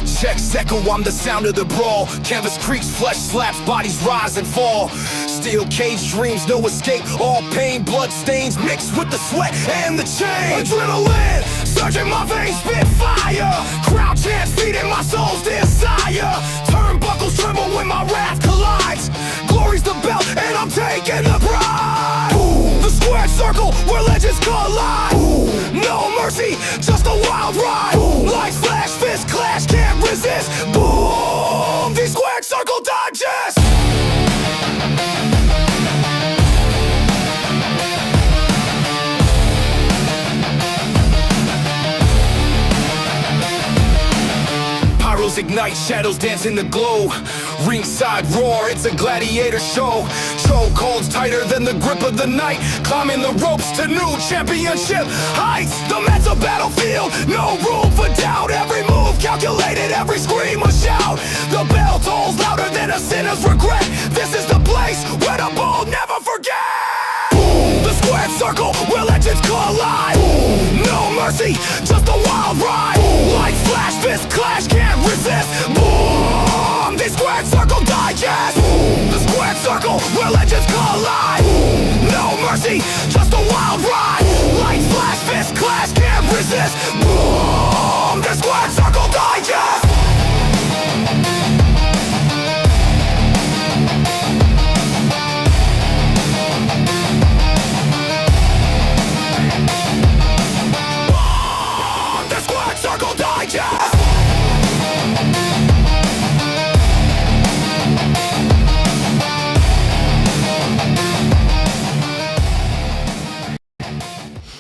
Checks echo, I'm the sound of the brawl. Canvas creaks, flesh slaps, bodies rise and fall. Steel cage dreams, no escape. All pain, blood stains mixed with the sweat and the chain. Adrenaline surging my veins, spit fire. Crowd chants feeding my soul's desire. Turnbuckles tremble when my wrath collides. Glory's the belt and I'm taking the pride. The squared circle where legends collide. No mercy, just a wild ride. Lights flash, fist clash, can't resist. Boom! The squared circle digest. Pyros ignite, shadows dance in the glow. Ringside roar, it's a gladiator show. Chokeholds tighter than the grip of the night. Climbing the ropes to new championship heights. The mental battlefield, no room for doubt. Every move calculated, every scream a shout. The bell tolls louder than a sinner's regret. This is the place where the bold never forget. The squared circle where legends collide. No mercy, just a wild ride. Lights flash, fist clash, can't resist. Boom! The squared circle digest. The squared circle where legends collide. No mercy, just a wild ride. Lights flash, fist clash, can't resist. Boom! The squared circle digest. Circle Digest!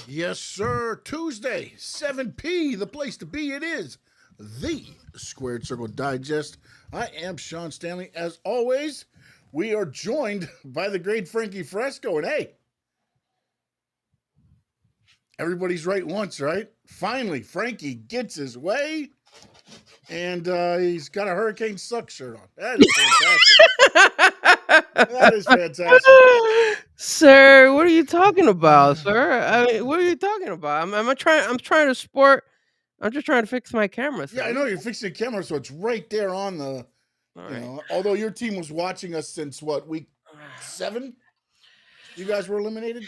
Yes, sir. Tuesday, 7 p. The place to be. It is the Squared Circle Digest. I am Sean Stanley. As always, we are joined by the great Frankie Fresco. And hey, everybody's right once, right? Finally, Frankie gets his way, and he's got a Hurricane Suck shirt on. That is fantastic. That is fantastic. Sir, what are you talking about, sir? I mean, what are you talking about? I'm trying to sport. I'm just trying to fix my camera. Sir. Yeah, I know you're fixing the camera, so it's right there on the. All right. Know, although your team was watching us since what, week 7? You guys were eliminated?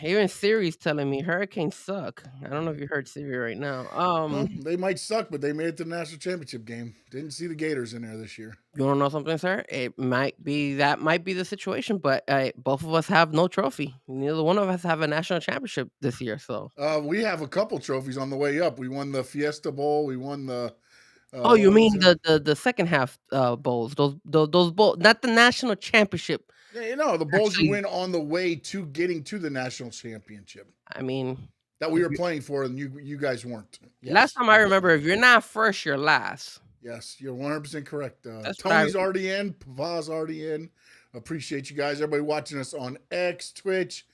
Even Siri's telling me hurricanes suck. I don't know if you heard Siri right now. Well, they might suck, but they made it to the national championship game. Didn't see the Gators in there this year. You want to know something, sir? It might be the situation, but both of us have no trophy. Neither one of us have a national championship this year. So we have a couple trophies on the way up. We won the Fiesta Bowl. We won the. Oh, you mean the second half bowls? Those bowls, not the national championship. Yeah, you know, the bowls you win on the way to getting to the national championship. I mean, that we were playing for, and you guys weren't. Yes. Last time I remember, if you're not first, you're last. Yes, you're 100% correct. Tony's already in. Papa's already in. Appreciate you guys. Everybody watching us on X, Twitch,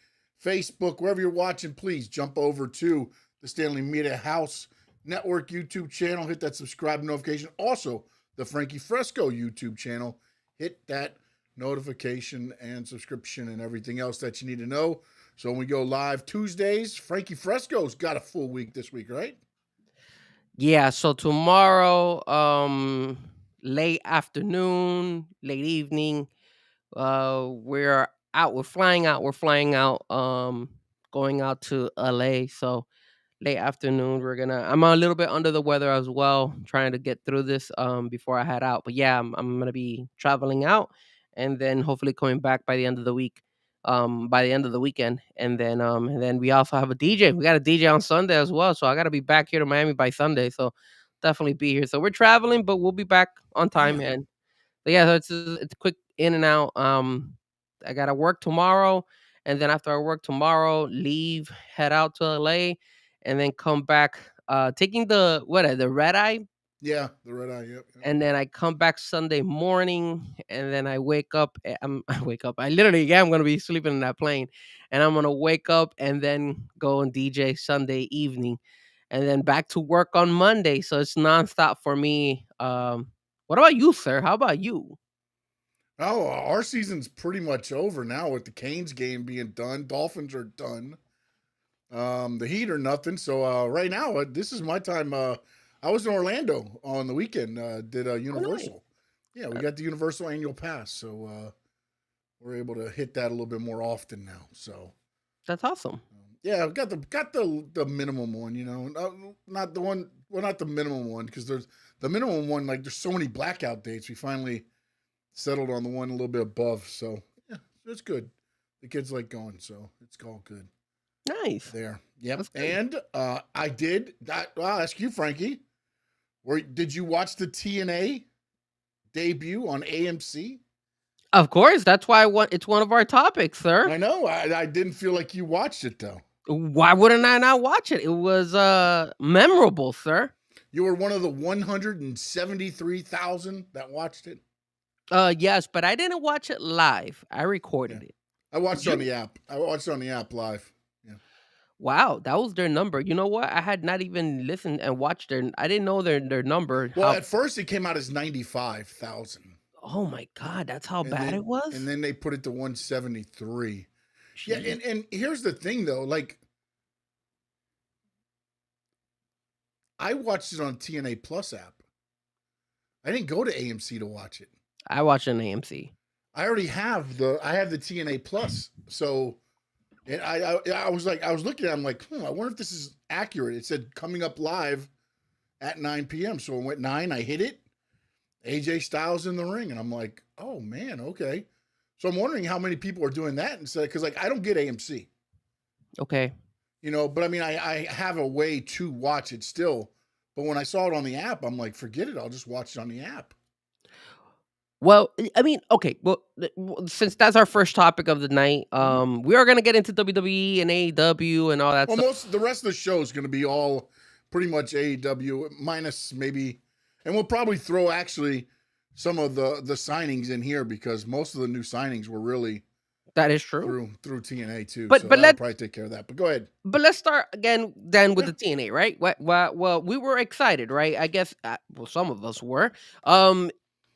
Facebook, wherever you're watching, please jump over to the Stanley Media House Network YouTube channel. Hit that subscribe notification. Also, the Frankie Fresco YouTube channel. Hit that notification and subscription and everything else that you need to know. So when we go live Tuesdays, Frankie Fresco's got a full week this week, right? Yeah, so tomorrow, late afternoon, late evening, we're flying out, going out to LA. So late afternoon, I'm a little bit under the weather as well, trying to get through this before I head out. But yeah, I'm gonna be traveling out and then hopefully coming back by the end of the week, by the end of the weekend. And then we also have a DJ. We got a DJ on Sunday as well. So I gotta be back here to Miami by Sunday. So definitely be here. So we're traveling, but we'll be back on time. And but yeah, so it's quick in and out. I gotta work tomorrow, and then after I work tomorrow, leave, head out to LA, and then come back, taking the red eye. Yeah, the red eye. Yep. And then I come back Sunday morning, and then I wake up. I wake up. I literally am gonna be sleeping in that plane, and I'm gonna wake up and then go and DJ Sunday evening, and then back to work on Monday. So it's nonstop for me. What about you, sir? How about you? Oh, our season's pretty much over now with the Canes game being done. Dolphins are done. The Heat are nothing. So right now, this is my time. I was in Orlando on the weekend. Did a Oh, nice. Universal. Yeah, we got the Universal annual pass, so we're able to hit that a little bit more often now. So That's awesome. yeah, I've got the minimum one. Not the one. Well, not the minimum one because there's the minimum one. Like there's so many blackout dates. We finally settled on the one a little bit above. So yeah, it's good. The kids like going, so it's all good Nice. there. Yep. That's good. And I did. I'll ask you, Frankie. Did you watch the TNA debut on AMC? Of course, that's why it's one of our topics, sir. I know. I didn't feel like you watched it though. Why wouldn't I not watch it? It was memorable, sir. You were one of the 173,000 that watched it. Yes, but I didn't watch it live. I recorded it. I watched it on the app. I watched it on the app live. Yeah. Wow, that was their number. You know what? I had not even listened and watched I didn't know their number. Well, at first it came out as 95,000. Oh my god, that's how bad it was. And then they put it to 173. Jeez. Yeah, and here's the thing though, like I watched it on TNA Plus app. I didn't go to AMC to watch it. I watched it on AMC. I already have the TNA Plus. So and I was looking at it, I'm like, I wonder if this is accurate. It said coming up live at 9 p.m. So I went 9, I hit it. AJ Styles in the ring, and I'm like, oh man, okay. So I'm wondering how many people are doing that instead, because like I don't get AMC. Okay. But I mean I have a way to watch it still. But when I saw it on the app, I'm like, forget it, I'll just watch it on the app. Well, I mean, okay. Well, since that's our first topic of the night, we are gonna get into WWE and AEW and all that Well, stuff. the rest of the show is going to be all pretty much AEW minus maybe, and we'll probably throw actually some of the signings in here because most of the new signings were really That is true. through TNA too. But So but that'll let probably take care of that. But go ahead. but let's start again then with the TNA, right? Well, we were excited, right? I guess well, some of us were.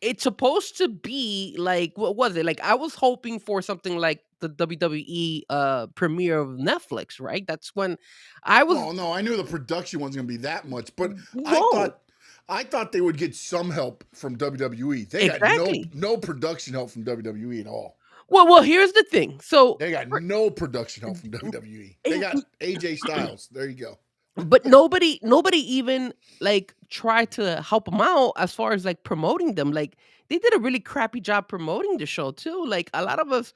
It's supposed to be like what was it? Like I was hoping for something like the WWE premiere of Netflix, right? That's when I was Well, no, I knew the production wasn't going to be that much, but no. I thought they would get some help from WWE. They Exactly. got no production help from WWE at all. Well, here's the thing. So They got no production help from WWE. They got AJ Styles. There you go. but nobody even like tried to help them out as far as like promoting them. Like they did a really crappy job promoting the show too. Like a lot of us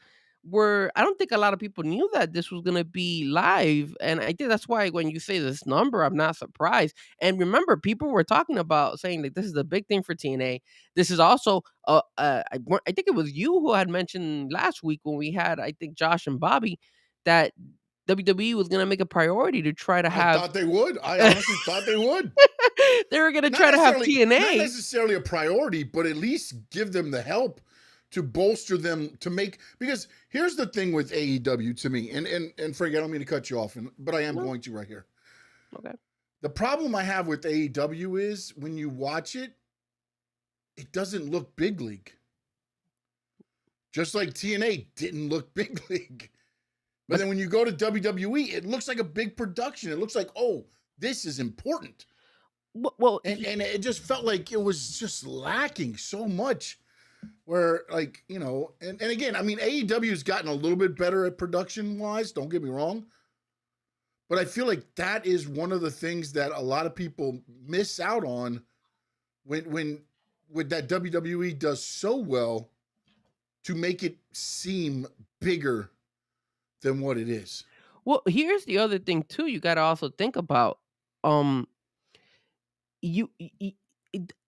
I don't think a lot of people knew that this was going to be live, and I think that's why when you say this number I'm not surprised. And remember, people were talking about saying that this is a big thing for TNA. This is also I think it was you who had mentioned last week when we had, I think, Josh and Bobby, that WWE was going to make a priority to try to I have thought they would. I honestly thought they would. they were gonna Not try to have necessarily, not TNA. necessarily a priority, but at least give them the help to bolster them to make. Because here's the thing with AEW to me, and Frank, I don't mean to cut you off, but I am No. going to right here. Okay. The problem I have with AEW is when you watch it, it doesn't look big league. Just like TNA didn't look big league. But then when you go to WWE, it looks like a big production. It looks like, oh, this is important. Well, And it just felt like it was just lacking so much. Where, like, and again, I mean, AEW has gotten a little bit better at production wise, don't get me wrong. But I feel like that is one of the things that a lot of people miss out on when that WWE does so well to make it seem bigger than what it is. well, here's the other thing too. You got to also think about, um, you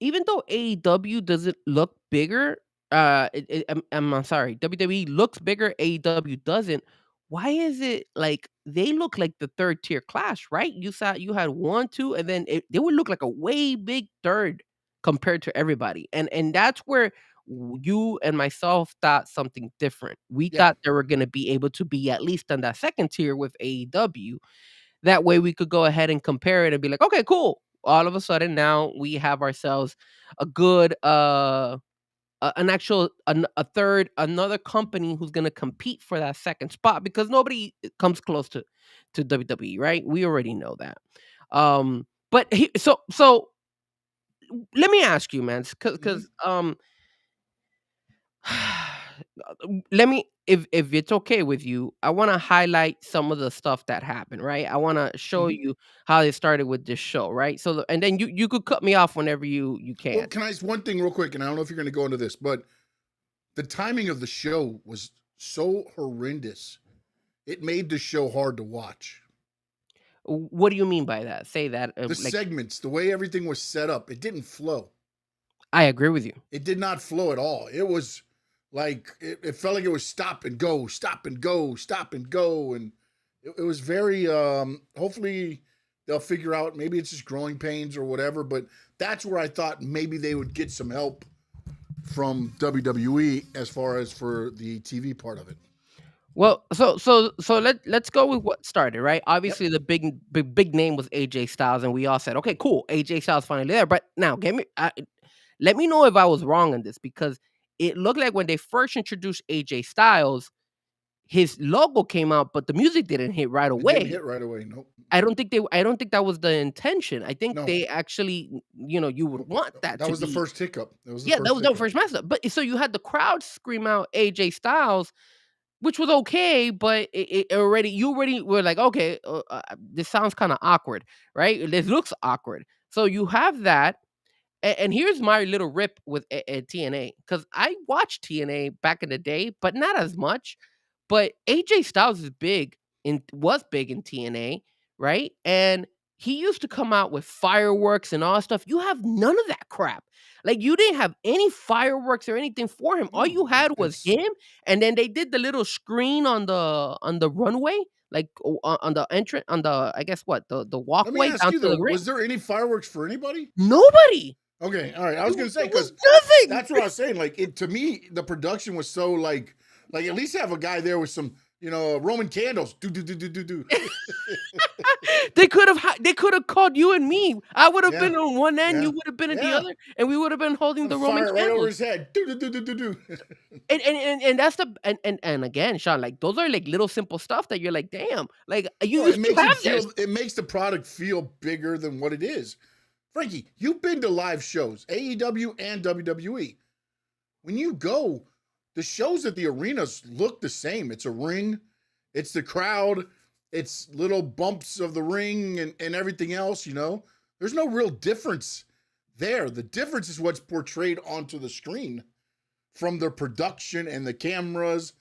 even though AEW doesn't look bigger, I'm sorry, WWE looks bigger, AEW doesn't. Why is it like they look like the third tier class, right? You had 1, 2, and then they would look like a way big third compared to everybody, and that's where you and myself thought something different. We Yeah. thought they were going to be able to be at least on that second tier with AEW. That way we could go ahead and compare it and be like, okay, cool. All of a sudden now we have ourselves a good an actual a third another company who's going to compete for that second spot, because nobody comes close to WWE, right? We already know that. But so let me ask you, man, Mhm. because let me, if it's okay with you, I want to highlight some of the stuff that happened, right? I want to show Mhm. you how they started with this show, right? So, and then you could cut me off whenever you Well, can. can I ask one thing real quick? And I don't know if you're going to go into this, but the timing of the show was so horrendous. It made the show hard to watch. What do you mean by that? Say that, The like, segments, the way everything was set up, it didn't flow. I agree with you. It did not flow at all. It was like it felt like it was stop and go, stop and go, stop and go, and it was very. Hopefully, they'll figure out. Maybe it's just growing pains or whatever. But that's where I thought maybe they would get some help from WWE as far as for the TV part of it. Well, so let's go with what started, right? Yep. Obviously, the big name was AJ Styles, and we all said, okay, cool, AJ Styles finally there. But now, let me know if I was wrong on this, because it looked like when they first introduced AJ Styles, his logo came out, but the music didn't hit right It didn't away. hit right away. Nope. I don't think that was the intention. I think No. they actually, you would Nope. want that That to was the be. first hiccup. That was the Yeah, that first was the hiccup. first mess up. But so you had the crowd scream out AJ Styles, which was okay, but you already were like, okay, this sounds kind of awkward, right? This looks awkward. So you have that, and here's my little rip with TNA, because I watched TNA back in the day, but not as much. But AJ Styles is big in was big in TNA, right? And he used to come out with fireworks and all that stuff. You have none of that crap. Like, you didn't have any fireworks or anything for him. All No, you had was it's. him, and then they did the little screen on the runway, like on the entrance, on the, I guess, what, the Let me walkway ask down you to though: the ring. was there any fireworks for anybody? Nobody. Okay, all right. I was gonna say There was because nothing. that's what I was saying. Like it to me, the production was so like at least have a guy there with some Roman candles. Do do do do do do. They could have called you and me. I would have Yeah, been on one end, you yeah, would have been at the yeah. other, and we would have been holding The the Roman fire right over candles. his head. Do do do do do do. And that's the and again, Sean, like, those are like little simple stuff that you're like, damn, like, you No, it used to makes it have this. feel. It makes the product feel bigger than what it is. Frankie, you've been to live shows, AEW and WWE. When you go, the shows at the arenas look the same. It's a ring, it's the crowd, it's little bumps of the ring and everything else, There's no real difference there. The difference is what's portrayed onto the screen from the production and the cameras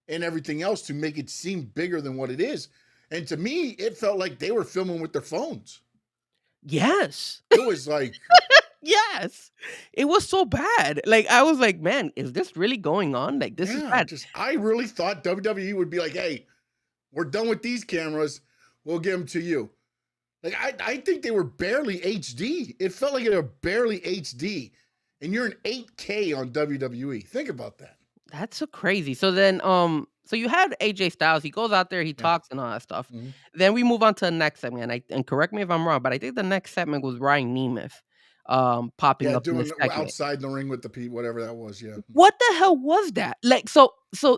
and everything else to make it seem bigger than what it is. And to me, it felt like they were filming with their phones. Yes. It was like, Yes. It was so bad. Like, I was like, man, is this really going on? Like, this is yeah, bad. just I really thought WWE would be like, hey, we're done with these cameras. We'll give them to you. Like I think they were barely HD. It felt like they were barely HD, and you're in 8K on WWE. Think about that. That's so crazy. So then, so you had AJ Styles. He goes out there, he Yeah. talks and all that stuff. Mhm. Then we move on to the next segment. And correct me if I'm wrong, but I think the next segment was Ryan Nemeth, popping Yeah, up in doing this segment. outside the ring with the people, whatever that was. Yeah. What the hell was that? Like, so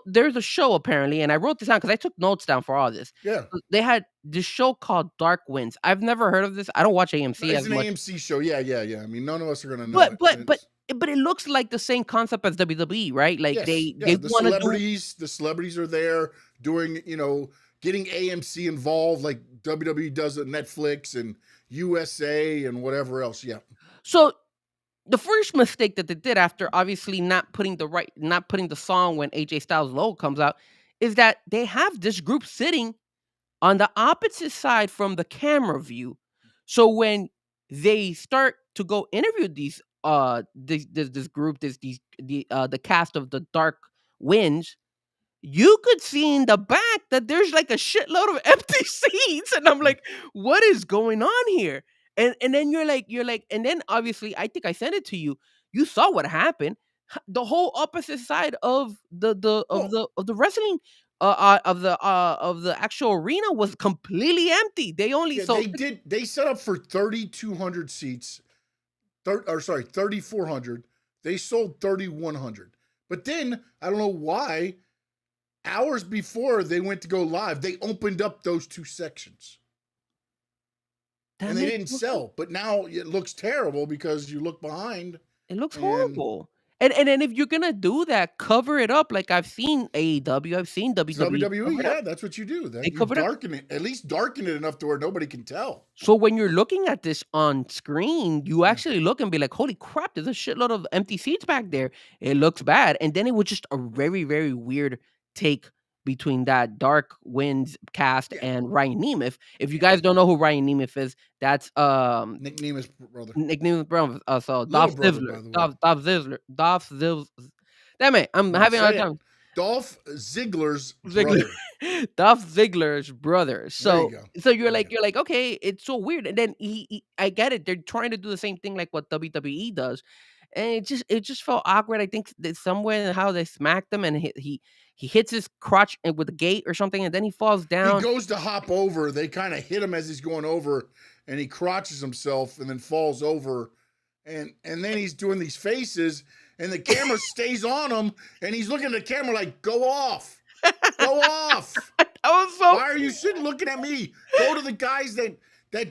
there's a show apparently, and I wrote this down because I took notes down for all this. Yeah. They had this show called Dark Winds. I've never heard of this. I don't watch AMC It's as an much, AMC show. Yeah, yeah, yeah. I mean, none of us are gonna know but it. but but but it looks like the same concept as WWE, right? Like, Yes, they yeah. The want to do. celebrities are there doing, getting AMC involved, like WWE does at Netflix and USA and whatever else. Yeah. So the first mistake that they did, after obviously not putting the song when AJ Styles' logo comes out, is that they have this group sitting on the opposite side from the camera view. So when they start to go interview this group, the cast of the Dark Winds, you could see in the back that there's like a shitload of empty seats, and I'm like, what is going on here? And then you're like, and then obviously I think I sent it to you. You saw what happened. The whole opposite side of Well, the wrestling, of the actual arena was completely empty. They only yeah, sold. they set up for 3,200 seats. 3,400. They sold 3,100. But then I don't know why. Hours before they went to go live, they opened up those two sections. and they didn't sell. But now it looks terrible because you look behind It looks and horrible. And then if you're gonna do that, cover it up like I've seen AEW, I've seen WWE WWE, cover it up. yeah, that's what you do. They That you cover it up. darken it, at least darken it enough to where nobody can tell. So when you're looking at this on screen, you Yeah. actually look and be like, "Holy crap, there's a shitload of empty seats back there." It looks bad. And then it was just a very, very weird take between that Dark Winds cast Yeah. and Ryan Nemeth. If you guys don't know who Ryan Nemeth is, that's Nick Nema's brother. Nick Nemeth brother. So Little Dolph brother, Ziggler. by the way. Dolph Ziggler. Damn it, I'm No, having a hard say it. time. Dolph Ziggler's Ziggler. brother. Dolph Ziggler's brother. There you So go. so you're There you like go. you're like, okay, it's so weird. And then I get it. They're trying to do the same thing like what WWE does. And it just felt awkward. I think that somewhere in how they smacked him and he hits his crotch with a gate or something, and then he falls He down. goes to hop over. They kind of hit him as he's going over, and he crotches himself and then falls over. And then he's doing these faces, and the camera stays on him, and he's looking at the camera like, "Go off, go off! I was so Why are you sitting looking at me? Go to the guys that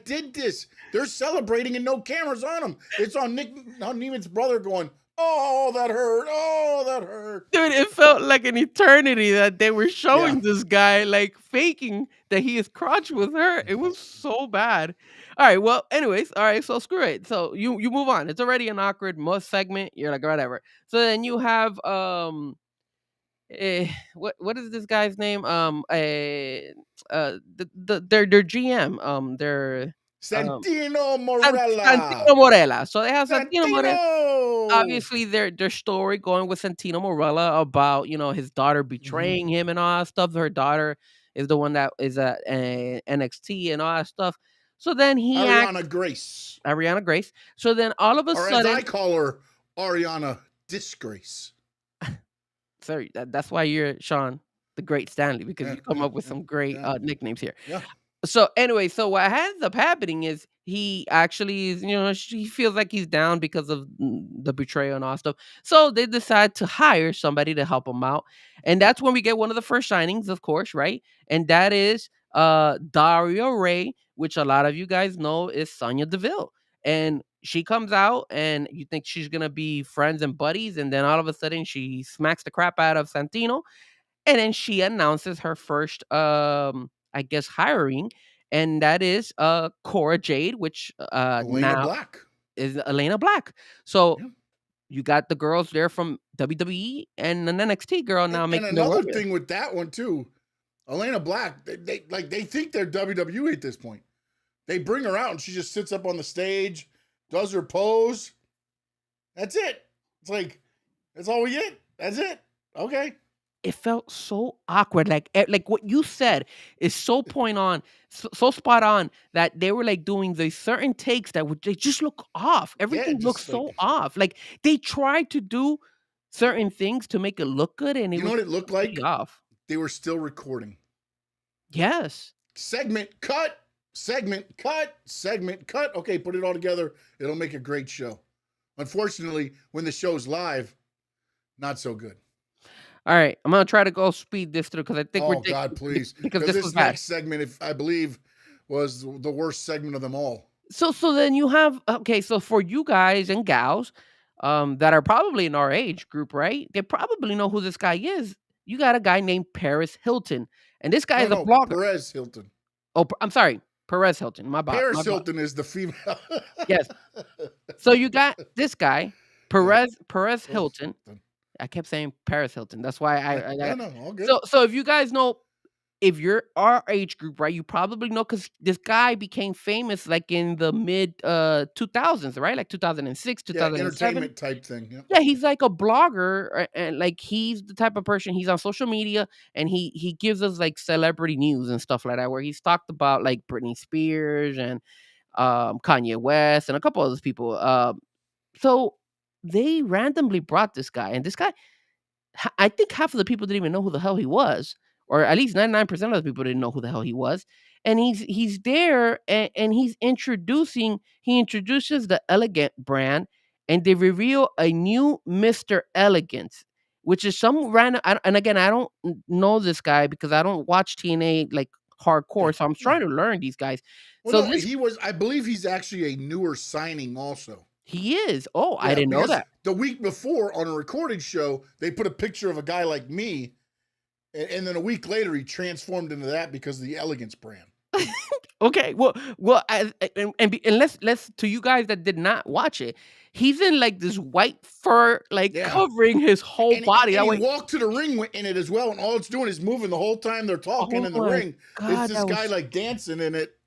did this. They're celebrating, and no cameras on them. It's on Neiman's brother going, oh, that hurt, oh, that hurt." Dude, it felt like an eternity that they were showing this guy like faking that his crotch was hurt. It was so bad. All right, well, anyways, all right, so screw it. So you move on. It's already an awkward must segment. You're like whatever. So then you have what is this guy's name? Their GM, their Santino Santino Morella. Morella. So they have Santino Morella. Santino. Obviously, their story going with Santino Morella about his daughter Mhm. betraying him and all that stuff. Her daughter is the one that is at NXT and all that stuff. So then he acts Ariana Grace. Ariana Grace. So then all of a Or as I sudden, call her, Ariana Disgrace. sorry, that's why you're Sean, the Great Stanley, because Yeah, you come yeah, up with yeah, some great yeah. nicknames here. Yeah. So anyway, so what ends up happening is he actually is, he feels like he's down because of the betrayal and all that stuff. So they decide to hire somebody to help him out. And that's when we get one of the first signings, of course, right? And that is Daria Ray, which a lot of you guys know is Sonya Deville. And she comes out and you think she's gonna be friends and buddies, and then all of a sudden she smacks the crap out of Santino, and then she announces her first I guess hiring, and that is Cora Jade, which Elena now Black. is Elena Black. So Yeah. you got the girls there from WWE and an NXT girl now And making their another way. thing with that one too, Elena Black, they think they're WWE at this point. They bring her out and she just sits up on the stage, does her pose. That's it. It's like, that's all we get. That's it. Okay. It felt so awkward. Like what you said is so point on, so spot on, that they were like doing these certain takes that would they just look off. Yeah, Everything looks just so like, off. Like they tried to do certain things to make it look good, and it you know was what it looked completely like? off. They were still recording. Yes. Segment cut, segment cut, segment cut. Okay, put it all together. It'll make a great show. Unfortunately, when the show's live, not so good. All right, I'm gonna try to go speed this through because I think Oh God, please, because because this was this bad. next segment, if I believe, was the worst segment of them all. So then you have okay. So for you guys and gals, that are probably in our age group, right? They probably know who this guy is. You got a guy named Paris Hilton, and this guy is a No, blogger. Perez Hilton. Oh, I'm sorry, Perez Hilton. My bad. Paris Hilton is the female. Yes. So you got this guy, Perez Hilton. I kept saying Paris Hilton. That's why Yeah, no, all good. So if you guys know, if you're our age group, right, you probably know because this guy became famous like in the mid 2000s, right? Like 2006, Yeah, 2007. entertainment type thing. Yeah. Yeah, he's like a blogger, and like he's the type of person. He's on social media, and he gives us like celebrity news and stuff like that. Where he's talked about like Britney Spears and Kanye West and a couple other people. So they randomly brought this guy, and this guy, I think half of the people didn't even know who the hell he was, or at least 99% of the people didn't know who the hell he was. And he's there, and he introduces the Elegant brand, and they reveal a new Mr. Elegance, which is some random. And again, I don't know this guy because I don't watch TNA like hardcore. Yeah. So I'm trying to learn these guys. Well, So no, this I believe he's actually a newer signing also. he is. Oh, I Yeah, didn't know because that. the week before on a recorded show, they put a picture of a guy like me, and then a week later he transformed into that because of the Elegance brand. Okay, well, and let's to you guys that did not watch it, he's in like this white fur, like Yeah. covering his whole body. And That he way, walked to the ring in it as well, and all it's doing is moving the whole time they're talking oh in the my ring. It's god, this that guy was like dancing in it,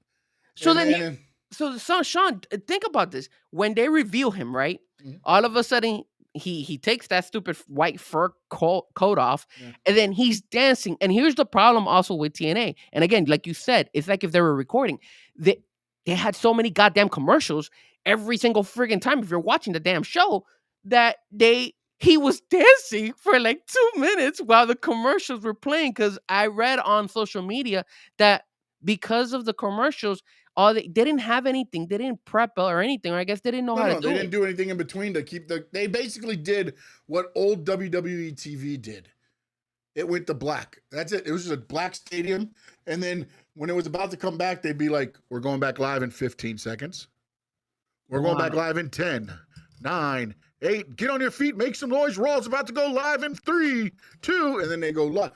so. and Then then so Sean, think about this. When they reveal him, right? Mhm. All of a sudden, he takes that stupid white fur coat off, Yeah. and then he's dancing. And here's the problem also with TNA. And again, like you said, it's like if they were recording, they had so many goddamn commercials every single friggin' time. If you're watching the damn show, that he was dancing for like 2 minutes while the commercials were playing. Because I read on social media that because of the commercials, all they didn't have anything. They didn't prep or anything. Or I guess they didn't know how to they do didn't it. do anything in between to keep they basically did what old WWE TV did. It went to black. That's it. It was just a black stadium. And then when it was about to come back, they'd be like, we're going back live in 15 seconds. We're going back Wow. live in 10, 9, 8. Get on your feet, make some noise. Raw's about to go live in 3, 2. And then they go live.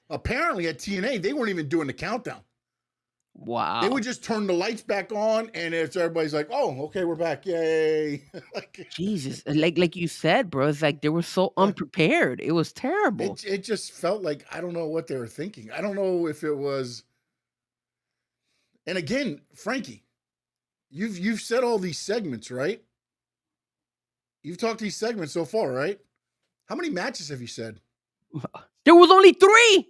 Apparently at TNA, they weren't even doing the countdown. Wow. They would just turn the lights back on, and it's everybody's like, "Oh, okay, we're back, yay!" Jesus, like you said, bro, it's like they were so Yeah. unprepared. It was terrible. It just felt like I don't know what they were thinking. I don't know if it was. And again, Frankie, you've said all these segments, right? You've talked these segments so far, right? How many matches have you said? There was only 3.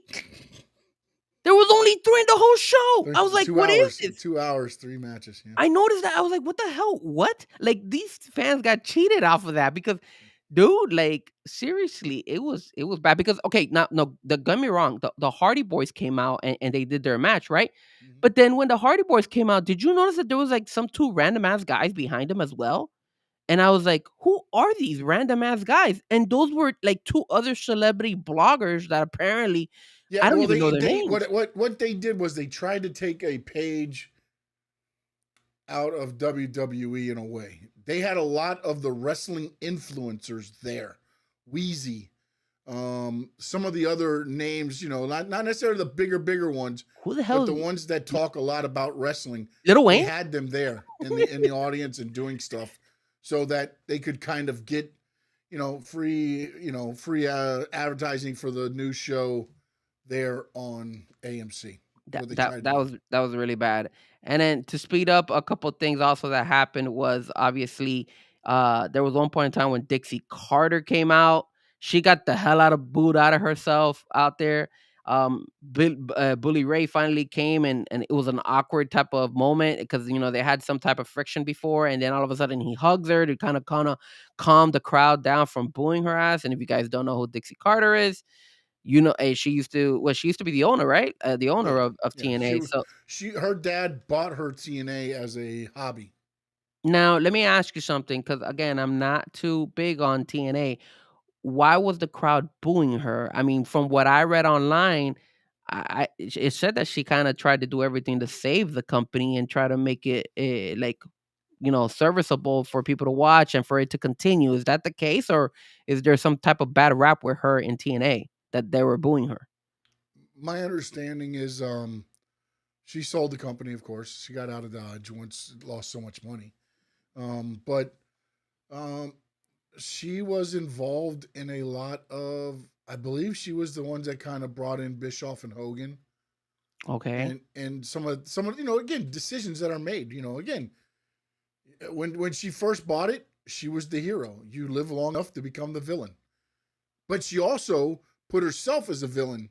There was only 3 in the whole show. I was like, 2 what is hours, this? 2 hours, 3 matches. Yeah. I noticed that. I was like, what the hell? What? Like these fans got cheated off of that because dude, like seriously, it was bad because okay, now no, get me wrong. The Hardy Boys came out and they did their match, right? Mhm. But then when the Hardy Boys came out, did you notice that there was like some 2 random ass guys behind them as well? And I was like, who are these random ass guys? And those were like 2 other celebrity bloggers that apparently Yeah, I don't well, even know their they names. what they did was they tried to take a page out of WWE in a way. They had a lot of the wrestling influencers there. Wheezy, some of the other names, not necessarily the bigger ones, Who the but hell the is ones that talk a lot about wrestling. Little They Wayne? had them there in the audience and doing stuff so that they could kind of get, free advertising for the new show there on AMC. That What they that tried to that do. was that was really bad. And then to speed up, a couple things also that happened was obviously there was one point in time when Dixie Carter came out. She got the hell out of booed out of herself out there. Bully Ray finally came and it was an awkward type of moment because they had some type of friction before, and then all of a sudden he hugs her to kind of calm the crowd down from booing her ass. And if you guys don't know who Dixie Carter is, she used to be the owner, right? The owner Yeah, of yeah. She TNA. was So her dad bought her TNA as a hobby. now let me ask you something, because again, I'm not too big on TNA. Why was the crowd booing her? I mean, from what I read online, it said that she kind of tried to do everything to save the company and try to make it like serviceable for people to watch and for it to continue. Is that the case, or is there some type of bad rap with her in TNA that they were booing her? My understanding is she sold the company, of course. She got out of Dodge once it lost so much money. But um she was involved in a lot of I believe she was the ones that kind of brought in Bischoff and Hogan Okay. and some of again decisions that are made, again when she first bought it, she was the hero. You live long enough to become the villain. But she also put herself as a villain.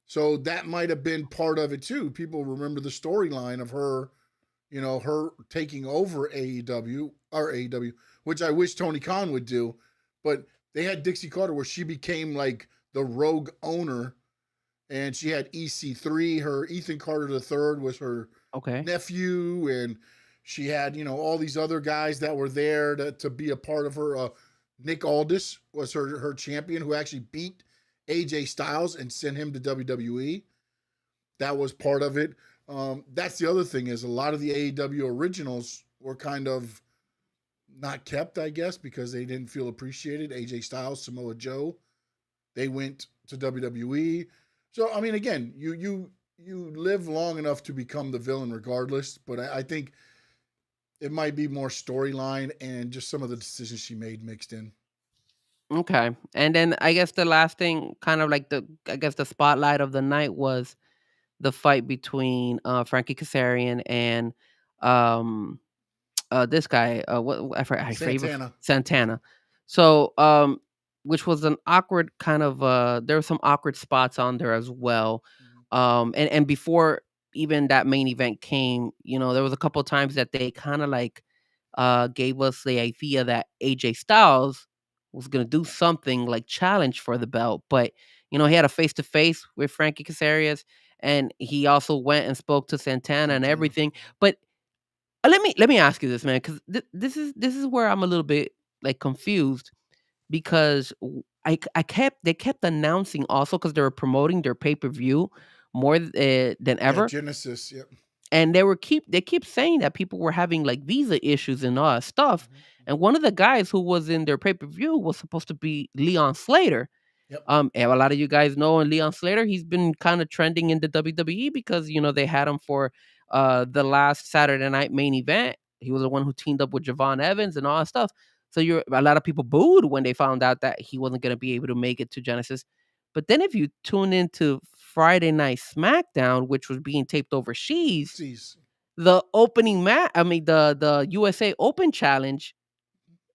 So that might have been part of it too. People remember the storyline of her, her taking over AEW, which I wish Tony Khan would do. But they had Dixie Carter where she became like the rogue owner, and she had EC3. Her Ethan Carter III was her Okay. nephew, and she had all these other guys that were there to be a part of her. Nick Aldis was her champion who actually beat AJ Styles and sent him to WWE. That was part of it. That's the other thing is a lot of the AEW originals were kind of not kept, I guess, because they didn't feel appreciated. AJ Styles, Samoa Joe, they went to WWE. So I mean, again, you live long enough to become the villain regardless. But I think it might be more storyline and just some of the decisions she made mixed in. Okay. And then I guess the last thing, kind of like the spotlight of the night was the fight between Frankie Kazarian and um this guy, what I favorite Santana. Santana. So, which was an awkward kind of there were some awkward spots on there as well. And before even that main event came, there was a couple of times that they kind of like gave us the idea that AJ Styles was gonna do something like challenge for the belt, but he had a face to face with Frankie Kazarian, and he also went and spoke to Santana and Santana. everything. But let me ask you this, man, because this is where I'm a little bit like confused because they kept announcing also because they were promoting their pay per view more than Yeah, ever, Genesis. Yep. and they keep saying that people were having like visa issues and all that stuff. Mm-hmm. And one of the guys who was in their pay per view was supposed to be Leon Slater. Yep. And a lot of you guys know Leon Slater. He's been kind of trending in the WWE because they had him for the last Saturday night main event. He was the one who teamed up with Javon Evans and all that stuff. So a lot of people booed when they found out that he wasn't going to be able to make it to Genesis. But then if you tune into Friday Night SmackDown, which was being taped overseas, Jeez. the opening match, I mean the USA Open Challenge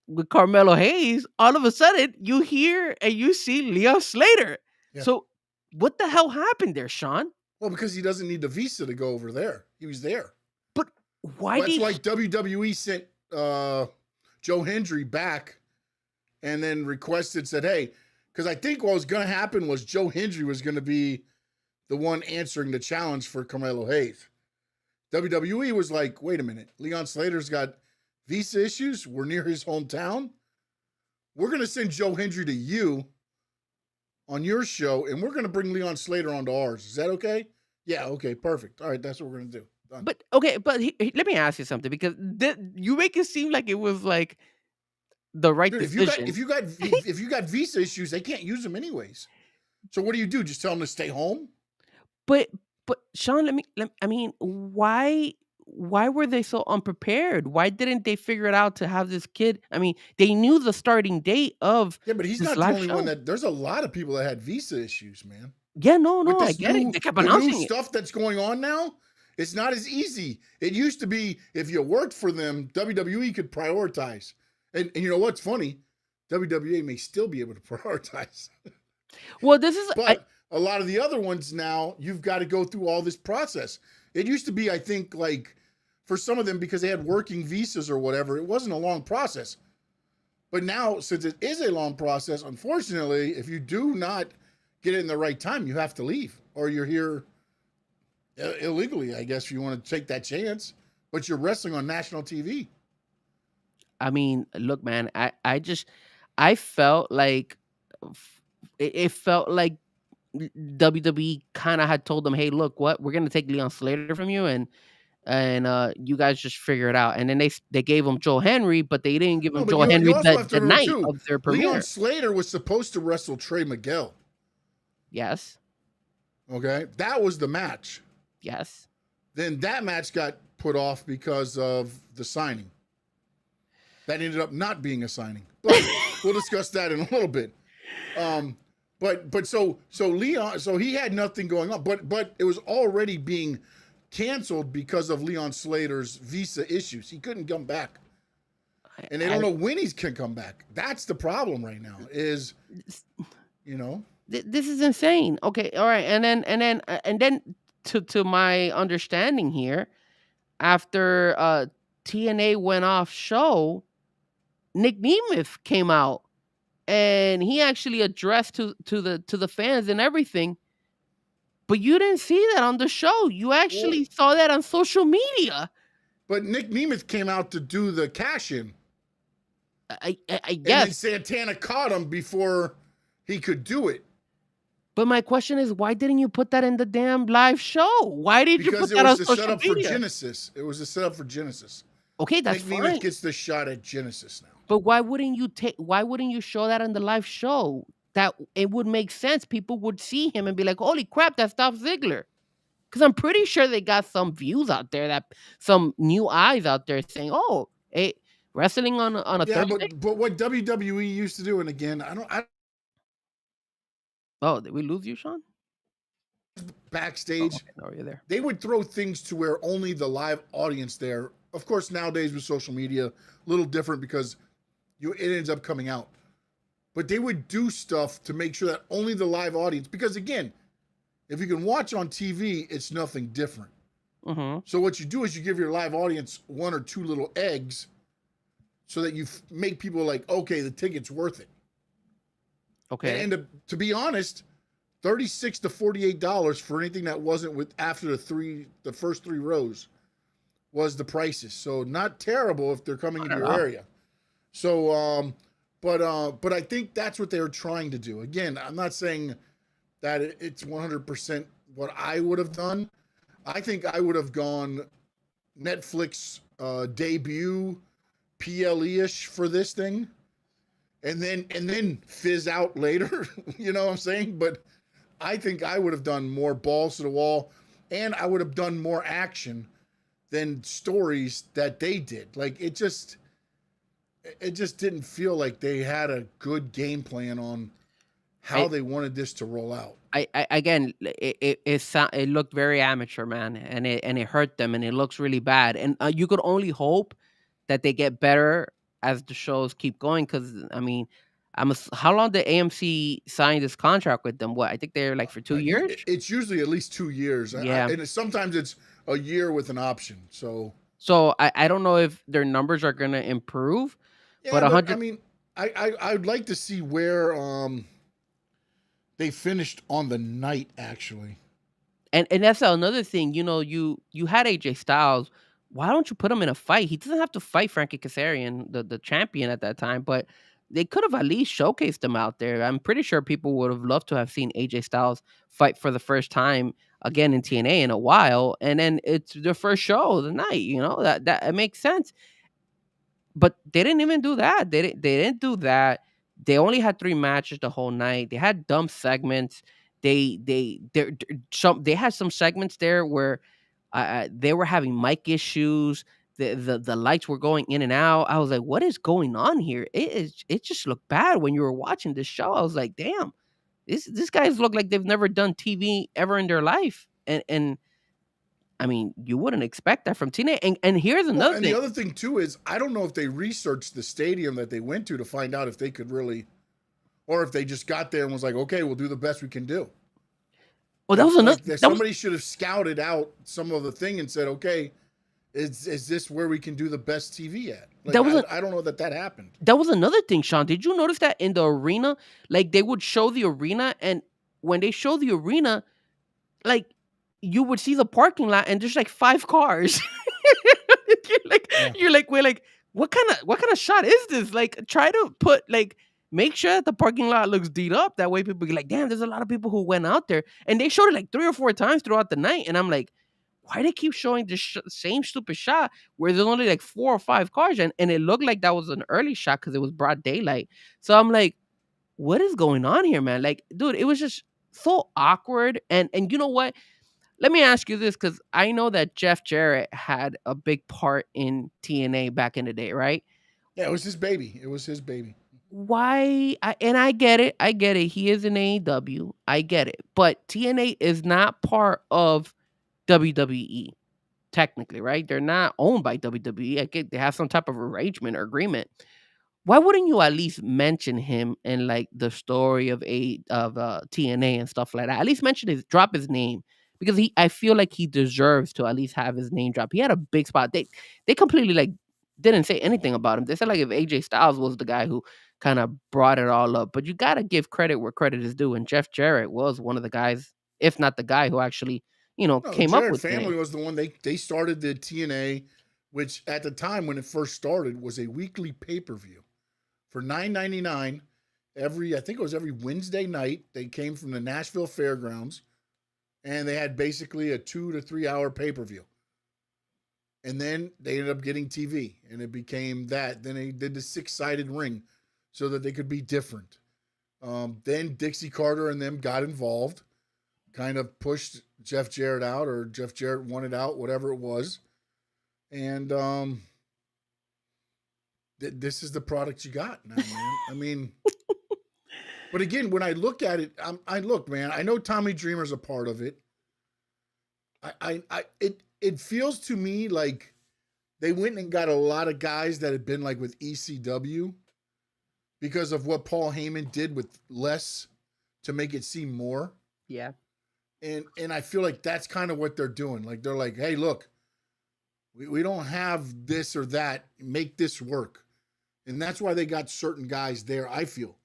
with Carmelo Hayes, all of a sudden you hear and you see Leon Slater. Yeah. So what the hell happened there, Sean? Well, because he doesn't need the visa to go over there. He was there. But why That's did why WWE sent Joe Hendry back and then said, hey, because I think what was going to happen was Joe Hendry was going to be the one answering the challenge for Carmelo Hayes. WWE was like, wait a minute, Leon Slater's got visa issues. We're near his hometown. We're going to send Joe Hendry to you on your show, and we're going to bring Leon Slater onto ours. Is that okay? Yeah, okay, perfect. All right, that's what we're going to do. Done. But okay, but let me ask you something, because you make it seem like it was like the right Dude, decision. if you got visa issues, they can't use them anyways. So what do? Just tell them to stay home? But Sean, I mean, why were they so unprepared? Why didn't they figure it out to have this kid? I mean, they knew the starting date of Yeah, but he's this not the live only show. one there's a lot of people that had visa issues, man. Yeah, no, With I this get it. They kept the new announcing it. stuff that's going on now, it's not as easy. It used to be if you worked for them, WWE could prioritize. And you know what's funny? WWE may still be able to prioritize. Well, this is But a lot of the other ones now, you've got to go through all this process. It used to be, I think, like for some of them, because they had working visas or whatever, it wasn't a long process. But now, since it is a long process, unfortunately, if you do not get it in the right time, you have to leave, or you're here illegally, I guess, if you want to take that chance. But you're wrestling on national TV. I mean, look, man, I felt like it felt like WWE kind of had told them, "Hey, look, what we're gonna take Leon Slater from you, and you guys just figure it out." And then they gave him Joe Henry, but they didn't give No, him but Joe you Henry also have to the remember night too, of their Leon premiere. Slater was supposed to wrestle Trey Miguel. Yes, Okay, that was the match. yes. Then that match got put off because of the signing. That ended up not being a signing, but we'll discuss that in a little bit. But so Leon, so he had nothing going on, but it was already being canceled because of Leon Slater's visa issues. He couldn't come back, and they don't know when he can come back. That's the problem right now. Is This is insane. Okay, all right, and then to my understanding here, after TNA went off show, Nick Nemeth came out and he actually addressed to the fans and everything. But you didn't see that on the show. You actually saw that on social media. But Nick Nemeth came out to do the cash in. I And then guess. Santana caught him before he could do it. But my question is, why didn't you put that in the damn live show? Why did you Because put it that was on the social setup for media? Genesis. It was the setup for Genesis. Okay, that's Nick Nemeth fine. gets the shot at Genesis now. But why wouldn't you show that on the live show? That it would make sense. People would see him and be like, "Holy crap, that's Dolph Ziggler." Because I'm pretty sure they got some views out there, that some new eyes out there saying, "Oh, hey, wrestling on a Yeah, Thursday." but what WWE used to do, and again, I Oh, did we lose you, Sean? Oh, backstage, okay, no, you're there. they would throw things to where only the live audience there. Of course, nowadays with social media, a little different because it ends up coming out. But they would do stuff to make sure that only the live audience, because again, if you can watch on TV, it's nothing different. Mm-hmm. So what you do is you give your live audience one or two little eggs so that you make people like, okay, the ticket's worth it. Okay. And to be honest, $36 to $48 for anything that wasn't with after the first three rows was the prices. So not terrible if they're coming into your area. So but I think that's what they were trying to do. Again, I'm not saying that it's 100% what I would have done. I think I would have gone Netflix debut PLE-ish for this thing, and then fizz out later. You know what I'm saying? But I think I would have done more balls to the wall, and I would have done more action than stories that they did. Like it just didn't feel like they had a good game plan on how they wanted this to roll out. I again, it looked very amateur, man, and it hurt them, and it looks really bad. And you could only hope that they get better as the shows keep going. Because I mean, how long did AMC sign this contract with them? What, I think they're like for 2 years. It's usually at least 2 years. Yeah. And sometimes it's a year with an option. So I don't know if their numbers are gonna improve, yeah, but but 100. I mean, I'd like to see where they finished on the night actually. And that's another thing, you had AJ Styles. Why don't you put him in a fight? He doesn't have to fight Frankie Kazarian, the champion at that time, but they could have at least showcased him out there. I'm pretty sure people would have loved to have seen AJ Styles fight for the first time again in TNA in a while, and then it's their first show of the night. That it makes sense. But they didn't even do that. They didn't do that. They only had 3 matches the whole night. They had dumb segments. They had some segments there where they were having mic issues. The lights were going in and out. I was like, what is going on here? It just looked bad when you were watching this show. I was like, damn, this guys look like they've never done TV ever in their life. And I mean, you wouldn't expect that from TNA. And here's another and thing. the other thing too is I don't know if they researched the stadium that they went to find out if they could really, or if they just got there and was like, okay, we'll do the best we can do. Well, that was another. Somebody should have scouted out some of the thing and said, okay, is this where we can do the best TV at? Like, I don't know that happened. That was another thing, Sean. Did you notice that in the arena, like they would show the arena, and when they show the arena, like you would see the parking lot, and there's like 5 cars. You're like, we're like, what kind of shot is this? Like, try to make sure that the parking lot looks beat up. That way, people be like, damn, there's a lot of people who went out there, and they showed it like 3 or 4 times throughout the night, and I'm like, why they keep showing the same stupid shot where there's only like 4 or 5 cars, and it looked like that was an early shot because it was broad daylight. So I'm like, what is going on here, man? Like, dude, it was just so awkward. And you know what? Let me ask you this, because I know that Jeff Jarrett had a big part in TNA back in the day, right? Yeah, it was his baby. It was his baby. Why? And I get it. I get it. He is in AEW. I get it. But TNA is not part of WWE, technically, right? They're not owned by WWE. I get they have some type of arrangement or agreement. Why wouldn't you at least mention him in like the story of TNA and stuff like that? At least drop his name, because I feel like he deserves to at least have his name drop. He had a big spot. They completely like didn't say anything about him. They said like if AJ Styles was the guy who kind of brought it all up, but you got to give credit where credit is due. And Jeff Jarrett was one of the guys, if not the guy, who actually came up with family was the one they started the TNA, which at the time when it first started was a weekly pay-per-view for $9.99, I think it was every Wednesday night. They came from the Nashville Fairgrounds, and they had basically a 2 to 3 hour pay per view. And then they ended up getting TV, and it became that. Then they did the 6-sided ring so that they could be different. Then Dixie Carter and them got involved, kind of pushed Jeff Jarrett out, or Jeff Jarrett wanted out, whatever it was. And this is the product you got now, man. I mean, but again, when I look at it, I look, man. I know Tommy Dreamer's a part of it. It feels to me like they went and got a lot of guys that had been like with ECW because of what Paul Heyman did with less to make it seem more. Yeah. And I feel like that's kind of what they're doing. Like they're like, hey, look, we don't have this or that. Make this work. And that's why they got certain guys there, I feel.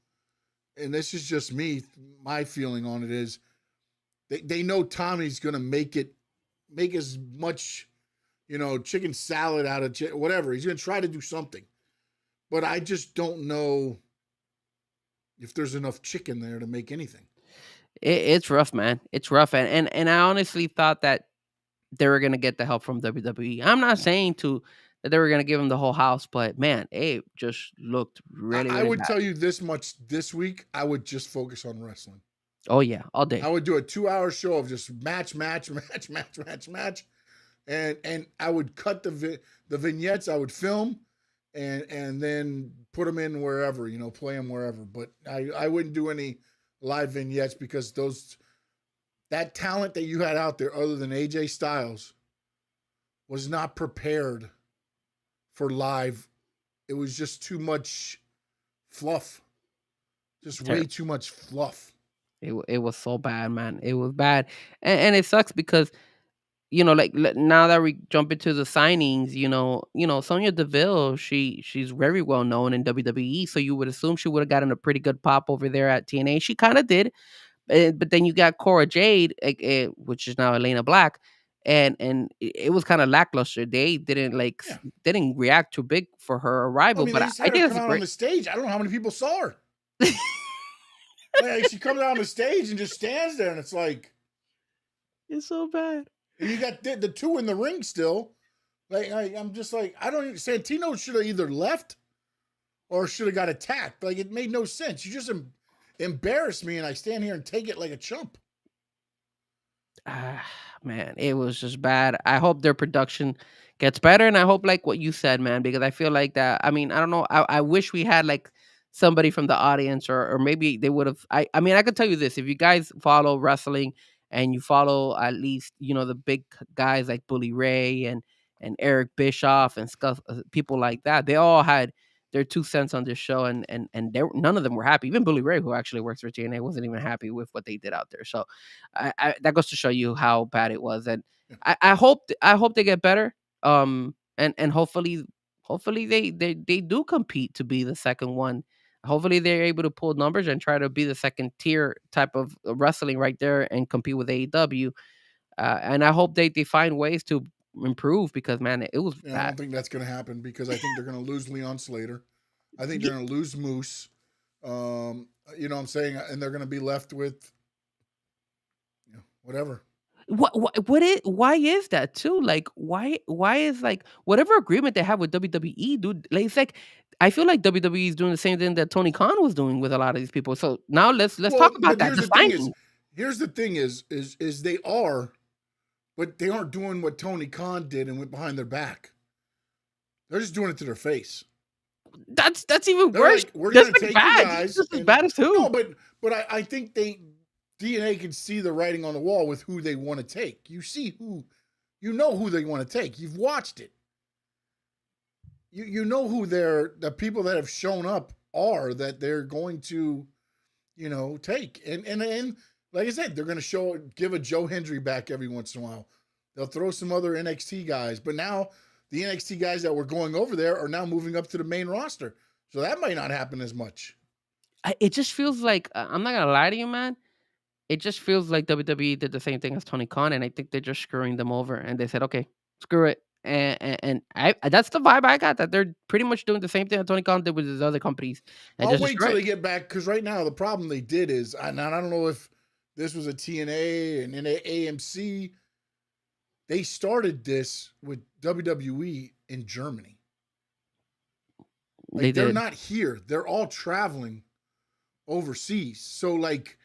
And this is just me. My feeling on it is they know Tommy's going to make as much, chicken salad out of whatever. He's going to try to do something. But I just don't know if there's enough chicken there to make anything. It's rough, man. It's rough. And I honestly thought that they were gonna get the help from WWE. I'm not saying that they were gonna give him the whole house, but man, it just looked really, I really would bad. tell you this much this week. I would just focus on wrestling. Oh yeah, all day. I would do a 2-hour show of just match. And I would cut the vignettes. I would film and then put them in wherever, play them wherever. But I wouldn't do any live vignettes because that talent that you had out there other than AJ Styles was not prepared for live. It was just too much fluff. Just way too much fluff. It was so bad, man. It was bad. And it sucks because like now that we jump into the signings, Sonya Deville, she's very well known in WWE, so you would assume she would have gotten a pretty good pop over there at TNA. She kind of did, but then you got Cora Jade, which is now Elena Black, and it was kind of lackluster. They didn't didn't react too big for her arrival. I mean, but they just I had think her it's come out great. on the stage. I don't know how many people saw her. Like, she comes out on the stage and just stands there, and it's like, It's so bad. and you got the two in the ring still. Like I'm just like, I don't. Santino should have either left or should have got attacked. Like it made no sense. You just embarrassed me, and I stand here and take it like a chump. Man, it was just bad. I hope their production gets better, and I hope like what you said, man, because I feel like that. I mean, I don't know. I wish we had like somebody from the audience, or maybe they would have. I mean, I could tell you this: if you guys follow wrestling and you follow at least the big guys like Bully Ray and Eric Bischoff and stuff, people like that, they all had their 2 cents on this show, and none of them were happy. Even Bully Ray, who actually works for TNA, wasn't even happy with what they did out there. So that goes to show you how bad it was. And I hope they get better. And hopefully they do compete to be the second one. Hopefully they're able to pull numbers and try to be the second tier type of wrestling right there and compete with AEW. And I hope they find ways to improve because man, it was I bad. don't think that's going to happen because I think they're going to lose Leon Slater. I think they're going to lose Moose. You know what I'm saying? And they're going to be left with whatever. Why is that too? Like why is like whatever agreement they have with WWE, dude? Like it's like I feel like WWE is doing the same thing that Tony Khan was doing with a lot of these people. So now let's talk about But that. here's the thing is they are, but they aren't doing what Tony Khan did and went behind their back. They're just doing it to their face. That's even They're worse. like, we're That's going to like take you bad. guys. That's as bad as who? No, but I think DNA can see the writing on the wall with who they want to take. You see who they want to take. You've watched it. You know who the people that have shown up are that they're going to, take. And like I said, they're going to give a Joe Hendry back every once in a while. They'll throw some other NXT guys, but now the NXT guys that were going over there are now moving up to the main roster. So that might not happen as much. It just feels like I'm not gonna lie to you, man. It just feels like WWE did the same thing as Tony Khan, and I think they're just screwing them over. And they said, "Okay, screw it. And I that's the vibe I got, that they're pretty much doing the same thing that Tony Khan did with his other companies and I'll just wait till destroy it. they get back, because right now the problem they did is, and I don't know if this was a TNA and then AMC. They started this with WWE in Germany. They Like, they're did. not here. They're all traveling overseas. So like,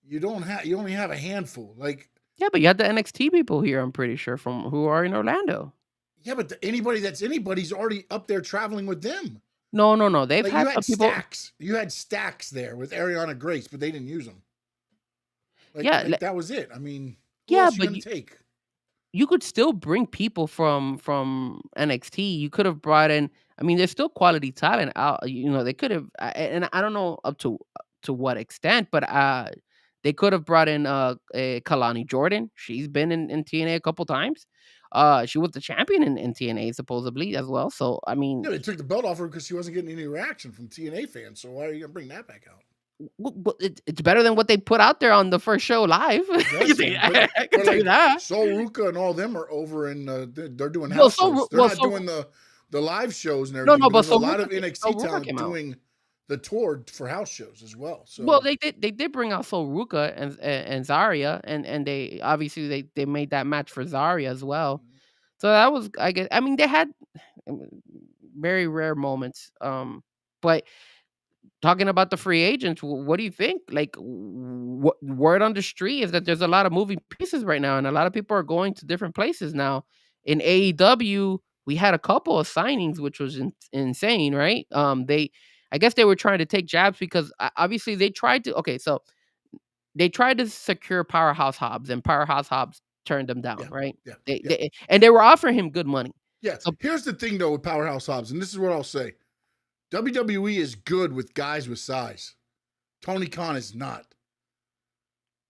you only have a handful. Like, Yeah, but you had the NXT people here, I'm pretty sure, from who are in Orlando. yeah, but anybody that's anybody's already up there traveling with them. No. They've Like, you had had some people. Stacks. You had Stacks there with Ariana Grace, but they didn't use them. Yeah, That was it. I mean, who yeah, else are you but gonna take? you could still bring people from NXT. You could have brought in. I mean, there's still quality talent out. They could have, and I don't know up to what extent, but they could have brought in Kalani Jordan. She's been in TNA a couple times. She was the champion in TNA supposedly as well. So I mean, Yeah, they took the belt off her because she wasn't getting any reaction from TNA fans. So why are you gonna bring that back out? it's better than what they put out there on the first show live. Yes, I can but tell you like that. Sol Ruka and all them are over in they're doing Well, house shows. They're well, not doing the live shows and no, everything. no, But but there's a lot of So NXT Ruka talent came out. doing the tour for house shows as well. Well, So they did bring out Sol Ruka and Zarya, and they obviously they made that match for Zarya as well. So that was, I guess, I mean, they had um, very rare moments. But talking about the free agents, what do you think? Like, what word on the street is that there's a lot of moving pieces right now, and a lot of people are going to different places now. In AEW, we had a couple of signings, which was insane, right? I guess they were trying to take jabs because obviously they tried to. Okay, so they tried to secure Powerhouse Hobbs, and Powerhouse Hobbs turned them down, yeah, right? yeah, They, yeah, they and they were offering him good money. yeah. So Here's the thing though with Powerhouse Hobbs, and this is what I'll say: WWE is good with guys with size. Tony Khan is not.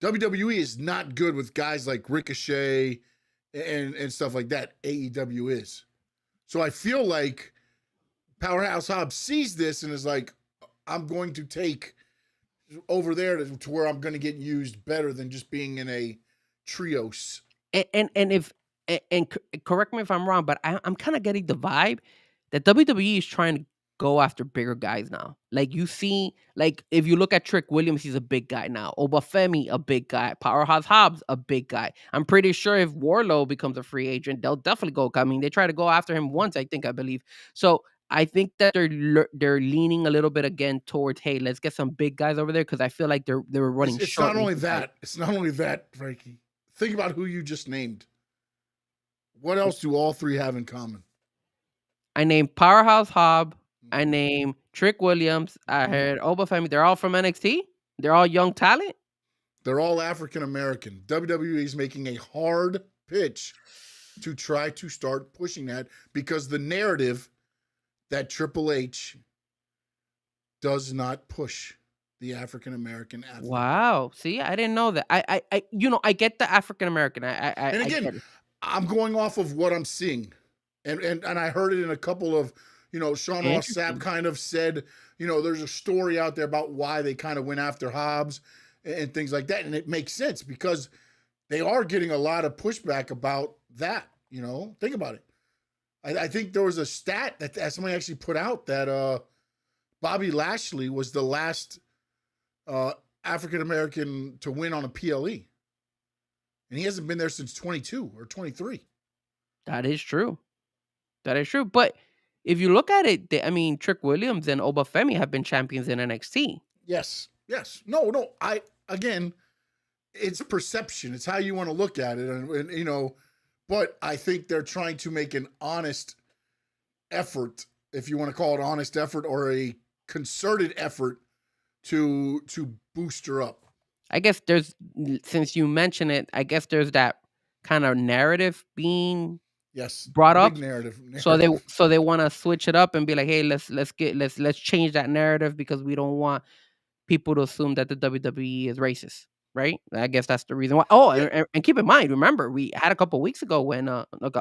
WWE is not good with guys like Ricochet and stuff like that. AEW is. So I feel like Powerhouse Hobbs sees this and is like, I'm going to take over there to where I'm going to get used better than just being in a trios. and if correct me if I'm wrong, but I'm kind of getting the vibe that WWE is trying to go after bigger guys now. Like you see, like if you look at Trick Williams, he's a big guy now. Obafemi, a big guy. Powerhouse Hobbs, a big guy. I'm pretty sure if Warlow becomes a free agent, they'll definitely go. I mean, they try to go after him once, I believe. So I think that they're leaning a little bit again towards, hey, let's get some big guys over there, because I feel like they were running It's short. not only that. It's not only that, Frankie. Think about who you just named. What else do all three have in common? I named Powerhouse Hobb. I Mhm. named Trick Williams. I heard Obafemi. They're all from NXT. They're all young talent. They're all African American. WWE is making a hard pitch to try to start pushing that, because the narrative that Triple H does not push the African American athlete. Wow. See, I didn't know that. I get the African American. And I again, get it. I'm going off of what I'm seeing. And I heard it in a couple of, Sean Ross Sapp Interesting. kind of said, there's a story out there about why they kind of went after Hobbs and things like that. And it makes sense because they are getting a lot of pushback about that. Think about it. I think there was a stat that somebody actually put out that Bobby Lashley was the last African American to win on a PLE. And he hasn't been there since 22 or 23. That is true. That is true. But if you look at it, I mean, Trick Williams and Obafemi have been champions in NXT. Yes. Yes. No. Again, it's perception. It's how you want to look at it. And but I think they're trying to make an honest effort, if you want to call it honest effort, or a concerted effort to boost her up. I guess since you mention it, I guess there's that kind of narrative being Yes. brought up. Big narrative. So they want to switch it up and be like, hey, let's change that narrative because we don't want people to assume that the WWE is racist, right? I guess that's the reason why. Oh, Yeah. and keep in mind, remember, we had a couple weeks ago when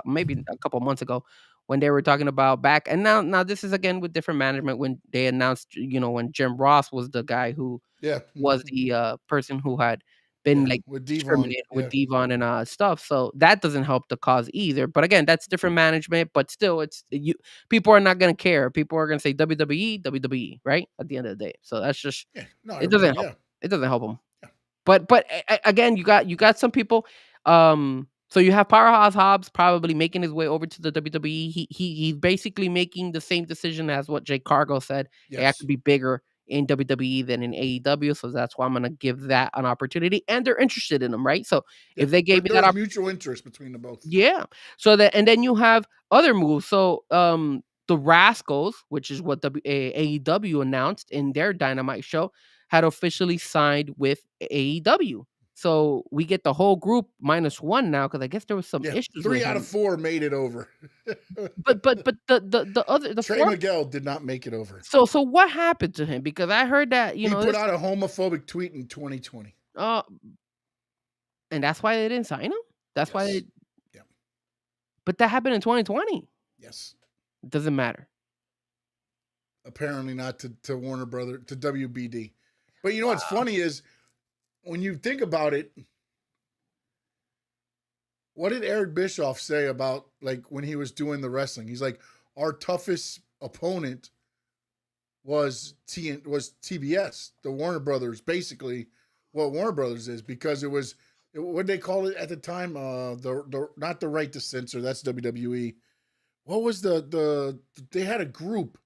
maybe a couple months ago when they were talking about back, and now this is again with different management, when they announced, when Jim Ross was the guy who Yeah. was the person who had been like with Devon. discriminated with Devon and stuff. So that doesn't help the cause either. But again, that's different management. But still, people are not gonna care. People are gonna say WWE, WWE, right? At the end of the day. So that's just No, it doesn't everybody, help. It doesn't help them. Yeah. But again, you got some people. So you have Powerhouse Hobbs probably making his way over to the WWE. He's basically making the same decision as what Jake Cargo said. Hey, I Yes. could be bigger in WWE than in AEW, so that's why I'm gonna give that an opportunity. And they're interested in him, right? So if they gave me that There's mutual interest between the both. yeah. So that and then you have other moves. So the Rascals, which is what AEW announced in their Dynamite show, had officially signed with AEW. So we get the whole group minus one now because I guess there was some issues. 3 with out him. of 4 made it over. but the Trey fourth, Miguel did not make it over. So what happened to him? Because I heard that he put out a homophobic tweet in 2020. And that's why they didn't sign him. That's why. Yeah. But that happened in 2020. Yes. It doesn't matter. Apparently not to Warner Brother, to WBD. But you know what's funny is when you think about it, what did Eric Bischoff say about like when he was doing the wrestling? He's like, our toughest opponent was TBS, the Warner Brothers, basically what Warner Brothers is, because it was what they call it at the time, the not the right to censor, that's WWE. What was they had a group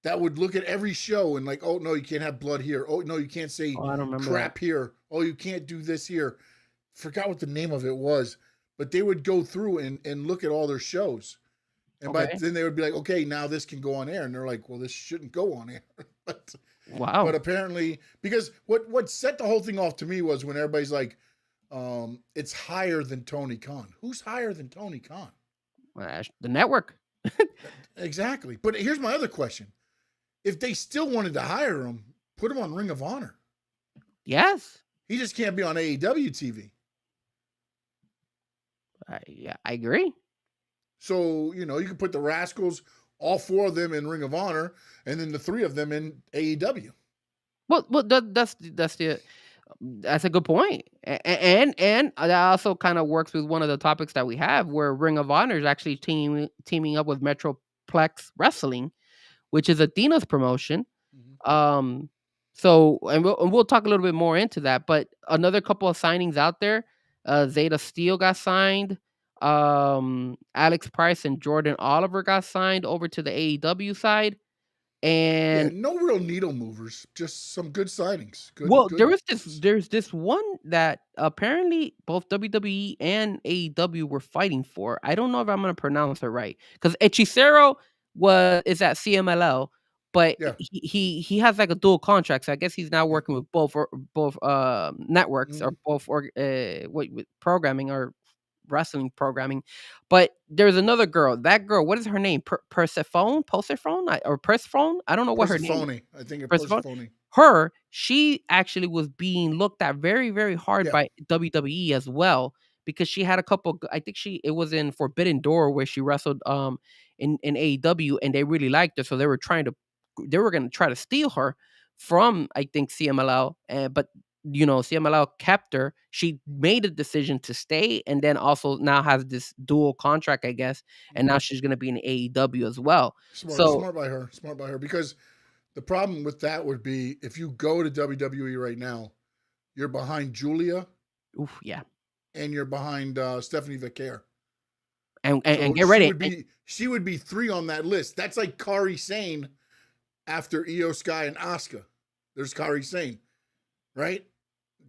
that would look at every show and like, oh no, you can't have blood here. Oh no, you can't say crap here. Oh, you can't do this here. Forgot what the name of it was, but they would go through and look at all their shows. And then they would be like, okay, now this can go on air. And they're like, well, this shouldn't go on air. But apparently, because what set the whole thing off to me was when everybody's like, it's higher than Tony Khan. Who's higher than Tony Khan? The network. Exactly. But here's my other question. If they still wanted to hire him, put him on Ring of Honor. Yes. He just can't be on AEW TV. Yeah, I agree. So, you know, you can put the Rascals, all 4 of them in Ring of Honor, and then the 3 of them in AEW. Well, that's a good point. And that also kind of works with one of the topics that we have, where Ring of Honor is actually teaming up with Metroplex Wrestling, which is Athena's promotion. Mm-hmm. So we'll talk a little bit more into that. But another couple of signings out there, Zeta Steel got signed. Alex Price and Jordan Oliver got signed over to the AEW side. And no real needle movers, just some good signings. There's this one that apparently both WWE and AEW were fighting for. I don't know if I'm gonna pronounce it right, because Hechicero is at CMLL, but he has like a dual contract. So I guess he's now working with both networks or both with programming or wrestling programming. But there's another girl. That girl, what is her name? Persephone or Persephone? I don't know what her name is. I think it's Persephone. She actually was being looked at very, very hard by WWE as well, because she had a couple. I think it was in Forbidden Door where she wrestled in AEW, and they really liked her, so they were going to try to steal her from, I think, CMLL, but you know, CMLL kept her. She made a decision to stay, and then also now has this dual contract, I guess, and now she's going to be in AEW as well. Smart by her, because the problem with that would be if you go to WWE right now, you're behind Julia. Oof, yeah. And you're behind Stephanie Vicaire. And get ready. She would be 3 on that list. That's like Kairi Sane after Io Sky and Asuka. There's Kairi Sane, right?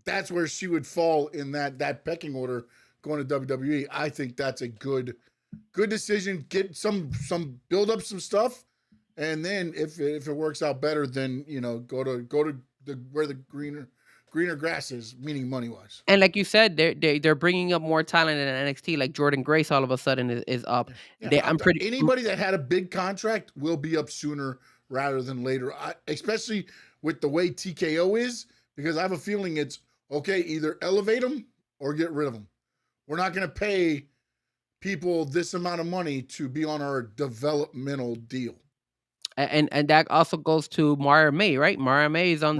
That's where she would fall in that pecking order going to WWE. I think that's a good decision. Get some build up some stuff, and then if it works out better, then you know go to where the greener grass is, meaning money wise. And like you said, they're bringing up more talent in NXT. Like Jordan Grace, all of a sudden is up. Anybody that had a big contract will be up sooner rather than later, especially with the way TKO is, because I have a feeling it's okay, either elevate them or get rid of them. We're not going to pay people this amount of money to be on our developmental deal. And that also goes to Mariah May, right? Mariah May is on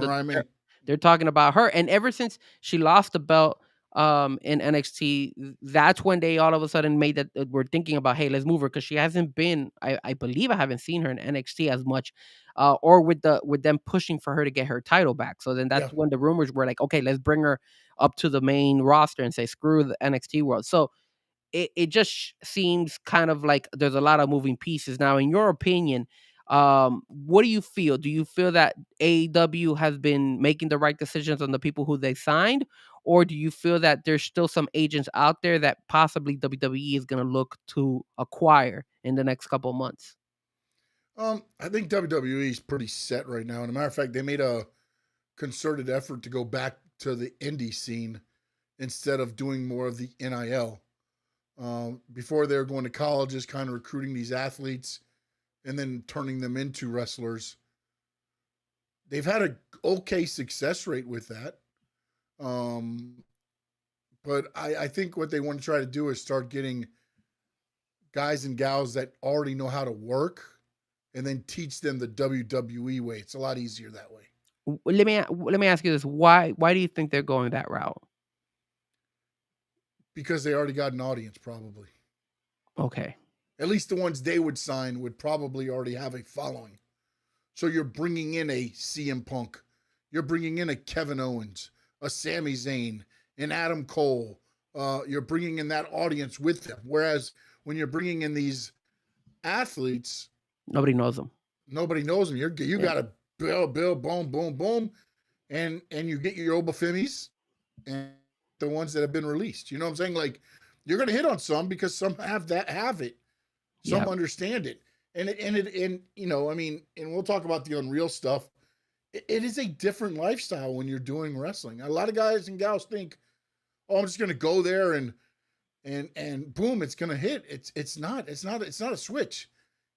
they're They're talking about her, and ever since she lost the belt in NXT, that's when they all of a sudden made that we're thinking about, hey, let's move her because she hasn't been. I believe I haven't seen her in NXT as much, or with them pushing for her to get her title back. So then that's Yeah. when the rumors were like, okay, let's bring her up to the main roster and say screw the NXT world. So it just seems kind of like there's a lot of moving pieces now. In your opinion, what do you feel? Do you feel that AEW has been making the right decisions on the people who they signed, or do you feel that there's still some agents out there that possibly WWE is going to look to acquire in the next couple of months? I think WWE is pretty set right now. And a matter of fact, they made a concerted effort to go back to the indie scene instead of doing more of the NIL. Before they were going to colleges, kind of recruiting these athletes and then turning them into wrestlers. They've had a okay success rate with that. But I think what they want to try to do is start getting guys and gals that already know how to work and then teach them the WWE way. It's a lot easier that way. Let me ask you this: why do you think they're going that route? Because they already got an audience, probably. Okay. At least the ones they would sign would probably already have a following. So you're bringing in a CM Punk, you're bringing in a Kevin Owens, a Sami Zayn, an Adam Cole. You're bringing in that audience with them. Whereas when you're bringing in these athletes, Nobody knows them. nobody knows them. You got to build, boom, boom, boom, and you get your Obafimis and the ones that have been released. You know what I'm saying? Like you're going to hit on some because some have it, some understand it, and you know, I mean, and we'll talk about the Unreal stuff. It is a different lifestyle when you're doing wrestling. A lot of guys and gals think, "Oh, I'm just going to go there and boom, it's going to hit." It's not a switch.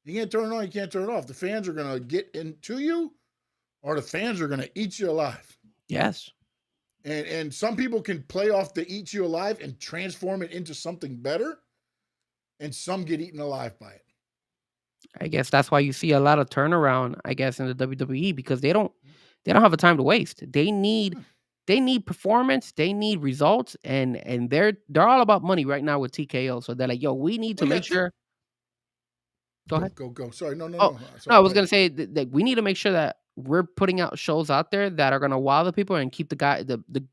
You can't turn it on. You can't turn it off. The fans are going to get into you, or the fans are going to eat you alive. Yes. And some people can play off the eat you alive and transform it into something better, and some get eaten alive by it. I guess that's why you see a lot of turnaround, I guess, in the WWE because they don't have the time to waste. They need performance, they need results, and they're all about money right now with TKO. So they're like, yo, we need to Well, yeah, make sure. Go ahead. Go. Sorry, no. Oh, no, Sorry, I go was ahead. gonna say that we need to make sure that we're putting out shows out there that are gonna wow the people and keep the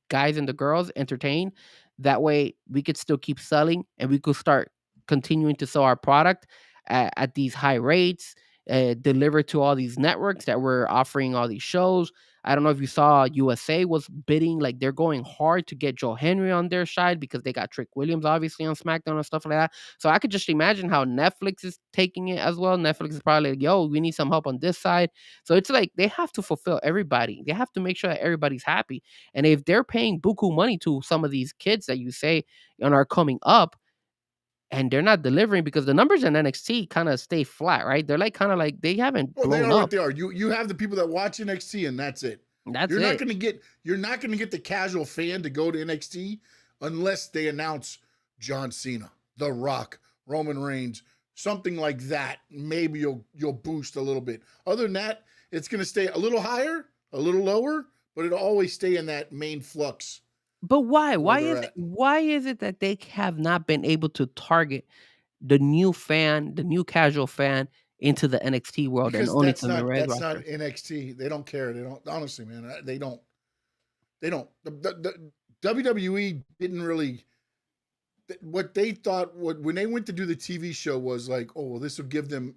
guys and the girls entertained. That way, we could still keep selling and we could start continuing to sell our product at these high rates, deliver to all these networks that we're offering all these shows. I don't know if you saw USA was bidding, like they're going hard to get Joe Henry on their side because they got Trick Williams obviously on SmackDown and stuff like that. So I could just imagine how Netflix is taking it as well. Netflix is probably like, yo, we need some help on this side. So it's like they have to fulfill everybody. They have to make sure that everybody's happy. And if they're paying buku money to some of these kids that you say and are coming up and they're not delivering because the numbers in NXT kind of stay flat, right? They're like kind of like they haven't Well, they blown are what up. they are. You have the people that watch NXT, and that's it. That's You're not it. going to get the casual fan to go to NXT unless they announce John Cena, The Rock, Roman Reigns, something like that. Maybe you'll boost a little bit. Other than that, it's going to stay a little higher, a little lower, but it'll always stay in that main flux But why? where Why they're is it at. why is it that they have not been able to target the new fan, the new casual fan into the NXT world and Because only to the Red that's not roster? NXT. They don't care. They don't, honestly, man. They don't. They don't. The WWE didn't really. What they thought when they went to do the TV show was like, oh, well, this will give them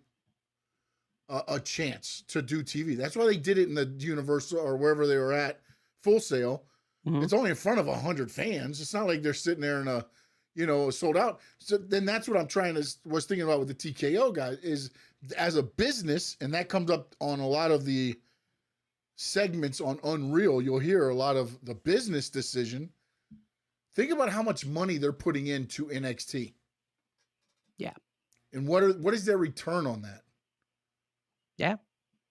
a chance to do TV. That's why they did it in the Universal or wherever they were at, Full Sail. Mhm. It's only in front of 100 fans. It's not like they're sitting there in a, sold out. So then that's what was thinking about with the TKO guys is as a business, and that comes up on a lot of the segments on Unreal. You'll hear a lot of the business decision. Think about how much money they're putting into NXT. Yeah. And what is their return on that? Yeah.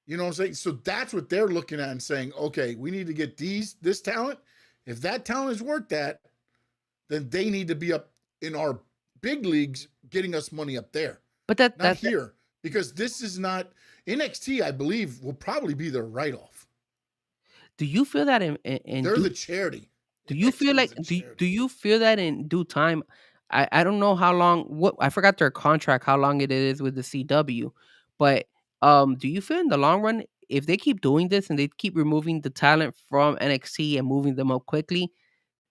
You know what I'm saying? So that's what they're looking at and saying, okay, we need to get this talent. If that talent is worth that, then they need to be up in our big leagues getting us money up there. But Not that's here. Because this is not NXT, I believe, will probably be their write-off. Do you feel that They're the charity. do you feel like NXT is a do charity. you feel that in due time? I don't know how long what I forgot their contract, how long it is with the CW, but do you feel in the long run if they keep doing this and they keep removing the talent from NXT and moving them up quickly,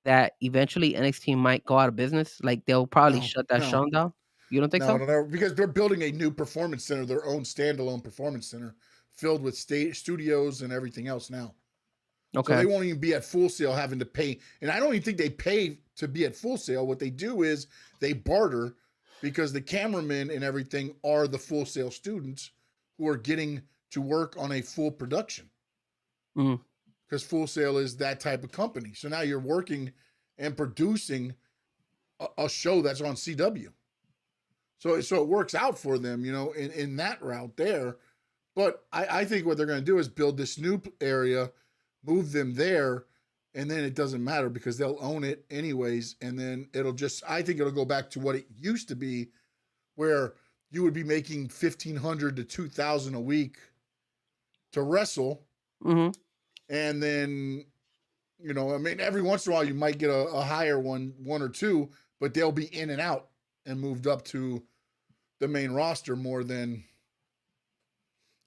that eventually NXT might go out of business? Like they'll probably No, shut that no, show down. You don't think no, so? no, no, because they're building a new performance center, their own standalone performance center, filled with state studios and everything else now. So Okay. they won't even be at Full Sail having to pay. And I don't even think they pay to be at Full Sail. What they do is they barter because the cameramen and everything are the Full Sail students who are getting to work on a full production. Mhm. Because Full Sail is that type of company. So now you're working and producing a show that's on CW. So it works out for them, in that route there. But I think what they're going to do is build this new area, move them there, and then it doesn't matter because they'll own it anyways. And then I think it'll go back to what it used to be, where you would be making 1,500 to 2,000 a week to wrestle, Mhm. and then every once in a while you might get a higher one or two, but they'll be in and out and moved up to the main roster more than.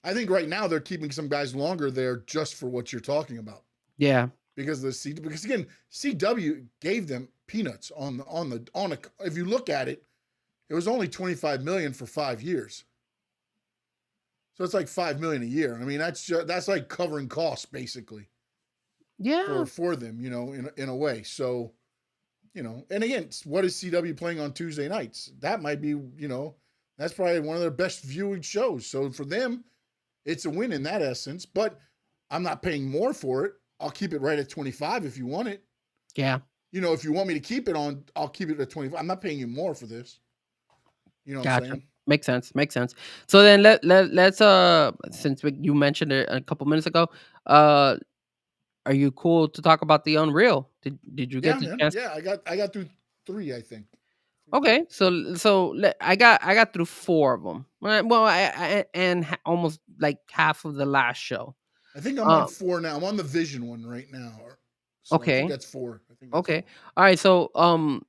I think right now they're keeping some guys longer there just for what you're talking about. Yeah. Because again, CW gave them peanuts on a. If you look at it, it was only $25 million for 5 years. So it's like $5 million a year. I mean, that's like covering costs basically Yeah. for them, in a way. So, and again, what is CW playing on Tuesday nights? That might be, that's probably one of their best viewing shows. So for them, it's a win in that essence, but I'm not paying more for it. I'll keep it right at 25 if you want it. Yeah. If you want me to keep it on, I'll keep it at 25. I'm not paying you more for this. You know what I'm Gotcha. saying? Makes sense. Makes sense. So then let's since you mentioned it a couple minutes ago, uh are you cool to talk about the Unreal? Did you Yeah, get the man. chance? Yeah, I got through 3, I think. Okay, I got through 4 of them. Well, and almost like half of the last show. I think I'm on Um 4 now. I'm on the Vision one right now. So I think okay. that's 4. I think that's Okay. 4. All right, so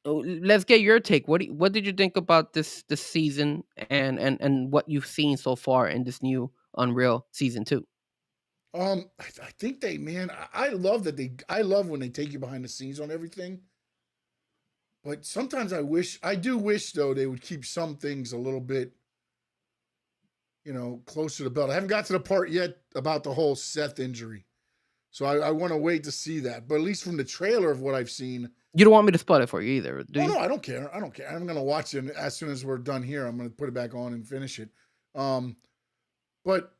let's get your take. What did you think about this season and what you've seen so far in this new Unreal season 2? I think man, I love I love when they take you behind the scenes on everything. But sometimes I do wish though they would keep some things a little bit, closer to the belt. I haven't got to the part yet about the whole Seth injury. So I want to wait to see that. But at least from the trailer of what I've seen. You don't want me to spoil it for you either, do Oh you? no, I don't care. I don't care. I'm gonna watch it as soon as we're done here. I'm gonna put it back on and finish it. But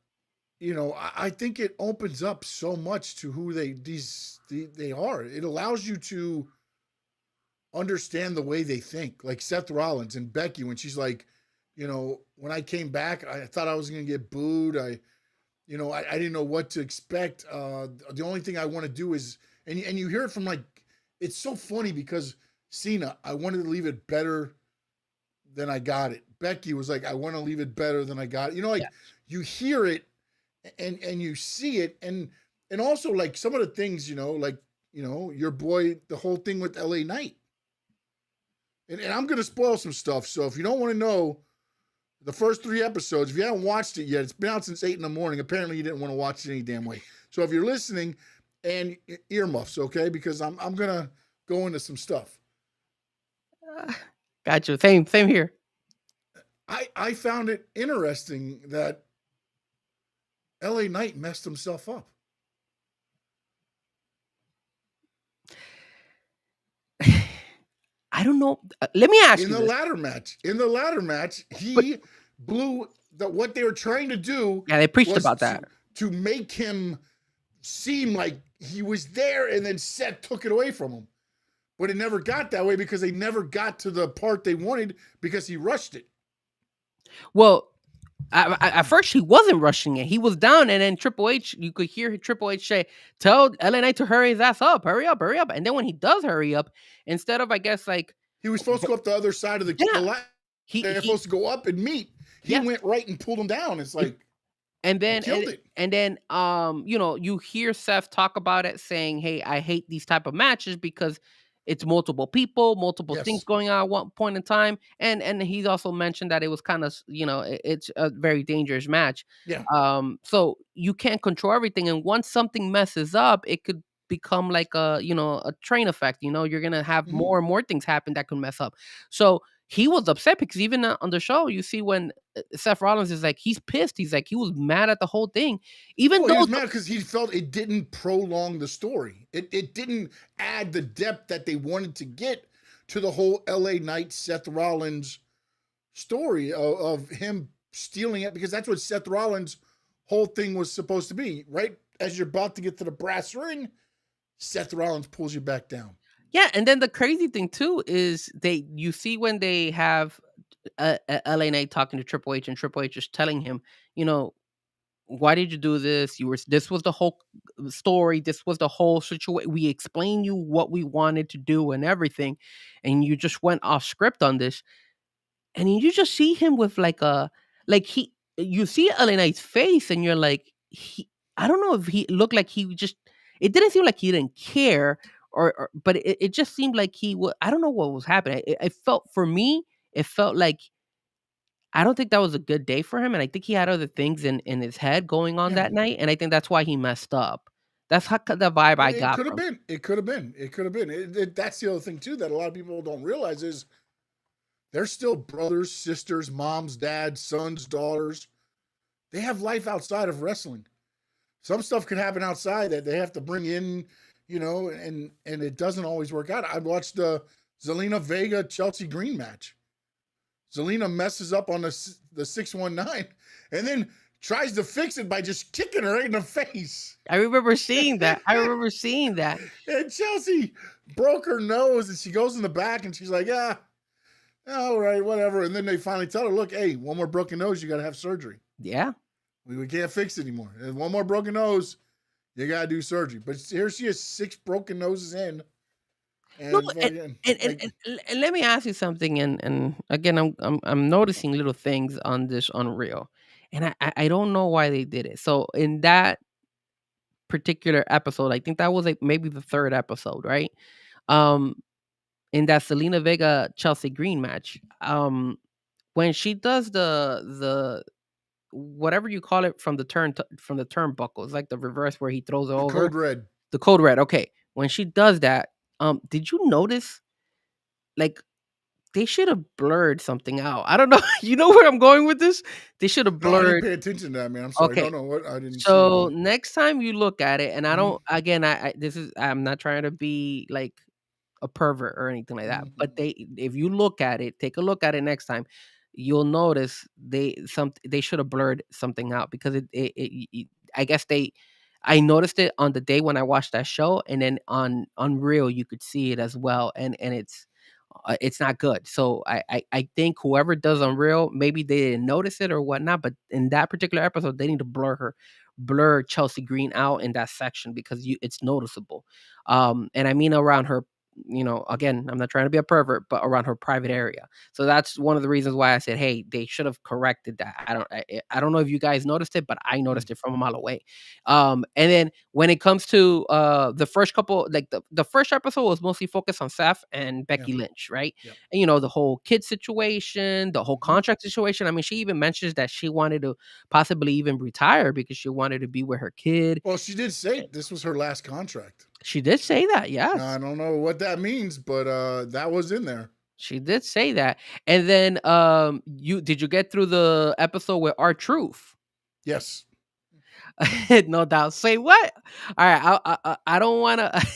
I think it opens up so much to who they are. It allows you to understand the way they think. Like Seth Rollins and Becky, when she's like, when I came back, I thought I was going to get booed. I didn't know what to expect. The only thing I want to do is, and you hear it from like, it's so funny because Cena, I wanted to leave it better than I got it. Becky was like, I want to leave it better than I got it. Yeah. You hear it and you see it. And also like some of the things, your boy, the whole thing with LA Knight. And I'm going to spoil some stuff. So if you don't want to know the first 3 episodes, if you haven't watched it yet, it's been out since 8 in the morning. Apparently you didn't want to watch it any damn way. So if you're listening, and earmuffs, okay? Because I'm going to go into some stuff. Gotcha. Same here. I found it interesting that LA Knight messed himself up. I don't know. Let me ask In you the this. ladder match, he blew what they were trying to do. Yeah, they preached was about that. to make him seem like he was there, and then Seth took it away from him. But it never got that way because they never got to the part they wanted because he rushed it. Well, at first he wasn't rushing it. He was down, and then Triple H, you could hear Triple H say, "Tell LA Knight to hurry his ass up, hurry up, hurry up." And then when he does hurry up, instead of, I guess, like he was supposed to go up the other side of the line. They're supposed to go up and meet. He went right and pulled him down. It's like And He then killed it. you know, you hear Seth talk about it saying, "Hey, I hate these type of matches because it's multiple people, multiple things Yes. going on at one point in time." And he's also mentioned that it was kind of, you know, it's a very dangerous match. Yeah. So you can't control everything, and once something messes up, it could become like a, you know, a train effect. You know, you're gonna have Hmm. more and more things happen that could mess up. So he was upset because even on the show, you see when Seth Rollins is like, he's pissed. He's like, he was mad at the whole thing, even Well, he though was mad because he felt it didn't prolong the story. It didn't add the depth that they wanted to get to the whole LA Knight Seth Rollins story of him stealing it, because that's what Seth Rollins' whole thing was supposed to be. Right as you're about to get to the brass ring, Seth Rollins pulls you back down. yeah. And then the crazy thing too is you see when they have LA Knight talking to Triple H, and Triple H is telling him, you know, why did you do this? This was the whole story. This was the whole situation. We explained you what we wanted to do and everything, and you just went off script on this. And you just see him with like a, like he you see LA Knight's face, and you're like, he I don't know if he looked like he just, it didn't seem like he didn't care, or but it just seemed like he was, I don't know what was happening. It felt, for me, it felt like, I don't think that was a good day for him, and I think he had other things in his head going on Yeah, that night, and I think that's why he messed up. That's how the vibe I it got could have from. been. It could have been. It could have been. That's the other thing too that a lot of people don't realize is they're still brothers, sisters, moms, dads, sons, daughters. They have life outside of wrestling. Some stuff can happen outside that they have to bring in, and it doesn't always work out. I watched the Zelina Vega Chelsea Green match. Zelina messes up on the 619 and then tries to fix it by just kicking her right in the face. I remember seeing that. I remember seeing that. And Chelsea broke her nose, and she goes in the back and she's like, "Yeah, all right, whatever." And then they finally tell her, "Look, hey, one more broken nose, you got to have surgery. Yeah. We can't fix it anymore. And one more broken nose, you got to do surgery." But here she is, 6 broken noses in. No, And fucking, like, and let me ask you something. And again, I'm noticing little things on this Unreal, and I don't know why they did it. So in that particular episode, I think that was like maybe the third episode, right? Um, in that Selena Vega Chelsea Green match, when she does the whatever you call it from the from the turnbuckle, it's like the reverse where he throws it the over. code red. The code red. Okay, when she does that, did you notice, like, they should have blurred something out? I don't know. You know where I'm going with this? They should have No, I didn't blurred. pay attention to that, man. I'm sorry. Okay. No, what? I didn't see So that. next time you look at it, and I Mm-hmm. don't, again, this is, I'm not trying to be like a pervert or anything like that. Mm-hmm. But if you look at it, take a look at it next time, you'll notice they should have blurred something out, because I guess I noticed it on the day when I watched that show, and then on Unreal you could see it as well, and it's not good. So I think whoever does Unreal, maybe they didn't notice it or whatnot, but in that particular episode, they need to blur Chelsea Green out in that section, because it's noticeable. And I mean around her, again, I'm not trying to be a pervert, but around her private area. So that's one of the reasons why I said, hey, they should have corrected that. I don't know if you guys noticed it, but I noticed it from a mile away. And then when it comes to the first couple, like the first episode was mostly focused on Seth and Yeah. Becky Lynch, right? Yep. And the whole kid situation, the whole contract situation. I mean, she even mentions that she wanted to possibly even retire because she wanted to be with her kid. Well, she did say this was her last contract. She did say that, Now, I yes. don't know what that means, but that was in there. She did say that. And then you get through the episode with R Truth? Yes. No doubt. Say what? All right, I don't want to.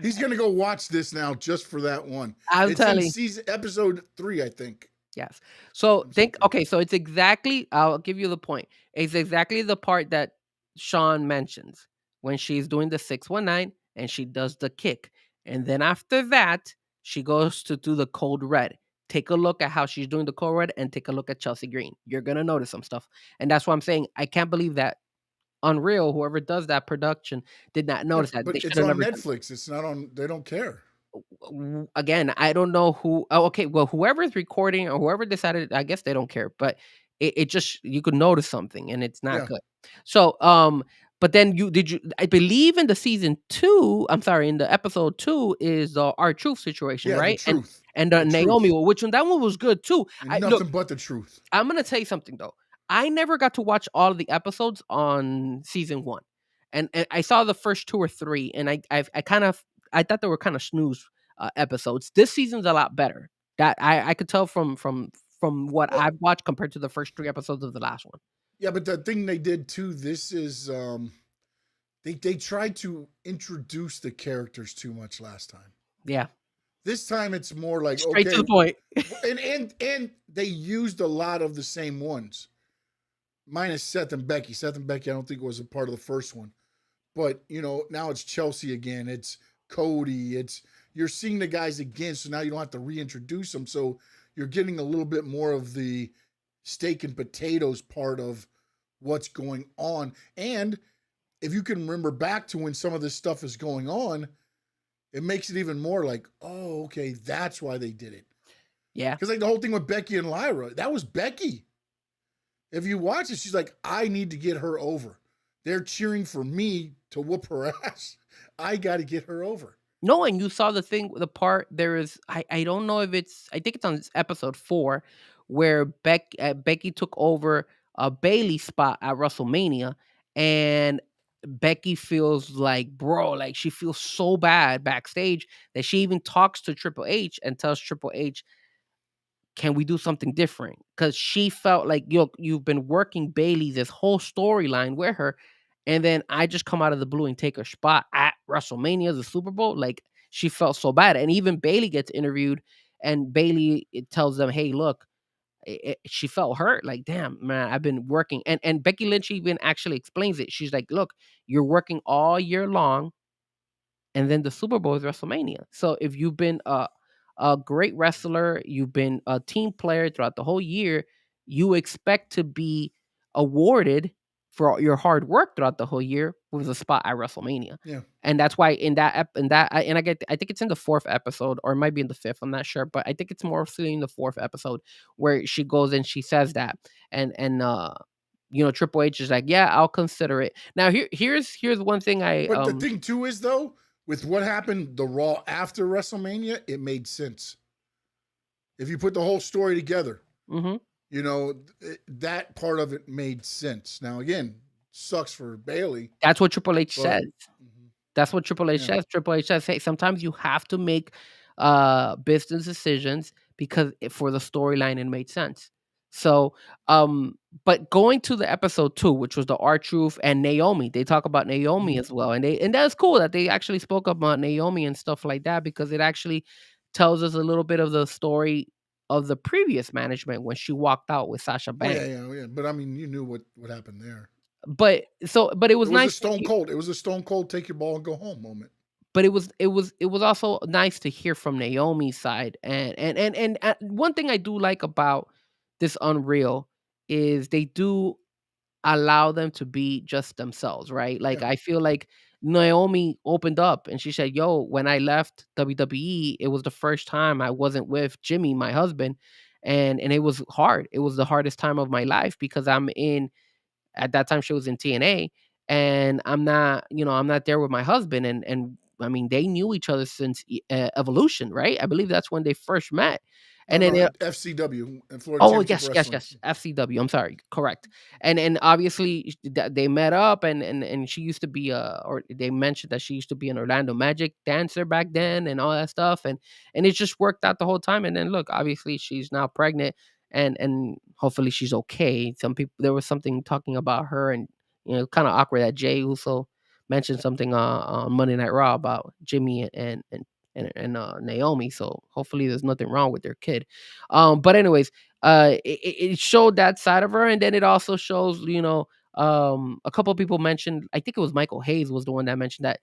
He's gonna go watch this now just for that one. I'm It's in telling. episode 3, I think. Yes. So Episode 3. okay, so it's exactly, I'll give you the point. It's exactly the part that Sean mentions when she's doing the 619 and she does the kick. And then after that, she goes to do the code red. Take a look at how she's doing the code red and take a look at Chelsea Green. You're going to notice some stuff. And that's why I'm saying I can't believe that Unreal, whoever does that production, did not Yeah, notice that. They but should it's have on never done. Netflix. It's not on. They don't care. Again, I don't know who. Oh, okay, well, whoever's recording or whoever decided, I guess they don't care. But it just you could notice something, and it's not Yeah. good. So, but then I believe in the season 2, I'm sorry, in the episode 2 is the R-Truth situation, Yeah, the right? truth. And The Naomi, truth. which one that one was good too. And Look, nothing but the truth. I'm gonna tell you something though. I never got to watch all of the episodes on season 1, and I saw the first 2 or 3, and I kind of I thought they were kind of snooze episodes. This season's a lot better. That I could tell from what Well, I've watched compared to the first 3 episodes of the last one. yeah, but the thing they did too, this is they tried to introduce the characters too much last time. Yeah, This time it's more like, straight to okay, the point. and they used a lot of the same ones. Minus Seth and Becky. Seth and Becky, I don't think was a part of the first one. But now it's Chelsea again. It's Cody. You're seeing the guys again, so now you don't have to reintroduce them. So you're getting a little bit more of the steak and potatoes part of what's going on. And if you can remember back to when some of this stuff is going on, it makes it even more like, oh, okay, that's why they did it. Yeah, Because like the whole thing with Becky and Lyra, that was Becky. If you watch it, she's like, I need to get her over. They're cheering for me to whoop her ass. I got to get her over. no, and you saw the part there is I don't know if I think it's on episode 4 where Becky took over a Bailey spot at WrestleMania, and Becky feels like, bro, like she feels so bad backstage that she even talks to Triple H and tells Triple H, can we do something different? Because she felt like you've been working Bailey this whole storyline with her, and then I just come out of the blue and take her spot at WrestleMania, the Super Bowl. Like she felt so bad, and even Bailey gets interviewed, and Bailey tells them, "Hey, look." She felt hurt, like, damn, man, I've been working, and Becky Lynch even actually explains it. She's like, look, you're working all year long, and then the Super Bowl is WrestleMania. So if you've been a great wrestler, you've been a team player throughout the whole year, you expect to be awarded for your hard work throughout the whole year with a spot at WrestleMania. Yeah. And that's why in that I think it's in the 4th episode, or it might be in the 5th, I'm not sure, but I think it's more in the 4th episode where she goes and she says that, and Triple H is like, yeah, I'll consider it. Now here's one thing But the thing too is though, with what happened the Raw after WrestleMania, it made sense. If you put the whole story together, mhm. That part of it made sense. Now again, sucks for Bailey. That's what Triple H But says. That's what Triple H yeah, says. Triple H says, hey, sometimes you have to make business decisions because for the storyline it made sense. So, but going to the episode 2, which was the R-Truth and Naomi, they talk about Naomi as well, and that's cool that they actually spoke about Naomi and stuff like that, because it actually tells us a little bit of the story of the previous management when she walked out with Sasha oh yeah, Banks. yeah, yeah. But I mean, you knew what happened there. But it was It was a nice. stone cold. It was a stone cold take your ball and go home moment. But it was also nice to hear from Naomi's side, and one thing I do like about this Unreal is they do allow them to be just themselves, right? Like Yeah. I feel like Naomi opened up and she said, "Yo, when I left WWE, it was the first time I wasn't with Jimmy, my husband, and it was hard. It was the hardest time of my life because I'm in at that time she was in TNA, and I'm not there with my husband, and I mean they knew each other since Evolution, right? I believe that's when they first met, and then No, FCW and Florida oh, Championship yes, Wrestling. FCW. I'm sorry, correct. And obviously they met up, and she used to be or they mentioned that she used to be an Orlando Magic dancer back then, and all that stuff, and it just worked out the whole time. And then look, obviously she's now pregnant, and hopefully she's okay. Some people there was something talking about her, and kind of awkward that Jay Uso mentioned something on Monday Night Raw about Jimmy and Naomi. So hopefully there's nothing wrong with their kid. But anyways, it showed that side of her, and then it also shows, a couple of people mentioned. I think it was Michael Hayes was the one that mentioned that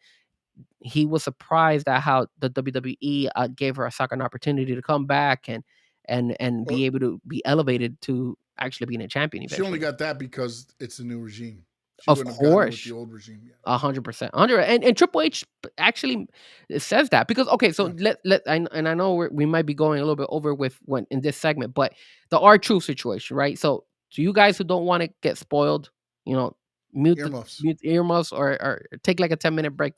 he was surprised at how the WWE gave her a second opportunity to come back and Well, be able to be elevated to actually being a champion she only eventually. got that because it's a new regime. She Of wouldn't have gotten it with the course. old regime. Yeah. 100%, 100, and Triple H actually says that because okay, so Yeah. I know we might be going a little bit over with when in this segment, but the R-Truth situation, right? So So you guys who don't want to get spoiled, you know, Earmuffs. mute earmuffs or take like a 10-minute break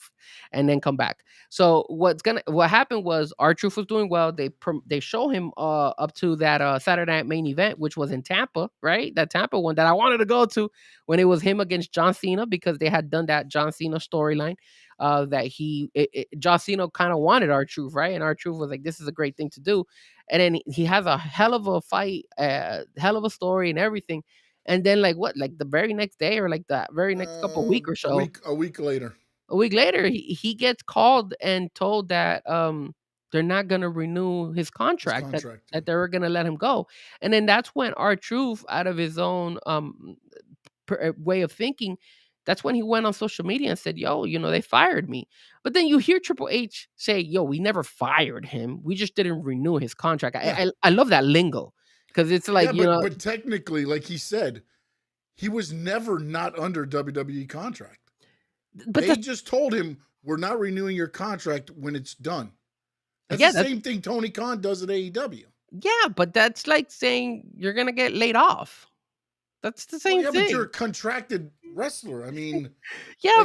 and then come back. So what happened was R-Truth was doing well. They show him up to that Saturday Night Main Event, which was in Tampa, right? That Tampa one that I wanted to go to when it was him against John Cena, because they had done that John Cena storyline. That John Cena kind of wanted R-Truth, right? And R-Truth was like, this is a great thing to do. And then he has a hell of a fight, hell of a story and everything. And then like the very next day or like the very next couple week or so, A week later, he gets called and told that they're not gonna renew his contract, that they were gonna let him go. And then that's when R-Truth, out of his own way of thinking, that's when he went on social media and said, yo, they fired me. But then you hear Triple H say, yo, we never fired him, we just didn't renew his contract. I love that lingo, because it's like, but technically, like he said, he was never not under WWE contract. But they just told him, we're not renewing your contract when it's done. That's the same thing Tony Khan does at AEW. Yeah, but that's like saying you're gonna get laid off. That's the same thing. But you're a contracted wrestler. I mean,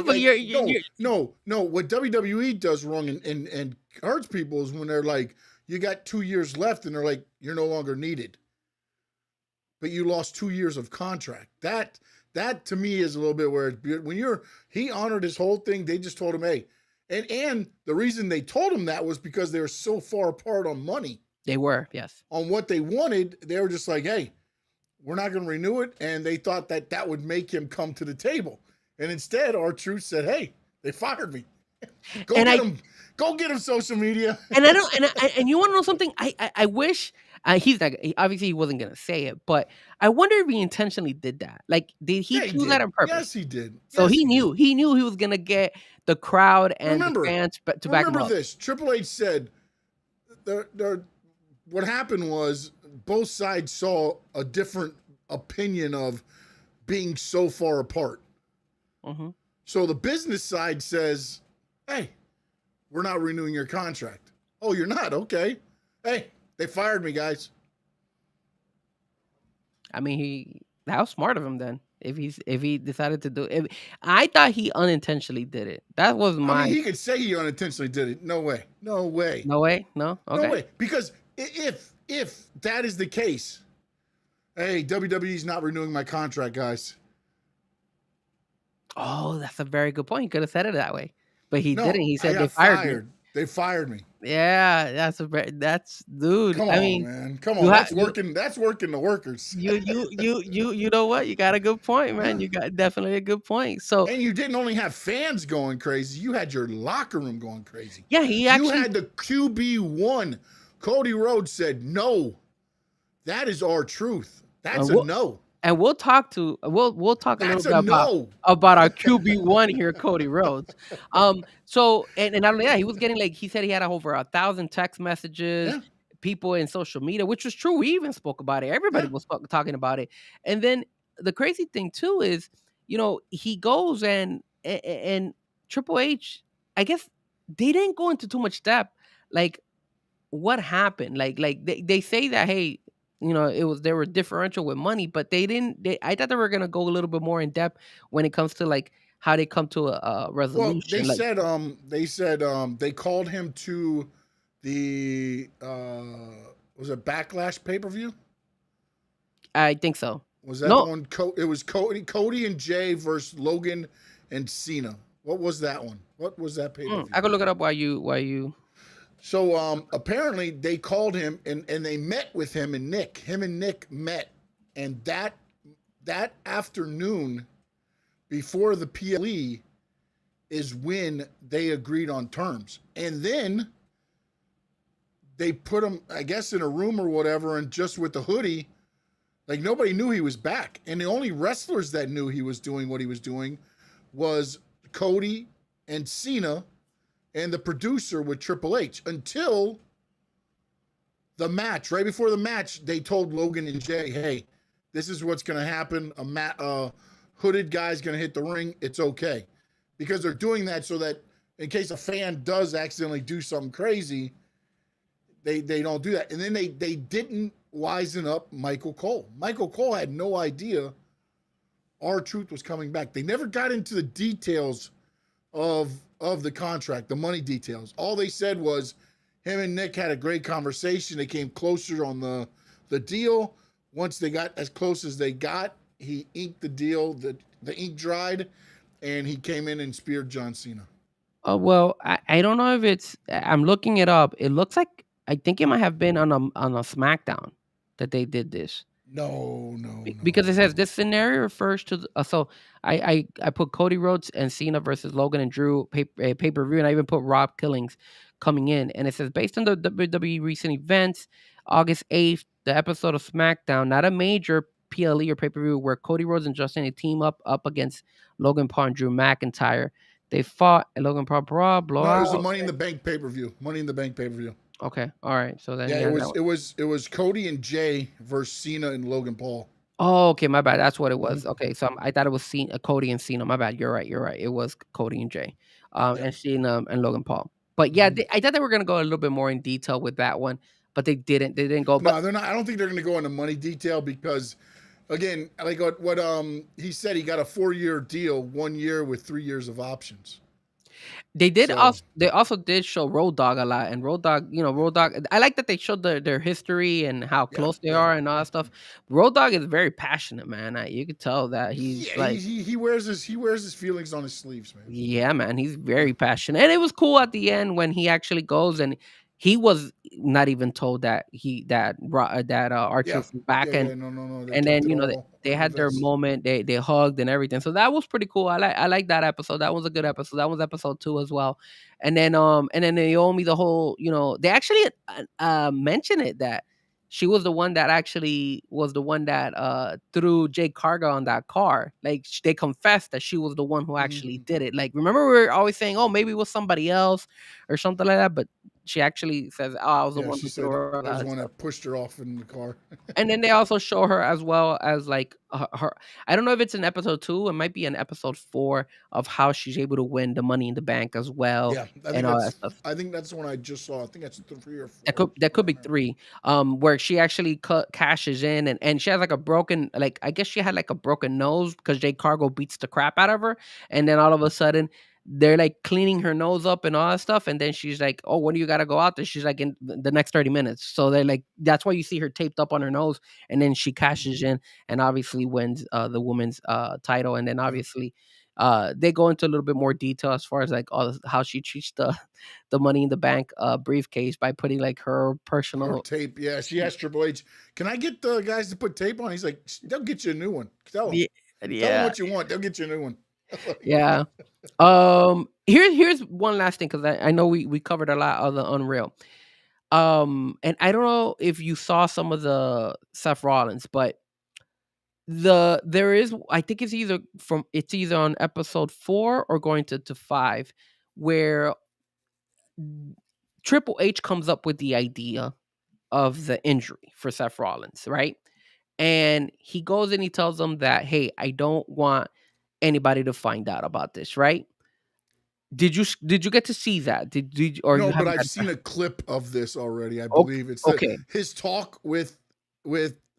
but you're no. What WWE does wrong and hurts people is when they're like, you got 2 years left, and they're like, you're no longer needed. But you lost 2 years of contract. That to me is a little bit where he honored his whole thing. They just told him, hey, and the reason they told him that was because they were so far apart on money. They were, yes. On what they wanted, they were just like, hey, we're not going to renew it. And they thought that would make him come to the table. And instead, R-Truth said, hey, they fired me. Go get him, social media. And and you want to know something? I wish he's like, obviously he wasn't gonna say it, but I wonder if he intentionally did that. Like, did he do that on purpose? Yes, he did. So he knew he was gonna get the crowd and the fans to back him up. Remember this: Triple H said, what happened was both sides saw a different opinion of being so far apart. Mm-hmm. So the business side says, hey, we're not renewing your contract. Oh, you're not? Okay. Hey, they fired me, guys. I mean, how smart of him then. If he decided to do it. I thought he unintentionally did it. That was my. I mean, he could say he unintentionally did it. No way. No way. No way. No. Okay. No way. Because if that is the case, hey, WWE's not renewing my contract, guys. Oh, that's a very good point. He could have said it that way, but he didn't. He said they fired me. They fired me. Yeah, that's dude. Come on, man. Come on. That's working the workers. You know what? You got a good point, man. You got definitely a good point. So, and you didn't only have fans going crazy, you had your locker room going crazy. Yeah, you had the QB1. Cody Rhodes said, no, that is R-Truth. That's a no. And we'll talk a little bit about our QB1 here, Cody Rhodes. So and not only that, he was getting, like he said, he had over 1,000 text messages, people in social media, which was true. We even spoke about it. Everybody was talking about it. And then the crazy thing too is, he goes and Triple H, I guess they didn't go into too much depth, like what happened. Like they say that, hey, they were differential with money, but they didn't. I thought they were gonna go a little bit more in depth when it comes to like how they come to a resolution. Well, they said they called him to the was it Backlash pay-per-view? I think so. Was that the one? It was Cody and Jay versus Logan and Cena. What was that one? What was that pay-per-view? I could look it up while you. So apparently they called him and they met with him and Nick. Him and Nick met, and that afternoon before the PLE is when they agreed on terms. And then they put him, I guess, in a room or whatever, and just with the hoodie, like nobody knew he was back. And the only wrestlers that knew he was doing what he was doing was Cody and Cena and the producer with Triple H, until the match. Right before the match, they told Logan and Jay, hey, this is what's going to happen. A hooded guy's going to hit the ring. It's okay. Because they're doing that so that in case a fan does accidentally do something crazy, they don't do that. And then they didn't wising up Michael Cole. Michael Cole had no idea R-Truth was coming back. They never got into the details of the contract, the money details. All they said was him and Nick had a great conversation. They came closer on the deal. Once they got as close as they got, he inked the deal. The ink dried, and he came in and speared John Cena. Well, I don't know if it's. I'm looking it up. It looks like I think it might have been on a SmackDown that they did this. No, Because it says this scenario refers to so I put Cody Rhodes and Cena versus Logan and Drew pay per view, and I even put Rob Killings coming in, and it says based on the WWE recent events, August 8th, the episode of SmackDown, not a major PLE or pay per view, where Cody Rhodes and Justin team up against Logan Paul and Drew McIntyre. They fought, and Logan Paul blah blah. No, it was a Money in the Bank pay per view. Money in the Bank pay per view. Okay, all right. So then yeah, it was Cody and Jay versus Cena and Logan Paul. Oh, okay, my bad. That's what it was. Mm-hmm. Okay, so I thought it was Cody and Cena. My bad. You're right. You're right. It was Cody and Jay, and Cena and Logan Paul. But yeah, I thought they were gonna go a little bit more in detail with that one, but they didn't. They didn't go. No, they're not. I don't think they're gonna go into money detail because, again, like what he said, he got a 4-year deal, 1 year with 3 years of options. They did also. They also did show Road Dogg a lot, and Road Dogg, Road Dogg. I like that they showed their history and how close they are and all that stuff. Road Dogg is very passionate, man. You could tell that he's like he wears his feelings on his sleeves, man. Yeah, man, he's very passionate, and it was cool at the end when he actually goes and he was not even told that R-Truth was back, no. And then they had their moment. They hugged and everything. So that was pretty cool. I like that episode. That was a good episode. That was episode 2 as well. And then Naomi, the whole, they actually mentioned it that she was the one that threw Jake Cargill on that car. Like they confessed that she was the one who actually did it. Like remember we were always saying, oh, maybe it was somebody else or something like that, but she actually says, "Oh, I was the one who threw her." I was the one that pushed her off in the car. And then they also show her as well as like her. I don't know if it's in episode 2. It might be in episode 4 of how she's able to win the Money in the Bank as well. Yeah, I think that's the one I just saw. I think that's 3 or 4. That could be 3. Where she actually cashes in and she has like a broken, like I guess she had like a broken nose because Jake Cargill beats the crap out of her, and then all of a sudden they're like cleaning her nose up and all that stuff, and then she's like, oh, when do you gotta go out there? She's like, in the next 30 minutes. So they're like, that's why you see her taped up on her nose, and then she cashes in and obviously wins the women's title. And then obviously they go into a little bit more detail as far as like how she treats the Money in the Bank briefcase by putting like her personal tape. Yeah, she asked Triple H, can I get the guys to put tape on? He's like, they'll get you a new one. Tell them what you want, they'll get you a new one. Yeah. Here's one last thing, because I know we covered a lot of the Unreal. And I don't know if you saw some of the Seth Rollins, but there is, I think it's either on episode 4 or going to 5, where Triple H comes up with the idea of the injury for Seth Rollins, right? And he goes and he tells them that, hey, I don't want anybody to find out about this, right? Did you get to see that? No, but I've seen a clip of this already. I believe it's his talk with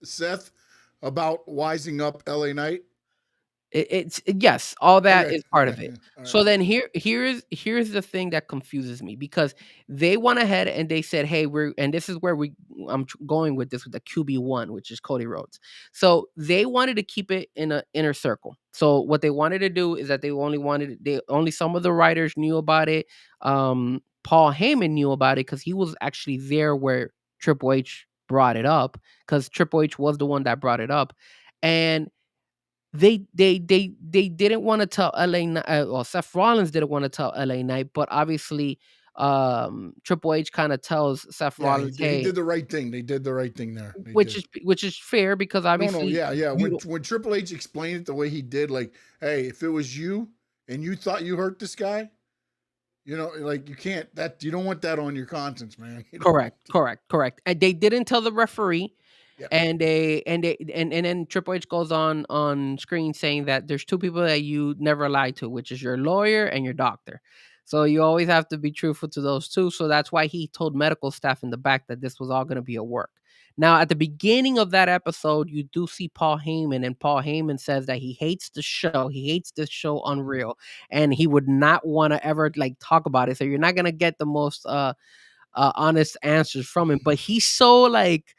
Seth about wising up LA Knight. It's yes, all that is part of it. Right. So then here's the thing that confuses me, because they went ahead and they said, hey, this is where I'm going with this, with the QB1, which is Cody Rhodes. So they wanted to keep it in an inner circle. So what they wanted to do is that only some of the writers knew about it. Paul Heyman knew about it because he was actually there where Triple H brought it up, because Triple H was the one that brought it up. And they didn't want to tell or Seth Rollins didn't want to tell LA Knight, but obviously Triple H kind of tells Seth Rollins, he did the right thing. They did the right thing there. Which is fair, because obviously when Triple H explained it the way he did, like, hey, if it was you and you thought you hurt this guy, like, you don't want that on your conscience, man. Correct. And they didn't tell the referee. Yep. And then Triple H goes on screen saying that there's 2 people that you never lie to, which is your lawyer and your doctor. So you always have to be truthful to those 2. So that's why he told medical staff in the back that this was all going to be a work. Now, at the beginning of that episode, you do see Paul Heyman, and Paul Heyman says that he hates the show. He hates this show Unreal, and he would not want to ever like talk about it. So you're not gonna get the most honest answers from him. But he's so like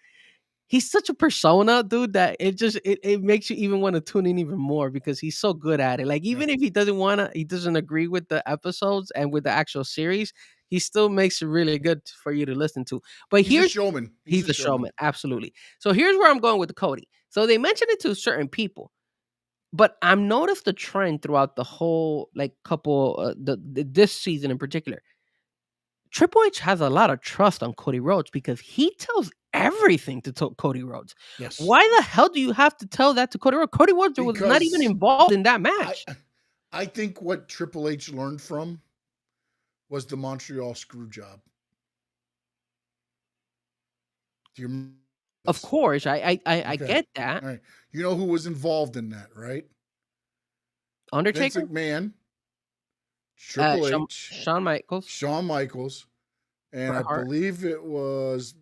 he's such a persona, dude, that it makes you even want to tune in even more because he's so good at it. Like Yeah. even if he doesn't agree with the episodes and with the actual series, he still makes it really good for you to listen to. But He's a here's showman. he's a showman, absolutely. So here's where I'm going with the Cody. So they mentioned it to certain people, but I'm noticed the trend throughout the whole like couple this season in particular. Triple H has a lot of trust on Cody Rhodes because he tells everything to Cody Rhodes. Yes. Why the hell do you have to tell that to Cody Rhodes? Cody Rhodes was not even Because involved in that match. I think what Triple H learned from was the Montreal screw job. Do you remember Of this? course, I Okay. get that. All right. You know who was involved in that, right? Vince Undertaker, McMahon, Triple H, Shawn Michaels, Shawn Michaels, and I Bret Hart. believe it was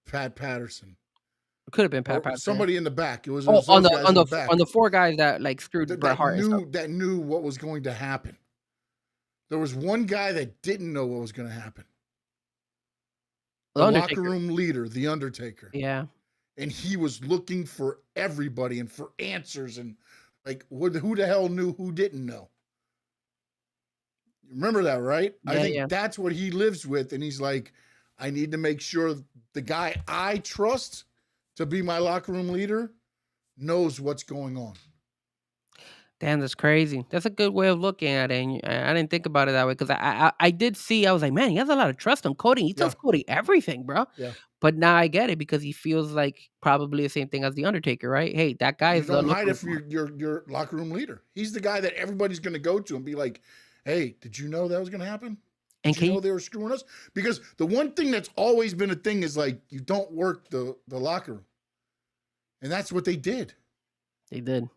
Pat Patterson. It could have been Pat Or Patterson. somebody in the back. It was Oh, those guys in the back on the 4 guys that like screwed Bret Hart and stuff. that knew what was going to happen. There was one guy that didn't know what was going to happen. The The Undertaker. locker room leader, The Undertaker. Yeah. And he was looking for everybody and for answers and like who the hell knew who didn't know. Remember that, right? Yeah, I think yeah. that's what he lives with. And he's like, I need to make sure the guy I trust to be my locker room leader knows what's going on. Damn, that's crazy. That's a good way of looking at it. And I didn't think about it that way because I did see. I was like, man, he has a lot of trust on Cody. He tells Yeah. Cody everything, bro. Yeah. But now I get it because he feels like probably the same thing as the Undertaker, right? Hey, that guy You is the don't hide looking it from your locker room leader. He's the guy that everybody's going to go to and be like, hey, did you know that was going to happen? And Did you know they were screwing us? Because the one thing that's always been a thing is like you don't work the locker room. And that's what they did. They did.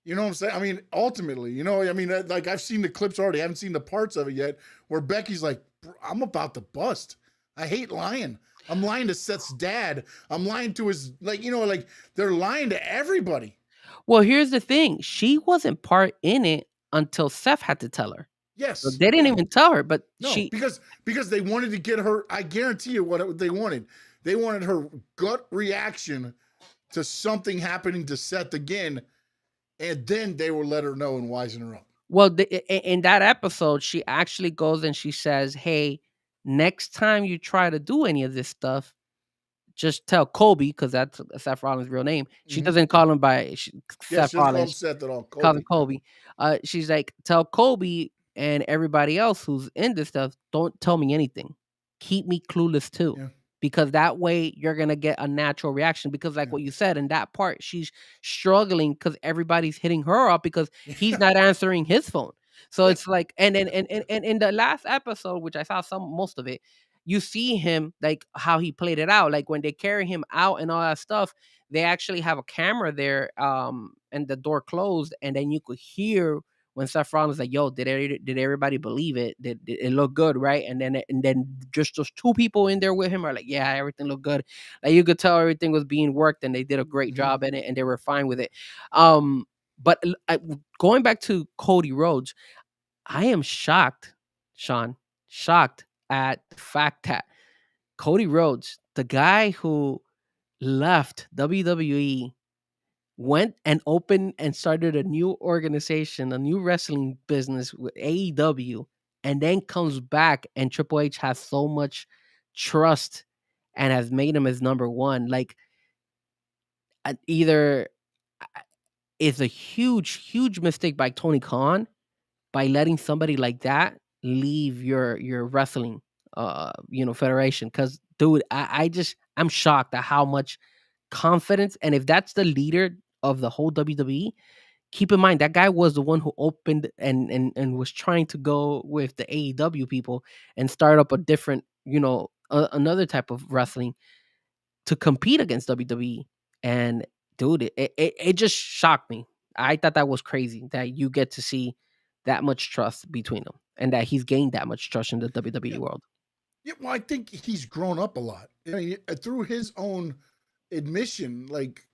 You know what I'm saying? I mean, ultimately, you know, I mean, like I've seen the clips already. I haven't seen the parts of it yet where Becky's like, I'm about to bust. I hate lying. I'm lying to Seth's dad. I'm lying to his, like, you know, like they're lying to everybody. Well, here's the thing. She wasn't part in it until Seth had to tell her. Yes. So they didn't even tell her, but no, because they wanted to get her. I guarantee you what they wanted. They wanted her gut reaction to something happening to Seth again, and then they will let her know and wisen her up. Well, in that episode, she actually goes and she says, "Hey, next time you try to do any of this stuff, just tell Kobe because that's Seth Rollins' real name. She doesn't call him by Seth She doesn't Rollins. call him Seth at all. Kobe. Calls him Kobe. She's like, tell Kobe and everybody else who's in this stuff, don't tell me anything. Keep me clueless too. Yeah. Because that way you're gonna get a natural reaction. Because like what you said in that part, she's struggling because everybody's hitting her up because he's not answering his phone. So it's like, and in the last episode, which I saw most of it, you see him like how he played it out. Like when they carry him out and all that stuff, they actually have a camera there, and the door closed, and then you could hear when Seth Rollins was like, "Yo, did everybody believe it? Did it look good, right?" And then just those 2 people in there with him are like, "Yeah, everything looked good." Like you could tell everything was being worked, and they did a great job in it, and they were fine with it. But going back to Cody Rhodes, I am shocked, Sean, shocked at the fact that Cody Rhodes, the guy who left WWE, went and opened and started a new organization, a new wrestling business with AEW, and then comes back and Triple H has so much trust and has made him his number one. Like either it's a huge mistake by Tony Khan by letting somebody like that leave your wrestling federation. Because dude, I'm shocked at how much confidence, and if that's the leader of the whole WWE, keep in mind that guy was the one who opened and was trying to go with the AEW people and start up a different, another type of wrestling to compete against WWE. And dude, it just shocked me. I thought that was crazy that you get to see that much trust between them and that he's gained that much trust in the WWE world. Yeah, well, I think he's grown up a lot. I mean, through his own admission. Like,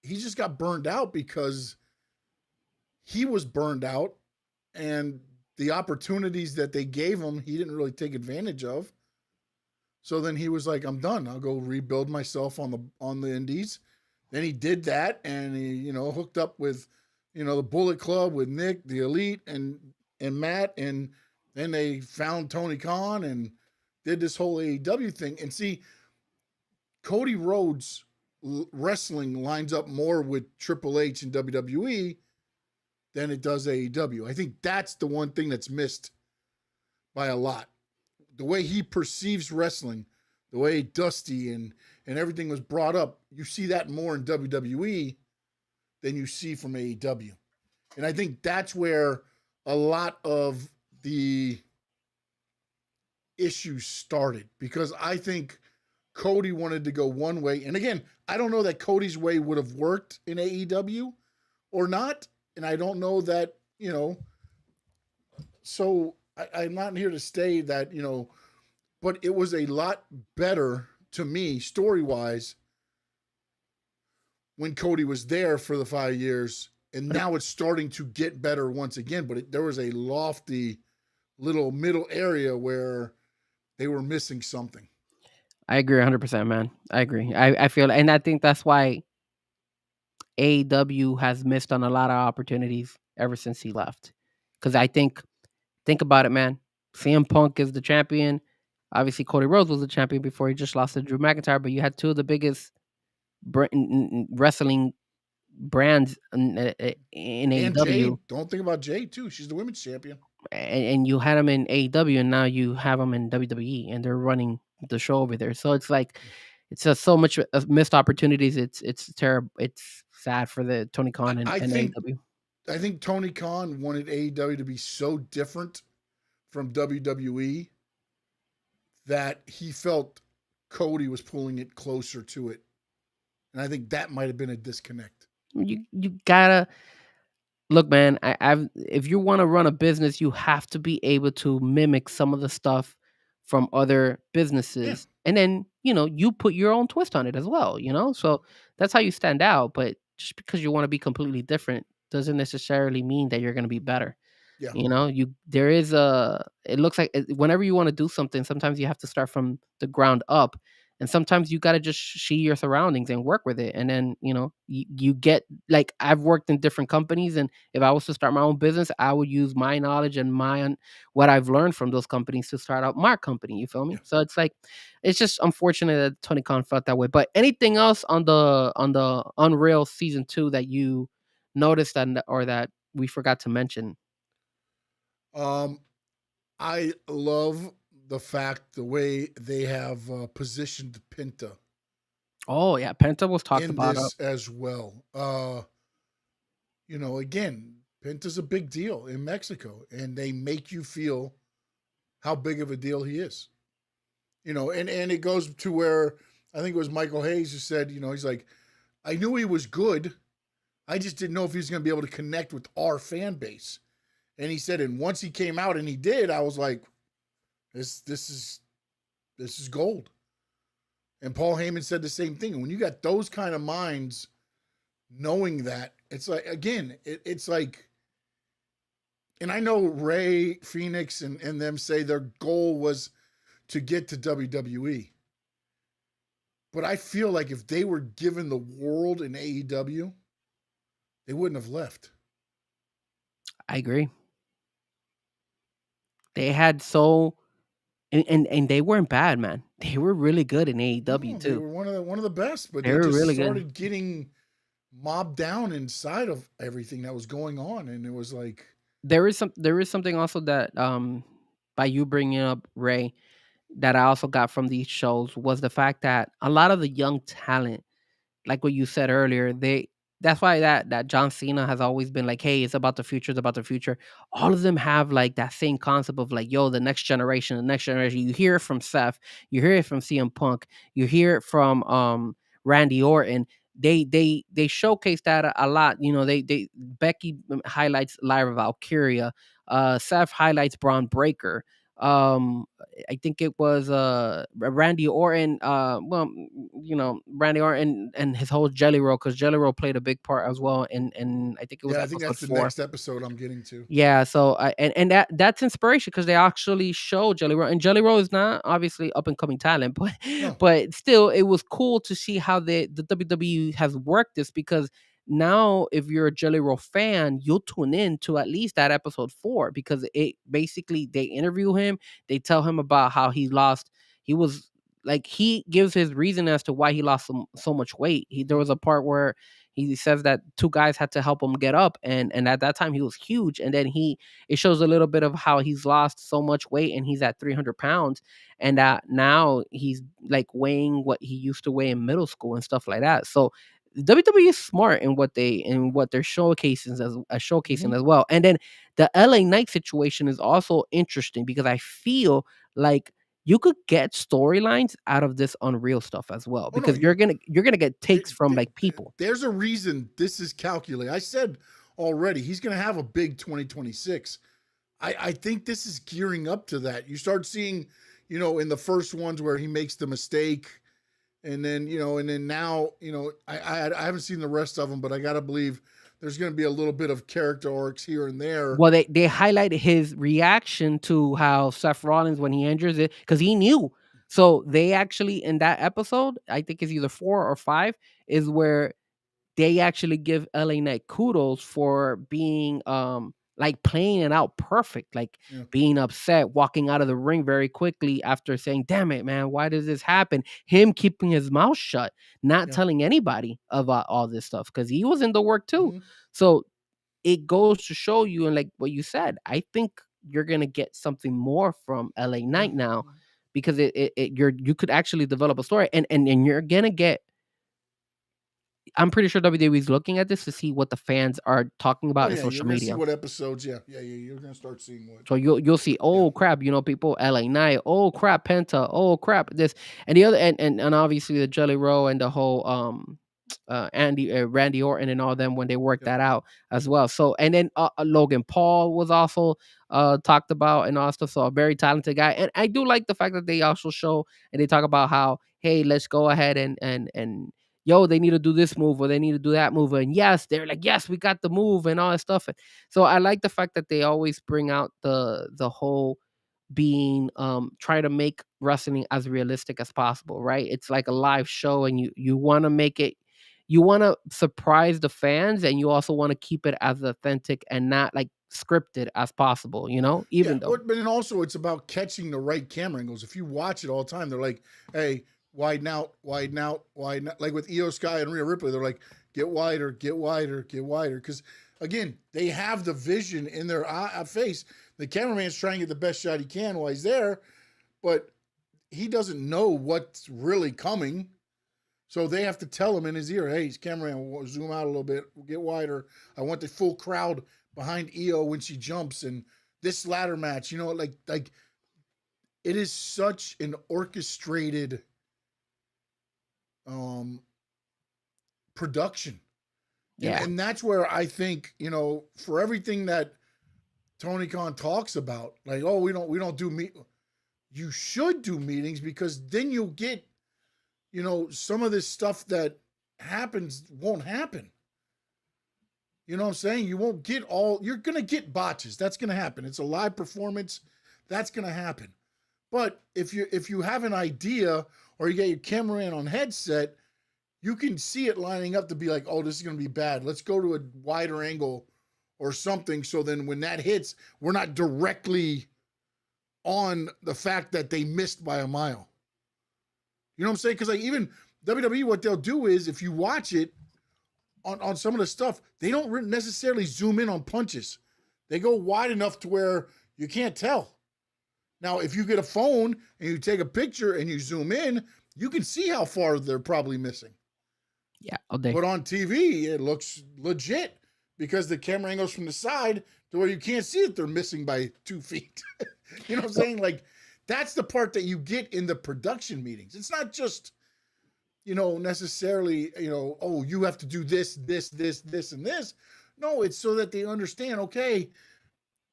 he just got burned out because he was burned out, and the opportunities that they gave him, he didn't really take advantage of. So then he was like, "I'm done. I'll go rebuild myself on the Indies." Then he did that, and he hooked up with the Bullet Club with Nick, the Elite, and Matt, and then they found Tony Khan and did this whole AEW thing. And see, Cody Rhodes wrestling lines up more with Triple H and WWE than it does AEW. I think that's the one thing that's missed by a lot. The way he perceives wrestling, the way Dusty and everything was brought up, you see that more in WWE than you see from AEW. And I think that's where a lot of the issues started, because I think Cody wanted to go one way. And again, I don't know that Cody's way would have worked in AEW or not. And I don't know that, so I'm not here to say that, but it was a lot better to me, story wise, when Cody was there for the 5 years. And now it's starting to get better once again. But there was a lofty little middle area where they were missing something. I agree 100%, man. I agree. I feel, and I think that's why AEW has missed on a lot of opportunities ever since he left. Because think about it, man. CM Punk is the champion. Obviously, Cody Rhodes was the champion before he just lost to Drew McIntyre. But you had two of the biggest wrestling brands in And AEW, Jade, don't think about Jade too. She's the women's champion. and you had them in AEW, and now you have them in WWE, and they're running the show over there. So it's like it's just so much missed opportunities. It's terrible. It's sad for the Tony Khan and, I and think AEW. I think Tony Khan wanted AEW to be so different from WWE that he felt Cody was pulling it closer to it. And I think that might have been a disconnect. You gotta look, man. I've if you want to run a business, you have to be able to mimic some of the stuff from other Yeah. businesses, and then you put your own twist on it as well. So that's how you stand out. But just because you want to be completely different doesn't necessarily mean that you're going to be better. Yeah. There is a. It looks like whenever you want to do something, sometimes you have to start from the ground up, and sometimes you got to just see your surroundings and work with it. And then you get, like, I've worked in different companies, and if I was to start my own business, I would use my knowledge and what I've learned from those companies to start out my company. You feel me? Yeah. So it's like, it's just unfortunate that Tony Khan felt that way. But anything else on the Unreal season 2 that you noticed or that we forgot to mention? I love the way they have positioned Pinta Oh yeah, Penta was talked in about. this as well. Again, Pinta's a big deal in Mexico, and they make you feel how big of a deal he is. And it goes to where I think it was Michael Hayes who said, he's like, I knew he was good. I just didn't know if he was going to be able to connect with our fan base. And he said, and once he came out and he did, I was like, this is gold. And Paul Heyman said the same thing. And when you got those kind of minds knowing that, it's like, again, it's like, and I know Ray, Phoenix, and them say their goal was to get to WWE. But I feel like if they were given the world in AEW, they wouldn't have left. I agree. They had so and they weren't bad, man. They were really good in AEW No, they too. were one of the best, but They they were just really good. started getting mobbed down inside of everything that was going on, and it was like, There is something also that by you bringing up Ray, that I also got from these shows, was the fact that a lot of the young talent, like what you said earlier, that's why that John Cena has always been like, hey, it's about the future, it's about the future. All of them have like that same concept of like, yo, the next generation, the next generation. You hear it from Seth, you hear it from CM Punk, you hear it from Randy Orton. They showcase that a lot. They Becky highlights Lyra Valkyria, Seth highlights Braun Breaker. um I think it was Randy Orton, Randy Orton and his whole Jelly Roll, because Jelly Roll played a big part as well, and I think it was Yeah, I think episode that's the 4. next episode I'm getting to. Yeah, so and that's inspiration, because they actually show Jelly Roll, and Jelly Roll is not obviously up and coming talent, but No. but still, it was cool to see how the WWE has worked this, because now if you're a Jelly Roll fan, you'll tune in to at least that episode 4, because it basically, they interview him, they tell him about how he was like, he gives his reason as to why he lost so much weight. There was a part where he says that 2 guys had to help him get up, and at that time he was huge, and then it shows a little bit of how he's lost so much weight, and he's at 300 pounds, and that now he's like weighing what he used to weigh in middle school and stuff like that. So WWE is smart in what they're showcasing Mhm. as well. And then the LA Knight situation is also interesting, because I feel like you could get storylines out of this Unreal stuff as well, Oh no, because you're gonna get takes from like people. there's a reason this is calculated. I said already he's going to have a big 2026. I think this is gearing up to that. You start seeing, in the first ones where he makes the mistake, and then now, I haven't seen the rest of them, but I got to believe there's going to be a little bit of character arcs here and there. Well, they highlighted his reaction to how Seth Rollins, when he injures it, because he knew. So they actually, in that episode, I think it's either 4 or 5, is where they actually give LA Knight kudos for being like playing it out perfect, like Yeah, being upset, walking out of the ring very quickly after saying, "Damn it, man, why does this happen?" Him keeping his mouth shut, not yeah. telling anybody about all this stuff, because he was in the work too. Hmm. So it goes to show you, and like what you said, I think you're gonna get something more from LA Yeah. Knight now, because you could actually develop a story, and you're gonna get. I'm pretty sure WWE is looking at this to see what the fans are talking Oh about in yeah, you're social gonna see media. what episodes. Yeah, yeah, yeah. You're gonna start seeing what. So you'll see, Yeah, oh crap, people, LA Knight, oh crap, Penta, oh crap, this and the other, and obviously the Jelly Roll and the whole Randy Orton and all them, when they worked yep. that out as well. So, and then Logan Paul was also talked about and all stuff. So a very talented guy, and I do like the fact that they also show and they talk about how, hey, let's go ahead and yo, they need to do this move or they need to do that move, and yes, they're like, yes, we got the move and all that stuff. So I like the fact that they always bring out the whole being, try to make wrestling as realistic as possible, right? It's like a live show, and you want to make it, you want to surprise the fans, and you also want to keep it as authentic and not like scripted as possible, Yeah, even though. but then also it's about catching the right camera angles. If you watch it all the time, they're like, "Hey, widen out, widen out, widen out." Like with Io Sky and Rhea Ripley, they're like, "Get wider, get wider, get wider." Because again, they have the vision in their face. The cameraman's trying to get the best shot he can while he's there, but he doesn't know what's really coming. So they have to tell him in his ear, "Hey, cameraman, zoom out a little bit, get wider. I want the full crowd behind Io when she jumps, and this ladder match, like it is such an orchestrated um production. And Yeah. and that's where I think, for everything that Tony Khan talks about, like, oh, we don't do meet, you should do meetings, because then you'll get, some of this stuff that happens won't happen. You know what I'm saying? You won't get you're going to get botches. That's going to happen. It's a live performance. That's going to happen. But if you have an idea, or you get your cameraman on headset, you can see it lining up to be like, oh, this is going to be bad. Let's go to a wider angle or something. So then when that hits, we're not directly on the fact that they missed by a mile. You know what I'm saying? Because like even WWE, what they'll do is, if you watch it on some of the stuff, they don't necessarily zoom in on punches. They go wide enough to where you can't tell. Now, if you get a phone and you take a picture and you zoom in, you can see how far they're probably missing. Yeah, all day. But on TV, it looks legit, because the camera angles from the side to where you can't see that they're missing by 2 feet. You know what I'm saying? Like, that's the part that you get in the production meetings. It's not just, necessarily, oh, you have to do this, this, this, this, and this. No, it's so that they understand, okay,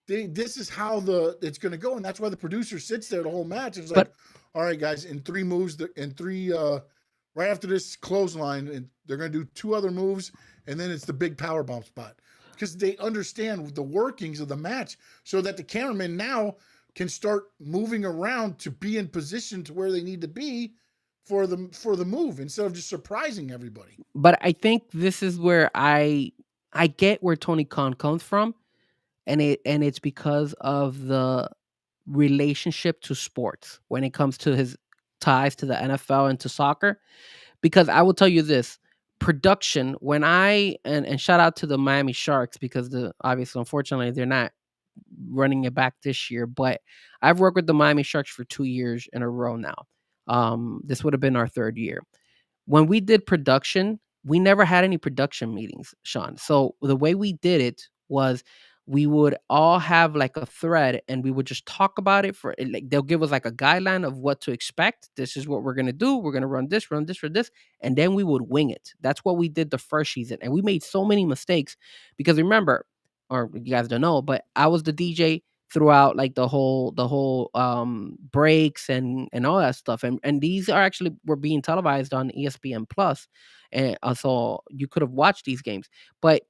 this is how it's going to go, and that's why the producer sits there the whole match. It's like, But all right, guys, in 3 moves, in three, right after this clothesline, and they're going to do 2 other moves, and then it's the big power bomb spot because they understand the workings of the match, so that the cameraman now can start moving around to be in position to where they need to be for the move instead of just surprising everybody. I think this is where I get where Tony Khan comes from, and it's because of the relationship to sports when it comes to his ties to the NFL and to soccer. Because I will tell you this, production, when and shout out to the Miami Sharks, because obviously, unfortunately, they're not running it back this year, but I've worked with the Miami Sharks for 2 years in a row now. This would have been our third year. When we did production, we never had any production meetings, Sean. So the way we did it was we would all have like a thread and we would just talk about it for like they'll give us like a guideline of what to expect. This is what we're gonna do. We're gonna run this, for this, and then we would wing it. That's what we did the first season. And we made so many mistakes because remember, or you guys don't know, but I was the DJ throughout like the whole breaks and all that stuff, and these are actually were being televised on ESPN Plus, and so you could have watched these games. But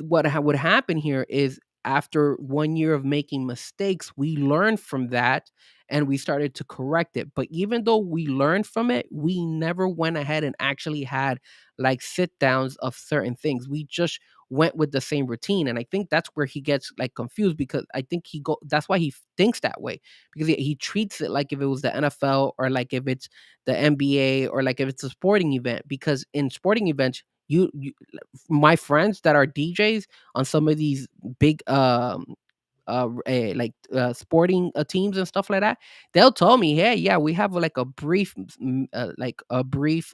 what would happen here is after 1 year of making mistakes, we learned from that and we started to correct it. But even though we learned from it, we never went ahead and actually had like sit downs of certain things. We just went with the same routine, and I think that's where he gets like confused, because I think that's why he thinks that way, because he treats it like if it was the NFL or like if it's the NBA or like if it's a sporting event, because in sporting events you my friends that are DJs on some of these big sporting teams and stuff like that, they'll tell me, hey, yeah, we have like a brief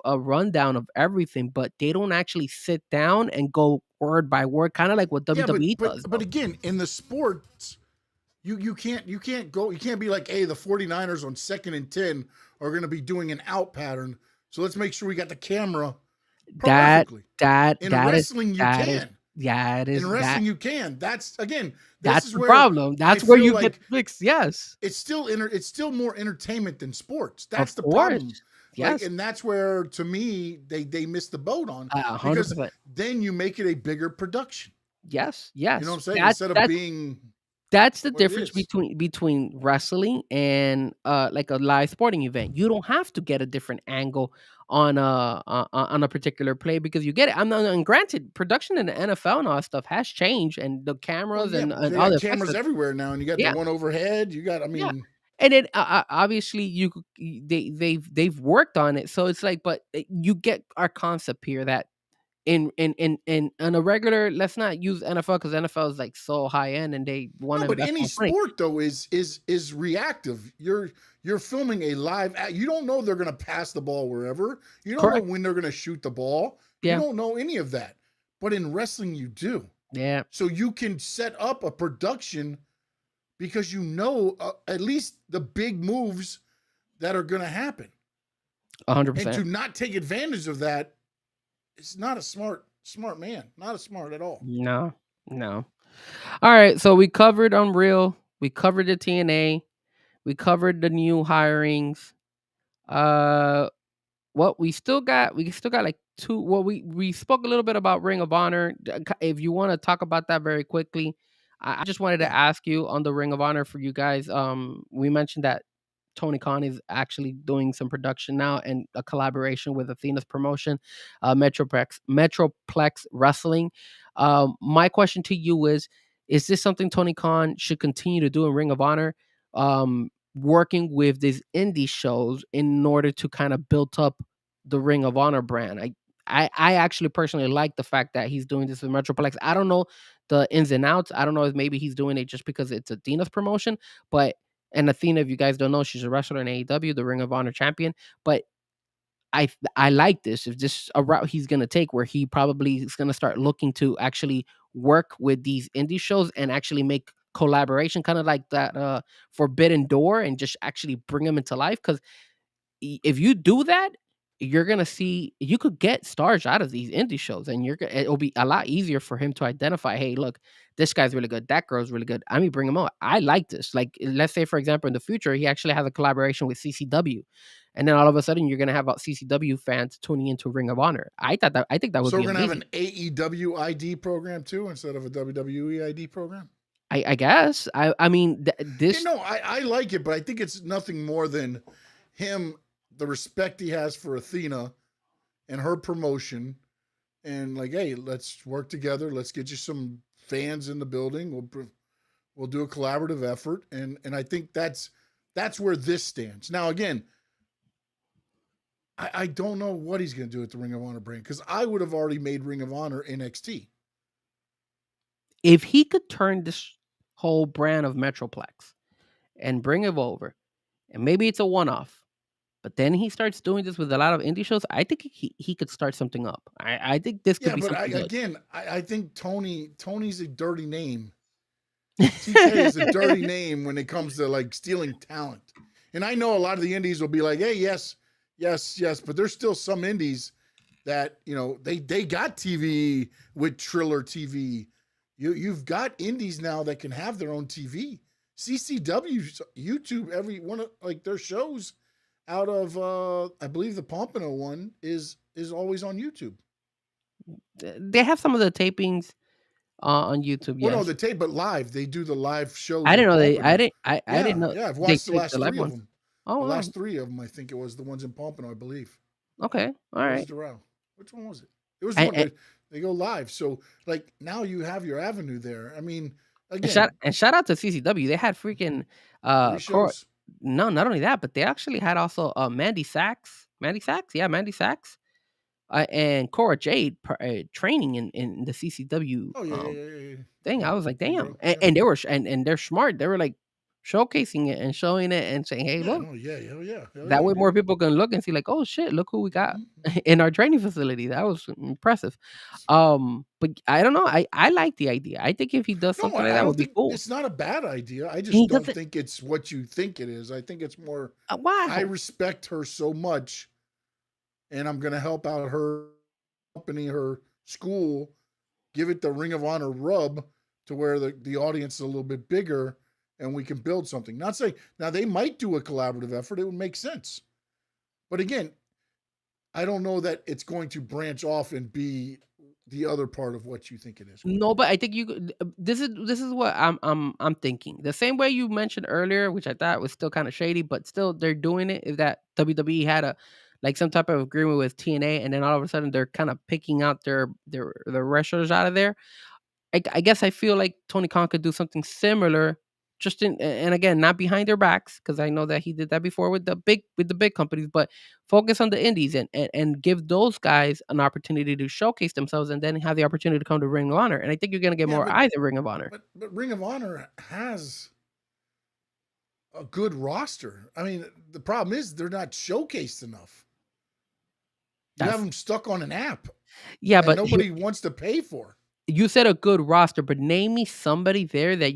rundown of everything, but they don't actually sit down and go word by word, kind of like what Yeah, WWE does but though. again, in the sports, you can't be like, hey, the 49ers on 2nd and 10 are going to be doing an out pattern, so let's make sure we got the camera that perfectly. that In that is wrestling, you that is can. yeah, it In is that wrestling, you can. That's again, this that's is the where problem. I That's where feel you get like fixed. Yes, it's still more entertainment than sports. That's of the course. problem. Like, Yes, and that's where to me they missed the boat on, hundred because percent. then you make it a bigger production. Yes, You know what yes. I'm saying? That Instead of that being That's the what it difference is. between wrestling and like a live sporting event. You don't have to get a different angle on a particular play because you get it. I'm not, and granted, production in the NFL and all that stuff has changed, and the Well, cameras yeah, and they all got the effects. cameras everywhere now, and you got the Yeah, one overhead. I yeah, mean, and then obviously they've worked on it, so it's like, but you get our concept here that in on a regular, let's not use NFL because NFL is like so high end and they want no, to but invest any more money. sport though is reactive. You're filming a live. You don't know they're going to pass the ball wherever. You don't know Correct. when they're going to shoot the ball. You Yeah. don't know any of that. But in wrestling, you do. Yeah. So you can set up a production because you know at least the big moves that are going to happen. And 100%. to not take advantage of that is not a smart man. Not a smart at all. No, no. All right. So we covered Unreal. We covered the TNA. We covered the new hirings. Uh, what we still got like two. Well, we spoke a little bit about Ring of Honor. If you want to talk about that very quickly, I just wanted to Yeah. ask you on the Ring of Honor for you guys. We mentioned that Tony Khan is actually doing some production now and a collaboration with Athena's promotion, Metroplex Wrestling. My question to you is this something Tony Khan should continue to do in Ring of Honor? Working with these indie shows in order to kind of build up the Ring of Honor brand. I actually personally like the fact that he's doing this with Metroplex. I don't know the ins and outs. I don't know if maybe he's doing it just because it's Athena's promotion, but and Athena, if you guys don't know, she's a wrestler in AEW, the Ring of Honor champion. But I like this. If this is a route he's gonna take, where he probably is gonna start looking to actually work with these indie shows and actually make collaboration, kind of like that Forbidden Door, and just actually bring them into life. Because if you do that, you're gonna see you could get stars out of these indie shows, and it'll be a lot easier for him to identify, hey, look, this guy's really good, that girl's really good. I mean, bring him on. I like this. Like, let's say, for example, in the future, he actually has a collaboration with CCW, and then all of a sudden, you're gonna have CCW fans tuning into Ring of Honor. I think that would So be we're gonna have amazing. an AEW ID program too instead of a WWE ID program. I guess. I mean, You know, I like it, but I think it's nothing more than him, the respect he has for Athena and her promotion, and like, hey, let's work together. Let's get you some fans in the building. We'll do a collaborative effort, and I think that's where this stands. Now, again, I don't know what he's going to do with the Ring of Honor brand because I would have already made Ring of Honor NXT. if he could turn this whole brand of Metroplex and bring it over, and maybe it's a one-off, but then he starts doing this with a lot of indie shows, I think he could start something up. I think this could Yeah, be but something good. I think Tony's a dirty name. TK is a dirty name when it comes to like stealing talent. And I know a lot of the indies will be like, hey, yes, but there's still some indies that, you know, they got TV with Triller TV. You've got indies now that can have their own TV. CCW, YouTube, every one of like their shows out of I believe the Pompano one is always on YouTube. They have some of the tapings on YouTube, Well, no, yes. the tape, but live. They do the live shows I in didn't know Pompano. I didn't know I've they watched the taped the last live three of ones. them. Oh, The wow. last three of them, I think it was the ones in Pompano, I believe. Okay. All Or was right. it Doral? Which one was it? It was And, one and, where they go live. So, like, now you have your avenue there. I mean, and again, shout out to CCW. They had freaking three Cor shows. no, not only that, but they actually had also Mandy Sachs. Mandy Sachs? Yeah, Mandy Sachs. And Cora Jade training in the CCW Oh, yeah. thing. I was like, Big damn. girl. Yeah. And they were and they're smart. They were like showcasing it and showing it and saying, hey, Yeah, look, no, yeah, hell yeah. Hell that yeah, way more dude. people can look and see, like, oh shit, look who we got Mm-hmm. in our training facility. That was impressive. But I don't know. I like the idea. I think if he does No, something like I that, don't would be think cool. it's not a bad idea. I And he just don't doesn't. think it's what you think it is. I think it's more, I Wow. respect her so much and I'm going to help out her company, her school, give it the Ring of Honor rub to where the audience is a little bit bigger and we can build something. Not saying now they might do a collaborative effort, it would make sense. But again, I don't know that it's going to branch off and be the other part of what you think it is going to No, be. but I think this is what I'm thinking. The same way you mentioned earlier, which I thought was still kind of shady, but still they're doing it. Is that WWE had a like some type of agreement with TNA, and then all of a sudden they're kind of picking out their wrestlers out of there. I guess I feel like Tony Khan could do something similar, just and again, not behind their backs, because I know that he did that before with the big companies, but focus on the indies and give those guys an opportunity to showcase themselves, and then have the opportunity to come to Ring of Honor. And I think you're gonna get Yeah, more eyes at Ring of Honor. but Ring of Honor has a good roster. I mean, the problem is they're not showcased enough. You have That's them stuck on an app yeah, that but nobody wants to pay for. you said a good roster, but name me somebody there that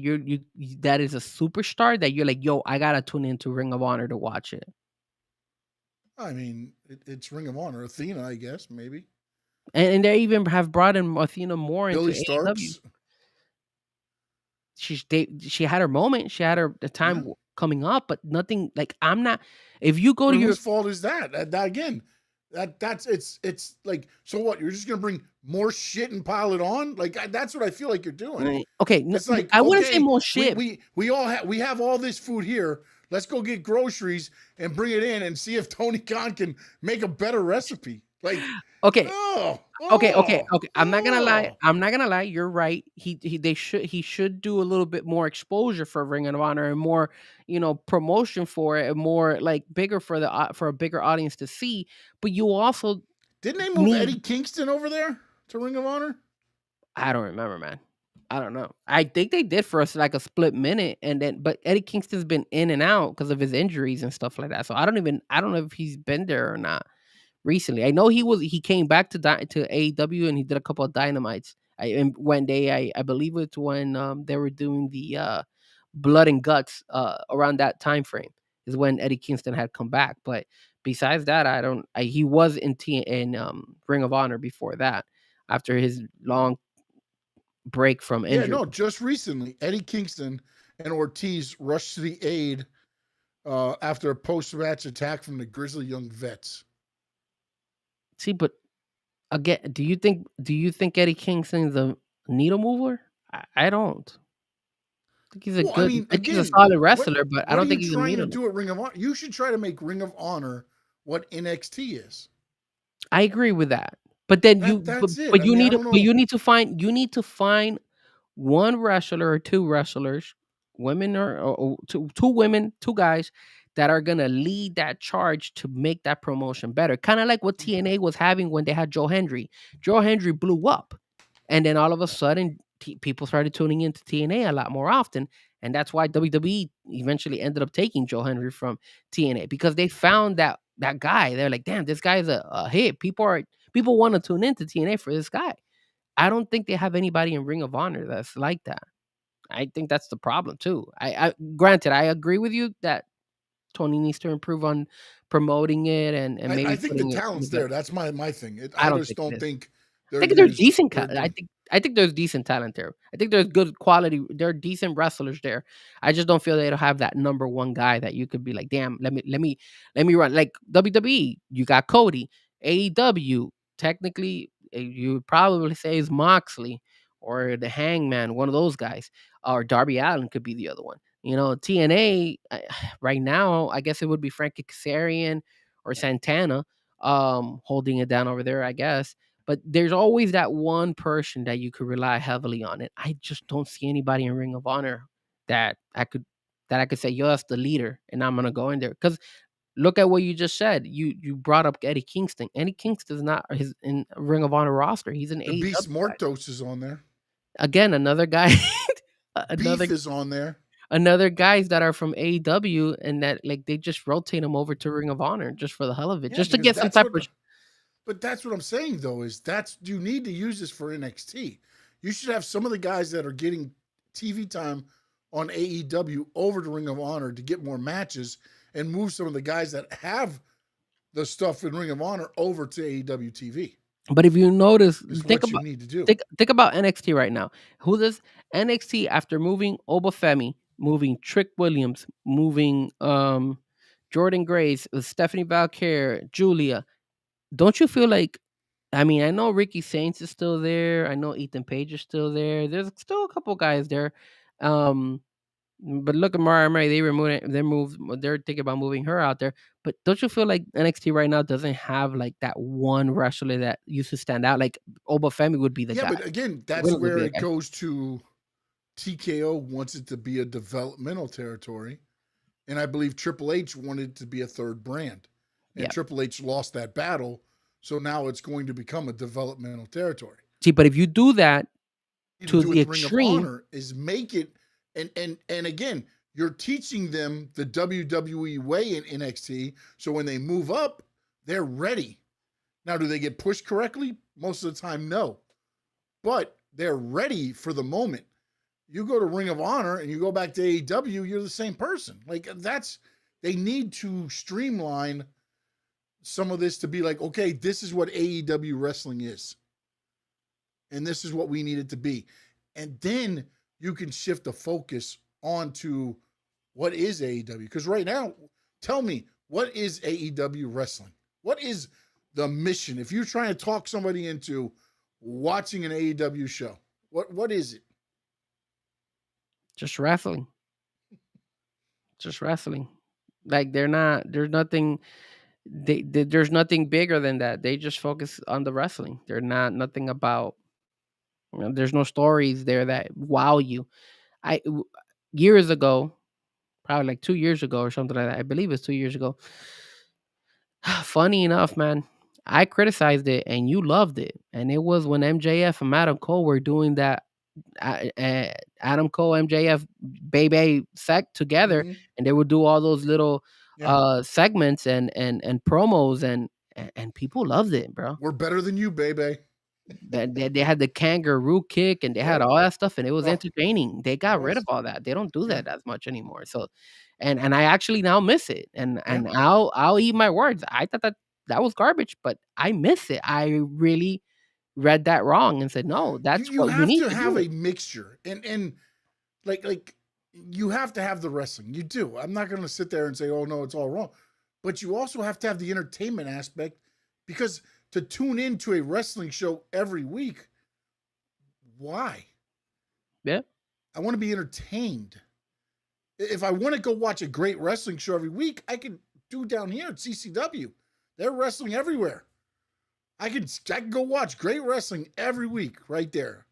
that is a superstar that you're like, yo, I gotta tune into Ring of Honor to watch it. I mean, it's Ring of Honor. Athena, I guess, maybe. And they even have brought in Athena more into Billy AEW. Starks. She had her moment. She had her the time Yeah. coming up, but nothing like I'm not. If you go to But your whose fault is that? That again, that's it's like so what? You're just gonna bring more shit and pile it on? Like that's what I feel like you're doing. okay, It's like I wouldn't say okay, more we shit. we we all we have all this food here. Let's go get groceries and bring it in and see if Tony Khan can make a better recipe. Like Okay, oh okay. I'm not gonna lie. oh. I'm not gonna lie. You're right. He should do a little bit more exposure for Ring of Honor and more, promotion for it and more like bigger for for a bigger audience to see. But you also Didn't they move need. Eddie Kingston over there to Ring of Honor? I don't remember, man. I don't know. I think they did for us like a split minute, and then but Eddie Kingston's been in and out because of his injuries and stuff like that. So I don't know if he's been there or not recently. I know he came back to AEW and he did a couple of dynamites. And when I believe it's when they were doing the Blood and Guts around that time frame is when Eddie Kingston had come back. But Besides that, he was in Ring of Honor before that, after his long break from Yeah, injury. no, just recently, Eddie Kingston and Ortiz rushed to the aid after a post-match attack from the Grizzly Young Vets. See, but again, do you think Eddie Kingston's a needle mover? I don't. Well, I mean, I think he's a again, solid what wrestler, but I what are don't you think he's a trying to needle. do at Ring of Honor? You should try to make Ring of Honor what NXT is. I agree with that. But then That's it. I mean, I don't know. you need to find one wrestler or two wrestlers, women or two women, two guys that are gonna lead that charge to make that promotion better. Kind of like what TNA was having when they had Joe Hendry. Joe Hendry blew up, and then all of a sudden, people started tuning into TNA a lot more often, and that's why WWE eventually ended up taking Joe Hendry from TNA, because they found that guy. They're like, damn, this guy's a hit. People want to tune into TNA for this guy. I don't think they have anybody in Ring of Honor that's like that. I think that's the problem too. I granted, I agree with you that Tony needs to improve on promoting it and I maybe think the putting it in a talent's better. there. That's my thing. I I don't just think it don't is. think I they're think there's there's decent they're I think there's decent talent there. I think there's good quality. There are decent wrestlers there. I just don't feel they don't have that number one guy that you could be like, damn, let me run like WWE. You got Cody, AEW. Technically, you would probably say is Moxley or the Hangman, one of those guys, or Darby Allin could be the other one. TNA right now, I guess it would be Frankie Kazarian or Santana holding it down over there, I guess. But there's always that one person that you could rely heavily on. And I just don't see anybody in Ring of Honor that I could say, yo, that's the leader, and I'm gonna go in there. Because look at what you just said. You brought up Eddie Kingston. Eddie Kingston's not his in Ring of Honor roster. He's an the Beast AEW guy. Mortos is on there. Again, another guy, another Beef is on there. another guys that are from AEW, and that like they just rotate them over to Ring of Honor just for the hell of it, Yeah, just to because get some that's type what of. but that's what I'm saying though, is that's you need to use this for NXT. You should have some of the guys that are getting TV time on AEW over to Ring of Honor to get more matches and move some of the guys that have the stuff in Ring of Honor over to AEW TV. But if you notice, Is what you need to do. think about NXT right now. Who does NXT after moving Obafemi, moving Trick Williams, moving Jordan Grace, Stephanie Valkyrie, Julia? Don't you feel like? I mean, I know Ricky Saints is still there. I know Ethan Page is still there. There's still a couple guys there. Um, but look at Mariah May. They're thinking about moving her out there. But don't you feel like NXT right now doesn't have like that one wrestler that used to stand out? Like Obafemi would be the Yeah, guy. but again, that's Williams would where be the it guy. goes to TKO wants it to be a developmental territory. And I believe Triple H wanted it to be a third brand. And Yeah. Triple H lost that battle. So now it's going to become a developmental territory. See, but if you do that You to do the with Ring of extreme, Honor is make it and again, you're teaching them the WWE way in NXT. So when they move up, they're ready. Now, do they get pushed correctly? Most of the time, no. But they're ready for the moment. You go to Ring of Honor and you go back to AEW, you're the same person. Like they need to streamline some of this to be like, okay, this is what AEW wrestling is. And this is what we need it to be. And then you can shift the focus onto what is AEW. Because right now, tell me, what is AEW wrestling? What is the mission? If you're trying to talk somebody into watching an AEW show, what is it? just wrestling. Just wrestling. Like there's nothing there's nothing bigger than that. They just focus on the wrestling. They're not nothing about there's no stories there that wow you. I w- Years ago, probably like 2 years ago or something like that. I believe it's 2 years ago. Funny enough, man, I criticized it and you loved it. And it was when MJF and Adam Cole were doing that Adam Cole MJF baby sec together, Mm-hmm. and they would do all those little Yeah. segments and promos and people loved it, bro. We're better than you, baby. They had the kangaroo kick and they had Yep. all that stuff, and it was Oh, entertaining. They it got rid of was. all that. They don't do Yeah. that as much anymore. So, and I actually now miss it. And Yeah. I'll eat my words. I thought that was garbage, but I miss it. I really read that wrong and said, no, that's You what we have need to to have do. a mixture, and like you have to have the wrestling. You do. I'm not going to sit there and say, oh no, it's all wrong, but you also have to have the entertainment aspect, because to tune into a wrestling show every week, why? Yeah. I want to be entertained. If I want to go watch a great wrestling show every week, I can do down here at CCW. They're wrestling everywhere. I can go watch great wrestling every week right there.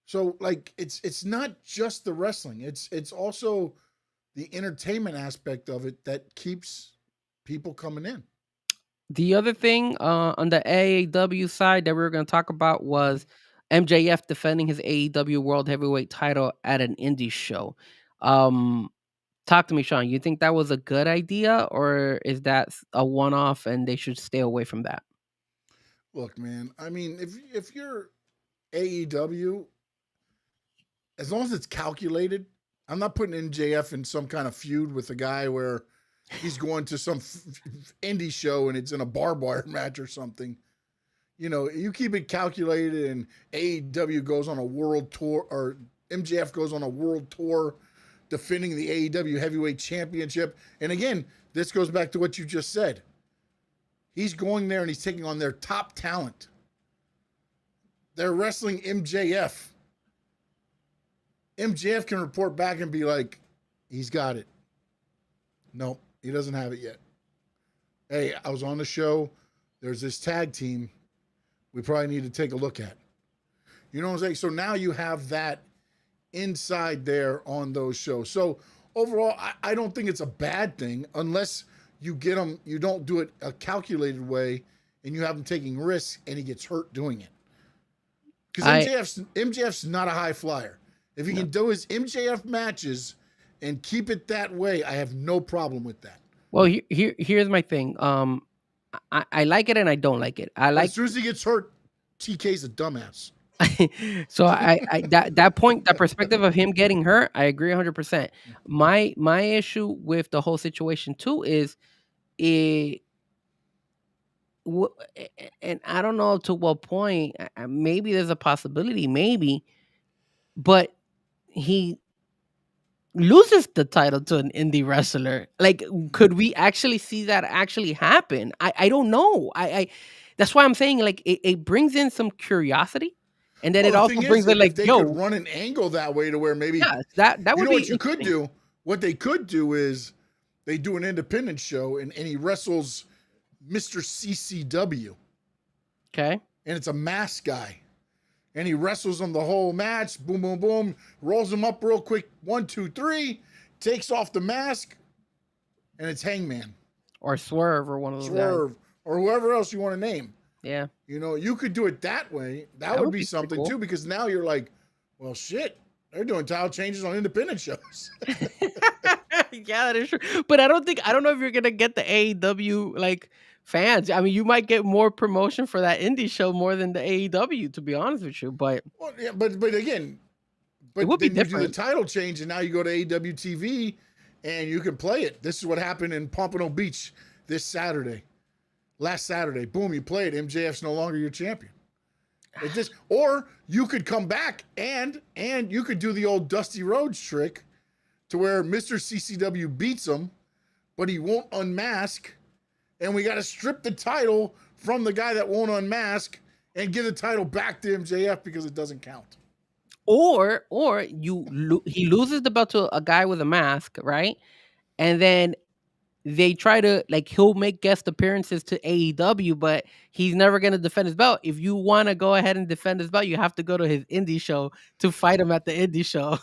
So like it's not just the wrestling. It's also the entertainment aspect of it that keeps people coming in. The other thing on the AEW side that we were going to talk about was MJF defending his AEW World Heavyweight title at an indie show. Um, Talk to me, Sean. You think that was a good idea, or is that a one-off and they should stay away from that? Look, man. I mean, if you're AEW, as long as it's calculated, I'm not putting MJF in some kind of feud with a guy where he's going to some indie show and it's in a barbed wire match or something. You know, you keep it calculated, and AEW goes on a world tour, or MJF goes on a world tour defending the AEW Heavyweight Championship. And again, this goes back to what you just said. He's going there and he's taking on their top talent. They're wrestling MJF. MJF can report back and be like, he's got it. Nope, he doesn't have it yet. Hey, I was on the show. There's this tag team we probably need to take a look at. You know what I'm saying? So now you have that inside there on those shows. So overall, I don't think it's a bad thing, unless you get him, you don't do it a calculated way and you have him taking risks and he gets hurt doing it. Because MJF's not a high flyer. If he can do his MJF matches and keep it that way, I have no problem with that. Well, here's my thing. I like it and I don't like it. I But like as soon as he gets hurt, TK's a dumbass. so I that point, that perspective of him getting hurt, I agree 100%. My issue with the whole situation too is it, and I don't know to what point. Maybe there's a possibility, maybe, but he loses the title to an indie wrestler. Like, could we actually see that actually happen? I don't know. I that's why I'm saying, like, it brings in some curiosity, and then Well, it the also thing brings is, in, if like, they could yo, run an angle that way to where maybe, yeah, that you would know be what you could interesting. do? What they could do is they do an independent show and he wrestles Mr. CCW. Okay. And it's a mask guy. And he wrestles him the whole match. Boom, boom, boom. Rolls him up real quick. 1, 2, 3. Takes off the mask. And it's Hangman. Or Swerve or one of those guys. Swerve. Or whoever else you want to name. Yeah. You know, you could do it that way. That would be something cool. too, because now you're like, well, shit. They're doing title changes on independent shows. Yeah, that is true. But I don't know if you're gonna get the AEW like fans. I mean, you might get more promotion for that indie show more than the AEW, to be honest with you. But Well, yeah, but again, it would be then you do the different. title change, and now you go to AEW TV, and you can play it. This is what happened in Pompano Beach this Saturday, last Saturday. Boom, you play it. MJF's no longer your champion. It just, or you could come back and you could do the old Dusty Rhodes trick, to where Mr. CCW beats him, but he won't unmask, and we got to strip the title from the guy that won't unmask and give the title back to MJF because it doesn't count. Or he loses the belt to a guy with a mask, right? And then they try to, like, he'll make guest appearances to AEW, but he's never going to defend his belt. If you want to go ahead and defend his belt, you have to go to his indie show to fight him at the indie show.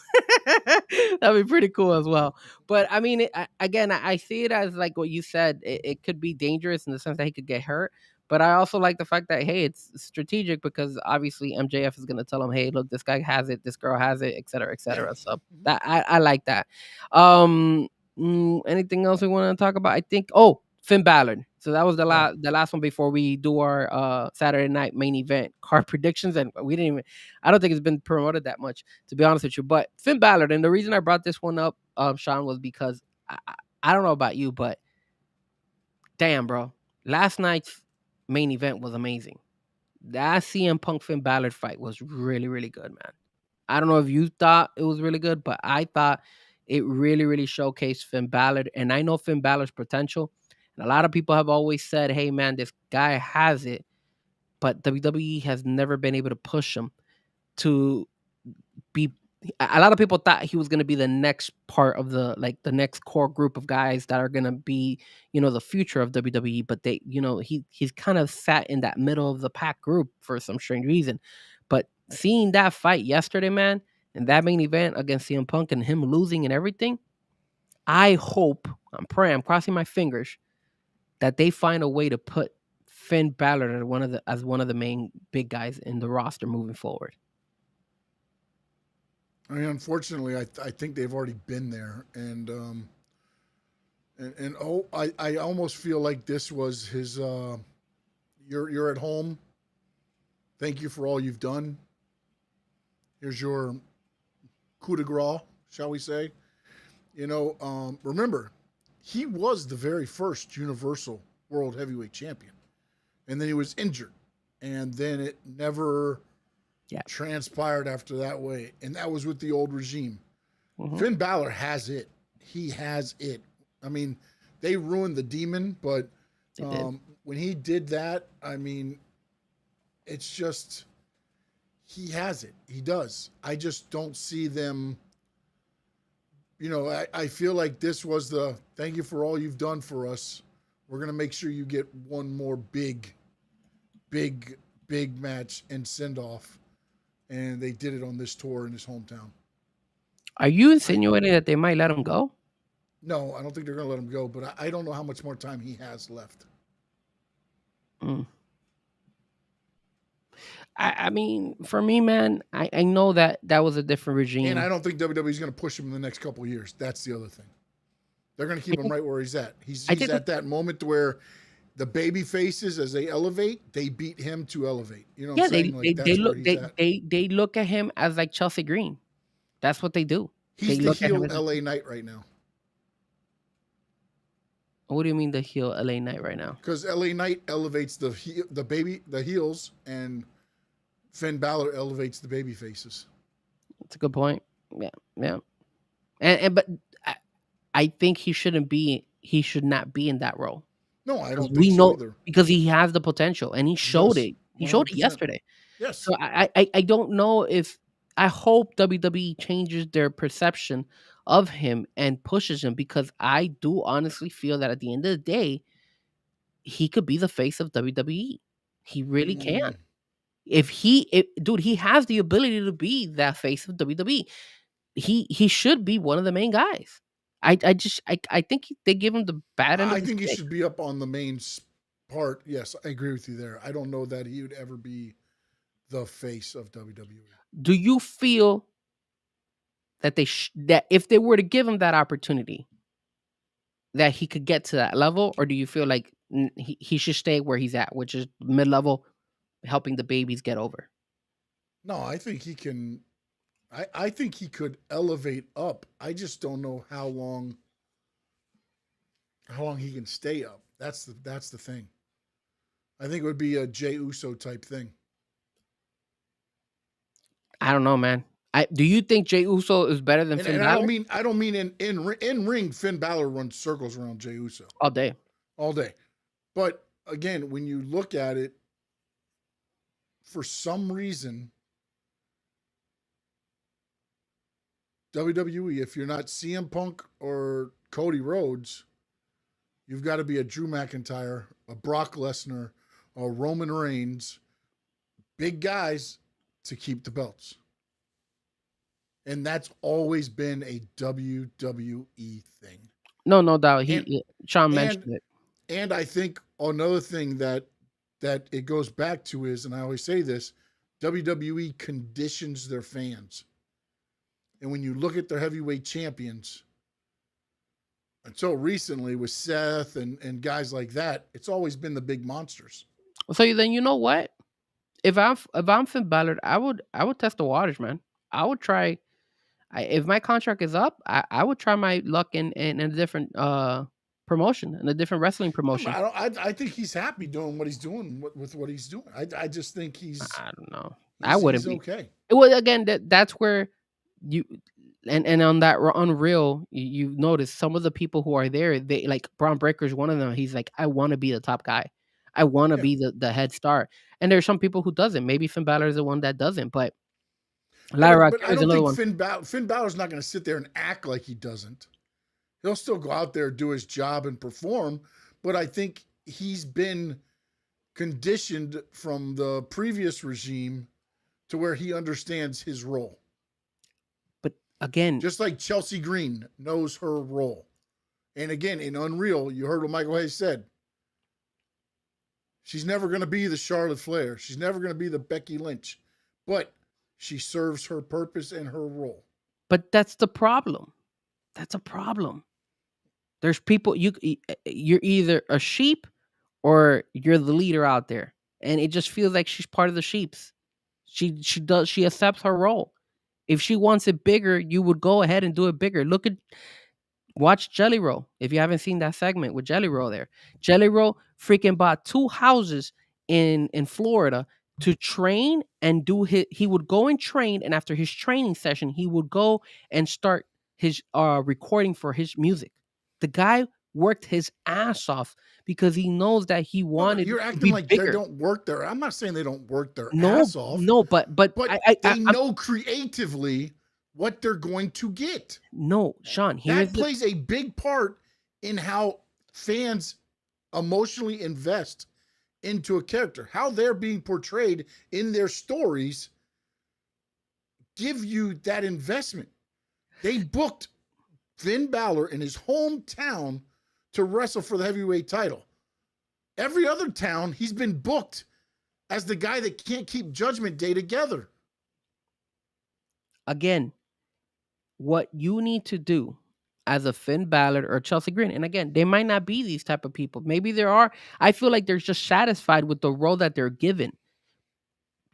That'd be pretty cool as well. But I mean, I see it as, like what you said, it could be dangerous in the sense that he could get hurt. But I also like the fact that, hey, it's strategic, because obviously MJF is going to tell him, hey, look, this guy has it, this girl has it, et cetera, et cetera. Yeah. So that I like that. Anything else we want to talk about? I think. Oh, Finn Balor. So that was the Oh, last one before we do our Saturday night main event card predictions, and we didn't even. I don't think it's been promoted that much, to be honest with you. But Finn Balor, and the reason I brought this one up, Sean, was because I don't know about you, but damn, bro, last night's main event was amazing. That CM Punk Finn Balor fight was really, really good, man. I don't know if you thought it was really good, but I thought it really, really showcased Finn Balor. And I know Finn Balor's potential. And a lot of people have always said, hey, man, this guy has it. But WWE has never been able to push him to be. A lot of people thought he was going to be the next part of the next core group of guys that are going to be, the future of WWE. But he's kind of sat in that middle of the pack group for some strange reason. But seeing that fight yesterday, man, and that main event against CM Punk and him losing and everything, I hope, I'm praying, I'm crossing my fingers that they find a way to put Finn Balor as one of the main big guys in the roster moving forward. I mean, unfortunately, I think they've already been there, and I almost feel like this was his. You're at home. Thank you for all you've done. Here's your coup de grace, shall we say? Remember, he was the very first Universal World Heavyweight Champion, and then he was injured, and then it never transpired after that way, and that was with the old regime. Mm-hmm. Finn Balor has it. He has it. I mean, they ruined the Demon, but when he did that, I mean, it's just he has it. He does. I just don't see them. I feel like this was the thank you for all you've done for us. We're going to make sure you get one more big match and send off. And they did it on this tour in his hometown. Are you insinuating that they might let him go? No, I don't think they're going to let him go, but I don't know how much more time he has left. I mean, for me, man, I know that was a different regime. And I don't think WWE's going to push him in the next couple of years. That's the other thing. They're going to keep him right where he's at. He's at that moment where the baby faces, as they elevate, they beat him to elevate. You know what I'm saying? They look at him as like Chelsea Green. That's what they do. He's the heel LA Knight right now. What do you mean the heel LA Knight right now? Because LA Knight elevates the heels, and Finn Balor elevates the baby faces. That's a good point. Yeah. But I think he should not be in that role. No, I don't think so either. Because he has the potential, and he showed it. He 100%. Showed it yesterday. Yes. So I don't know if I hope WWE changes their perception of him and pushes him, because I do honestly feel that at the end of the day, he could be the face of WWE. He really can. Dude, he has the ability to be that face of WWE. He should be one of the main guys. I think they give him the bad end. I think he should be up on the main part. Yes, I agree with you there. I don't know that he would ever be the face of WWE. Do you feel that that if they were to give him that opportunity, that he could get to that level, or do you feel like he should stay where he's at, which is mid-level, helping the babies get over? No, I think he can. I think he could elevate up. I just don't know how long he can stay up. That's the thing. I think it would be a Jey Uso type thing. I don't know, man. Do you think Jey Uso is better than Finn Balor? I don't mean in ring. Finn Balor runs circles around Jey Uso all day. But again, when you look at it, for some reason, WWE, if you're not CM Punk or Cody Rhodes, you've got to be a Drew McIntyre, a Brock Lesnar, a Roman Reigns, big guys to keep the belts. And that's always been a WWE thing. No doubt. Sean mentioned it. And I think another thing that it goes back to is, and I always say this, WWE conditions their fans. And when you look at their heavyweight champions, until recently with Seth and guys like that, it's always been the big monsters. So then you know what? If I'm Finn Balor, I would test the waters, man. I would try. If my contract is up, I would try my luck in a different promotion, in a different wrestling promotion. I think he's happy doing what he's doing with what he's doing. I just think I don't know. I wouldn't he's be. okay. It was again that's where you and on that Unreal, you notice some of the people who are there. They like Braun Breaker's one of them. He's like, I want to be the top guy. I want to Yeah. be the head star. And there's some people who doesn't. Maybe Finn Balor is the one that doesn't. But But I is don't another think one. Finn Balor's not going to sit there and act like he doesn't. He'll still go out there, do his job, and perform. But I think he's been conditioned from the previous regime to where he understands his role. But again, Just like Chelsea Green knows her role. And again, in Unreal, you heard what Michael Hayes said. She's never going to be the Charlotte Flair. She's never going to be the Becky Lynch. But she serves her purpose and her role. but that's the problem. That's a problem. There's people you're either a sheep or you're the leader out there, and it just feels like she's part of the sheeps. She accepts her role. If she wants it bigger, you would go ahead and do it bigger. Watch Jelly Roll. If you haven't seen that segment with Jelly Roll there, Jelly Roll freaking bought 2 houses in Florida to train and do he would go and train, and after his training session, he would go and start his recording for his music. The guy worked his ass off because he knows that he wanted You're to acting be like bigger. they don't work their. I'm not saying they don't work their No, ass off. no, but they know creatively what they're going to get. No, Sean, that plays a big part in how fans emotionally invest into a character. How they're being portrayed in their stories give you that investment. They booked Finn Balor in his hometown to wrestle for the heavyweight title. Every other town, he's been booked as the guy that can't keep Judgment Day together. Again, what you need to do as a Finn Balor or Chelsea Green, and again, they might not be these type of people. Maybe there are. I feel like they're just satisfied with the role that they're given.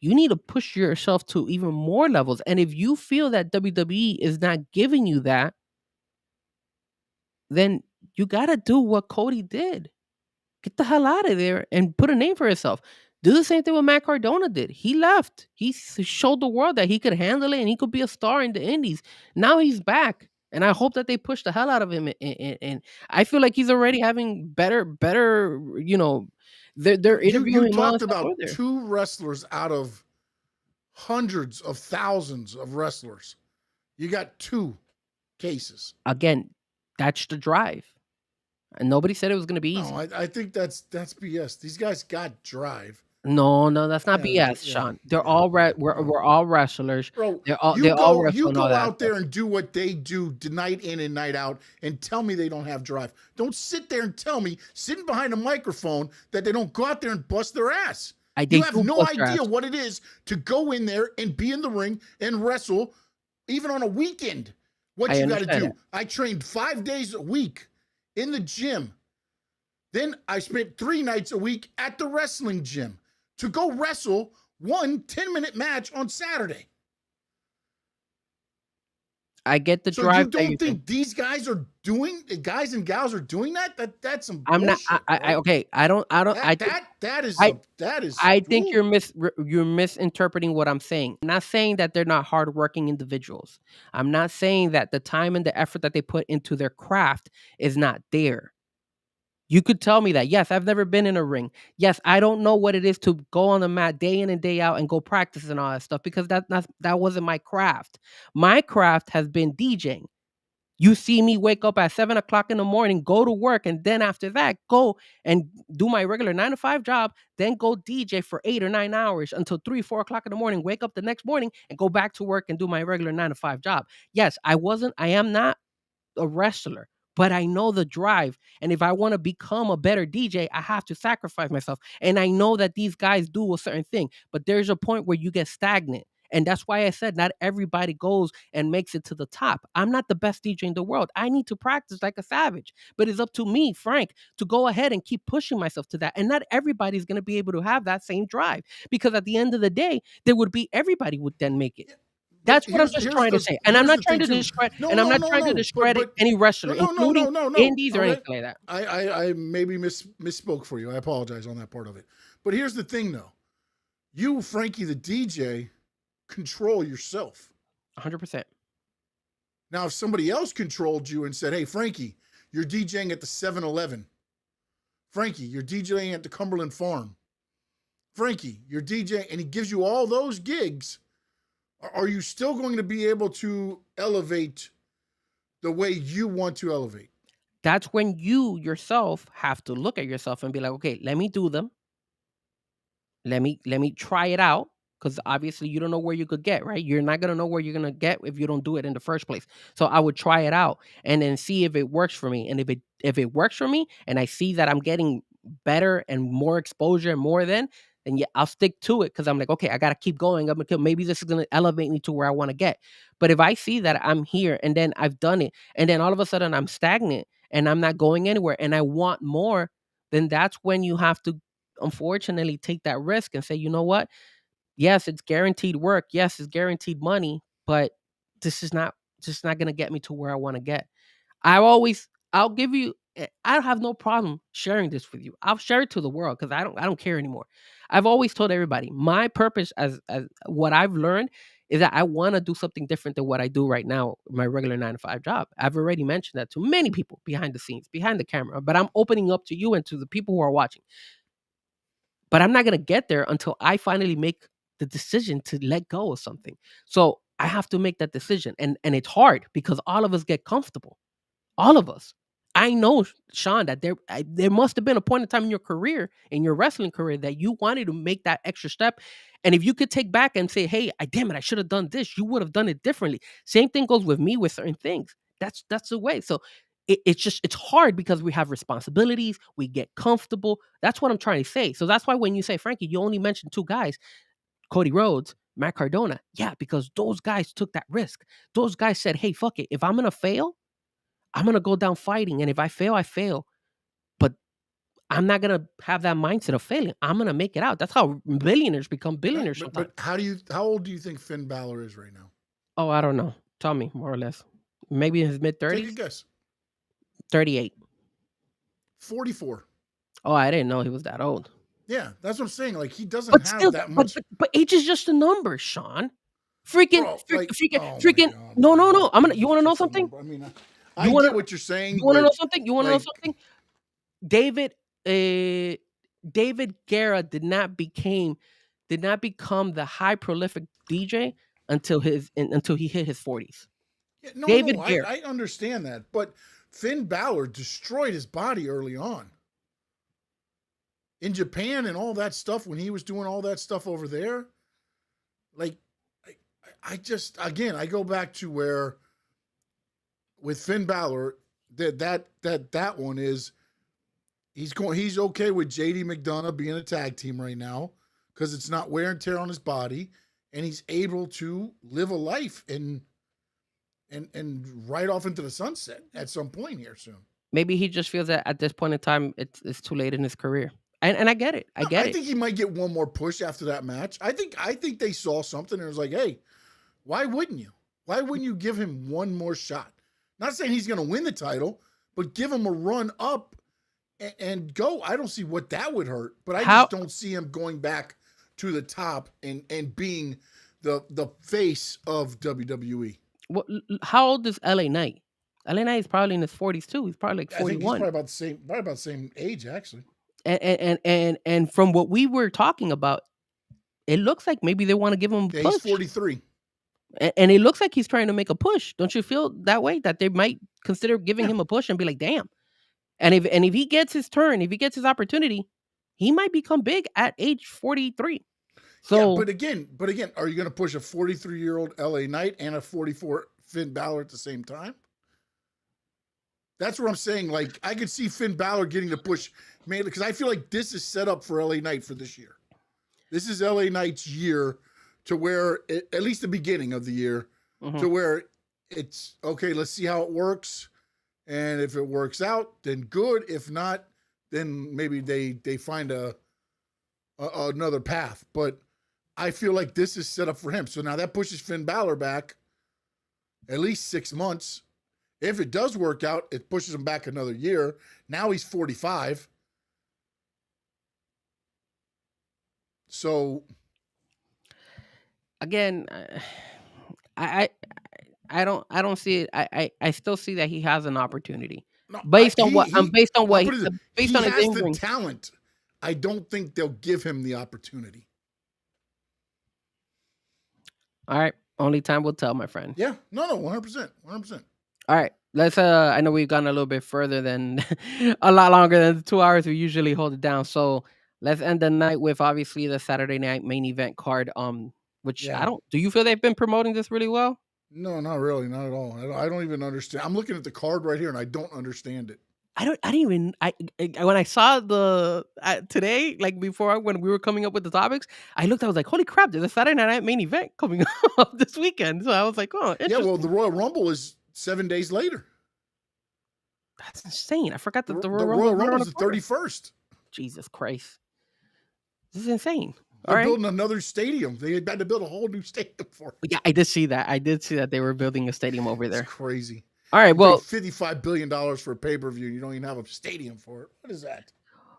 You need to push yourself to even more levels. And if you feel that WWE is not giving you that, then you got to do what Cody did. Get the hell out of there and put a name for yourself. Do the same thing what Matt Cardona did. He left. He showed the world that he could handle it and he could be a star in the indies. Now he's back. And I hope that they push the hell out of him. And I feel like he's already having better, they're interviewing You him. talked about 2 wrestlers out of hundreds of thousands of wrestlers. You got 2 cases. Again, that's the drive. And nobody said it was going to be easy. No, I think that's BS. These guys got drive. No, that's not BS, Sean. They're all we're all wrestlers. Bro, you go out there and do what they do night in and night out and tell me they don't have drive. Don't sit there and tell me, sitting behind a microphone, that they don't go out there and bust their ass. You have no idea what it is to go in there and be in the ring and wrestle, even on a weekend. What you got to do. I trained 5 days a week in the gym. Then I spent 3 nights a week at the wrestling gym to go wrestle 1 10-minute match on Saturday. I get the drive. So you don't think these guys and gals are doing that? That's some I'm bullshit, not. Okay. I don't. That is. I think you're misinterpreting what I'm saying. I'm not saying that they're not hardworking individuals. I'm not saying that the time and the effort that they put into their craft is not there. You could tell me that. Yes, I've never been in a ring. Yes, I don't know what it is to go on the mat day in and day out and go practice and all that stuff because that wasn't my craft. My craft has been DJing. You see me wake up at 7 o'clock in the morning, go to work, and then after that, go and do my regular 9 to 5 job, then go DJ for 8 or 9 hours until 3, 4 o'clock in the morning, wake up the next morning and go back to work and do my regular 9 to 5 job. Yes, I am not a wrestler, but I know the drive. And if I want to become a better DJ, I have to sacrifice myself. And I know that these guys do a certain thing, but there's a point where you get stagnant. And that's why I said not everybody goes and makes it to the top. I'm not the best DJ in the world. I need to practice like a savage. But it's up to me, Frank, to go ahead and keep pushing myself to that. And not everybody's going to be able to have that same drive, because at the end of the day, there would be everybody would then make it. But That's what I'm just trying to say. And I'm not trying to discredit any wrestler, including indies or anything like that. I maybe misspoke for you. I apologize on that part of it. But here's the thing, though. You, Frankie, the DJ, control yourself. 100%. Now, if somebody else controlled you and said, hey, Frankie, you're DJing at the 7-Eleven. Frankie, you're DJing at the Cumberland Farm. Frankie, you're DJing, and he gives you all those gigs, are you still going to be able to elevate the way you want to elevate? That's when you yourself have to look at yourself and be like, okay, let me do them. Let me try it out, because obviously you don't know where you could get, right? You're not going to know where you're going to get if you don't do it in the first place. So I would try it out and then see if it works for me. And if it works for me and I see that I'm getting better and more exposure and more then yeah, I'll stick to it, because I'm like, okay, I got to keep going. Maybe this is going to elevate me to where I want to get. But if I see that I'm here and then I've done it and then all of a sudden I'm stagnant and I'm not going anywhere and I want more, then that's when you have to unfortunately take that risk and say, you know what? Yes, it's guaranteed work. Yes, it's guaranteed money, but this is not just not going to get me to where I want to get. I'll give you, I have no problem sharing this with you. I'll share it to the world, because I don't care anymore. I've always told everybody my purpose as what I've learned is that I want to do something different than what I do right now, my regular 9-to-5 job. I've already mentioned that to many people behind the scenes, behind the camera, but I'm opening up to you and to the people who are watching. But I'm not going to get there until I finally make the decision to let go of something. So I have to make that decision. And it's hard, because all of us get comfortable. All of us. I know, Sean, that there must have been a point in time in your career, in your wrestling career, that you wanted to make that extra step. And if you could take back and say, hey, I should have done this, you would have done it differently. Same thing goes with me with certain things. That's the way. So it's hard, because we have responsibilities. We get comfortable. That's what I'm trying to say. So that's why when you say, Frankie, you only mentioned 2 guys, Cody Rhodes, Matt Cardona. Yeah, because those guys took that risk. Those guys said, hey, fuck it. If I'm going to fail, I'm going to go down fighting. And if I fail, I fail. But I'm not going to have that mindset of failing. I'm going to make it out. That's how billionaires become billionaires. But how old do you think Finn Balor is right now? Oh, I don't know. Tell me, more or less. Maybe in his mid-30s? Take a guess. 38. 44. Oh, I didn't know he was that old. Yeah, that's what I'm saying. Like, he doesn't have that much. But age is just a number, Sean. Freaking. No. You want to know something? I mean, I get what you're saying. You want to know something? Know something? David Guerra did not become the high prolific DJ until he hit his 40s. Yeah, I understand that, but Finn Balor destroyed his body early on in Japan and all that stuff when he was doing all that stuff over there. Like, I just, again, I go back to where with Finn Balor, that one is he's okay with JD McDonough being a tag team right now, because it's not wear and tear on his body, and he's able to live a life and ride off into the sunset at some point here soon. Maybe he just feels that at this point in time it's too late in his career. And I get it. I think he might get one more push after that match. I think they saw something and it was like, hey, why wouldn't you? Why wouldn't you give him one more shot? Not saying he's going to win the title, but give him a run up and go. I don't see what that would hurt, but I just don't see him going back to the top and being the face of WWE. Well, how old is LA Knight? LA Knight is probably in his 40s too. He's probably like 41. I think he's probably about the same age, actually. And from what we were talking about, it looks like maybe they want to give him a push. He's 43. And it looks like he's trying to make a push. Don't you feel that way? That they might consider giving him a push and be like, damn. And if he gets his turn, if he gets his opportunity, he might become big at age 43. So, yeah, but again, are you going to push a 43-year-old LA Knight and a 44 Finn Balor at the same time? That's what I'm saying. Like, I could see Finn Balor getting the push mainly because I feel like this is set up for LA Knight for this year. This is LA Knight's year to where at least the beginning of the year, to where it's okay. Let's see how it works, and if it works out, then good. If not, then maybe they find another path. But I feel like this is set up for him. So now that pushes Finn Balor back at least 6 months. If it does work out, it pushes him back another year. Now he's 45. So again, I don't see it. I still see that he has an opportunity no, based on what based on he on his has in-ring. the talent. I don't think they'll give him the opportunity. All right, only time will tell, my friend. Yeah, no, 100%. All right, let's. I know we've gone a little bit further than a lot longer than the 2 hours we usually hold it down. So let's end the night with obviously the Saturday night main event card. Which I don't. Do you feel they've been promoting this really well? No, not really, not at all. I don't even understand. I'm looking at the card right here, and I don't understand it. I didn't even. When I saw the today, like before when we were coming up with the topics, I looked. I was like, "Holy crap! There's a Saturday night main event coming up this weekend." So I was like, "Oh, interesting." Yeah, well, the Royal Rumble is 7 days later. That's insane. I forgot that the Royal Rumble is the 31st. Jesus Christ, this is insane. They're building another stadium. They had to build a whole new stadium for it. Yeah, I did see that. I did see that they were building a stadium over there. It's crazy. All right, well, $55 billion for a pay-per-view. You don't even have a stadium for it. What is that?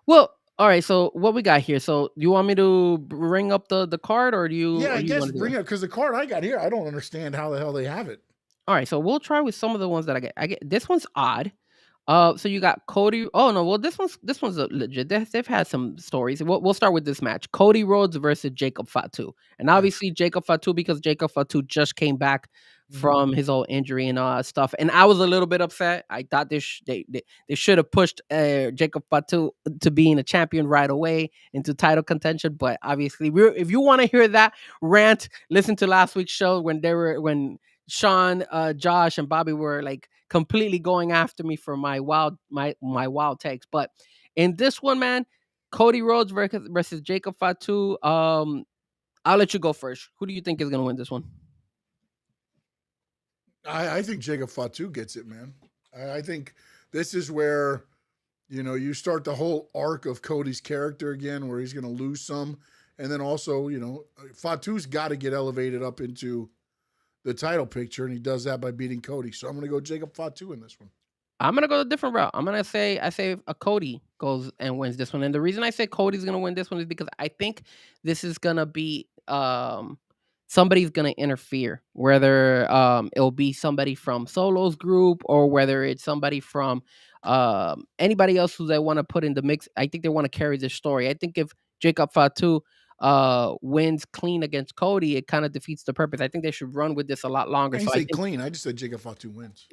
Well, all right. So what we got here? So do you want me to bring up the card, or do you? Yeah, I guess bring it up because the card I got here, I don't understand how the hell they have it. All right, so we'll try with some of the ones that I get. This one's odd. So you got Cody. Oh no, well this one's legit. They've had some stories. We'll start with this match: Cody Rhodes versus Jacob Fatu, and obviously Jacob Fatu because Jacob Fatu just came back from his old injury and stuff. And I was a little bit upset. I thought they should have pushed Jacob Fatu to being a champion right away into title contention. But obviously, if you want to hear that rant, listen to last week's show when Sean, Josh, and Bobby were like completely going after me for my wild takes. But in this one, man, Cody Rhodes versus Jacob Fatu. I'll let you go first. Who do you think is gonna win this one? I think Jacob Fatu gets it, man. I think this is where you start the whole arc of Cody's character again, where he's gonna lose some, and then also Fatu's got to get elevated up into the title picture, and he does that by beating Cody. So I'm going to go Jacob Fatu in this one. I'm going to go a different route. I'm going to say a Cody goes and wins this one. And the reason I say Cody's going to win this one is because I think this is going to be somebody's going to interfere, whether it'll be somebody from Solo's group or whether it's somebody from anybody else who they want to put in the mix. I think they want to carry this story. I think if Jacob Fatu wins clean against Cody, it kind of defeats the purpose. I think they should run with this a lot longer. I didn't say clean. I just said Jacob Fatu wins.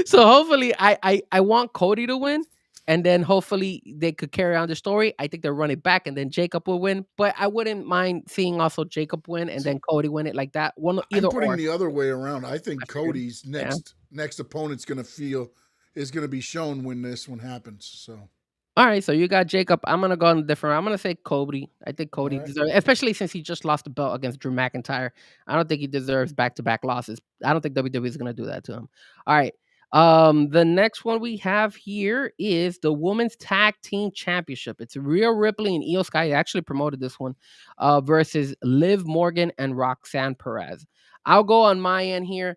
So hopefully I want Cody to win, and then hopefully they could carry on the story. I think they'll run it back, and then Jacob will win. But I wouldn't mind seeing also Jacob win and then Cody win it like that. I'm putting the other way around. I think Cody's next opponent's going to be shown when this one happens. So. All right, so you got Jacob. I'm gonna go on a different. I'm gonna say Cody. I think Cody deserves, especially since he just lost the belt against Drew McIntyre. I don't think he deserves back-to-back losses. I don't think WWE is gonna do that to him. All right. The next one we have here is the Women's Tag Team Championship. It's Rhea Ripley and Io Sky. They actually promoted this one versus Liv Morgan and Roxanne Perez. I'll go on my end here.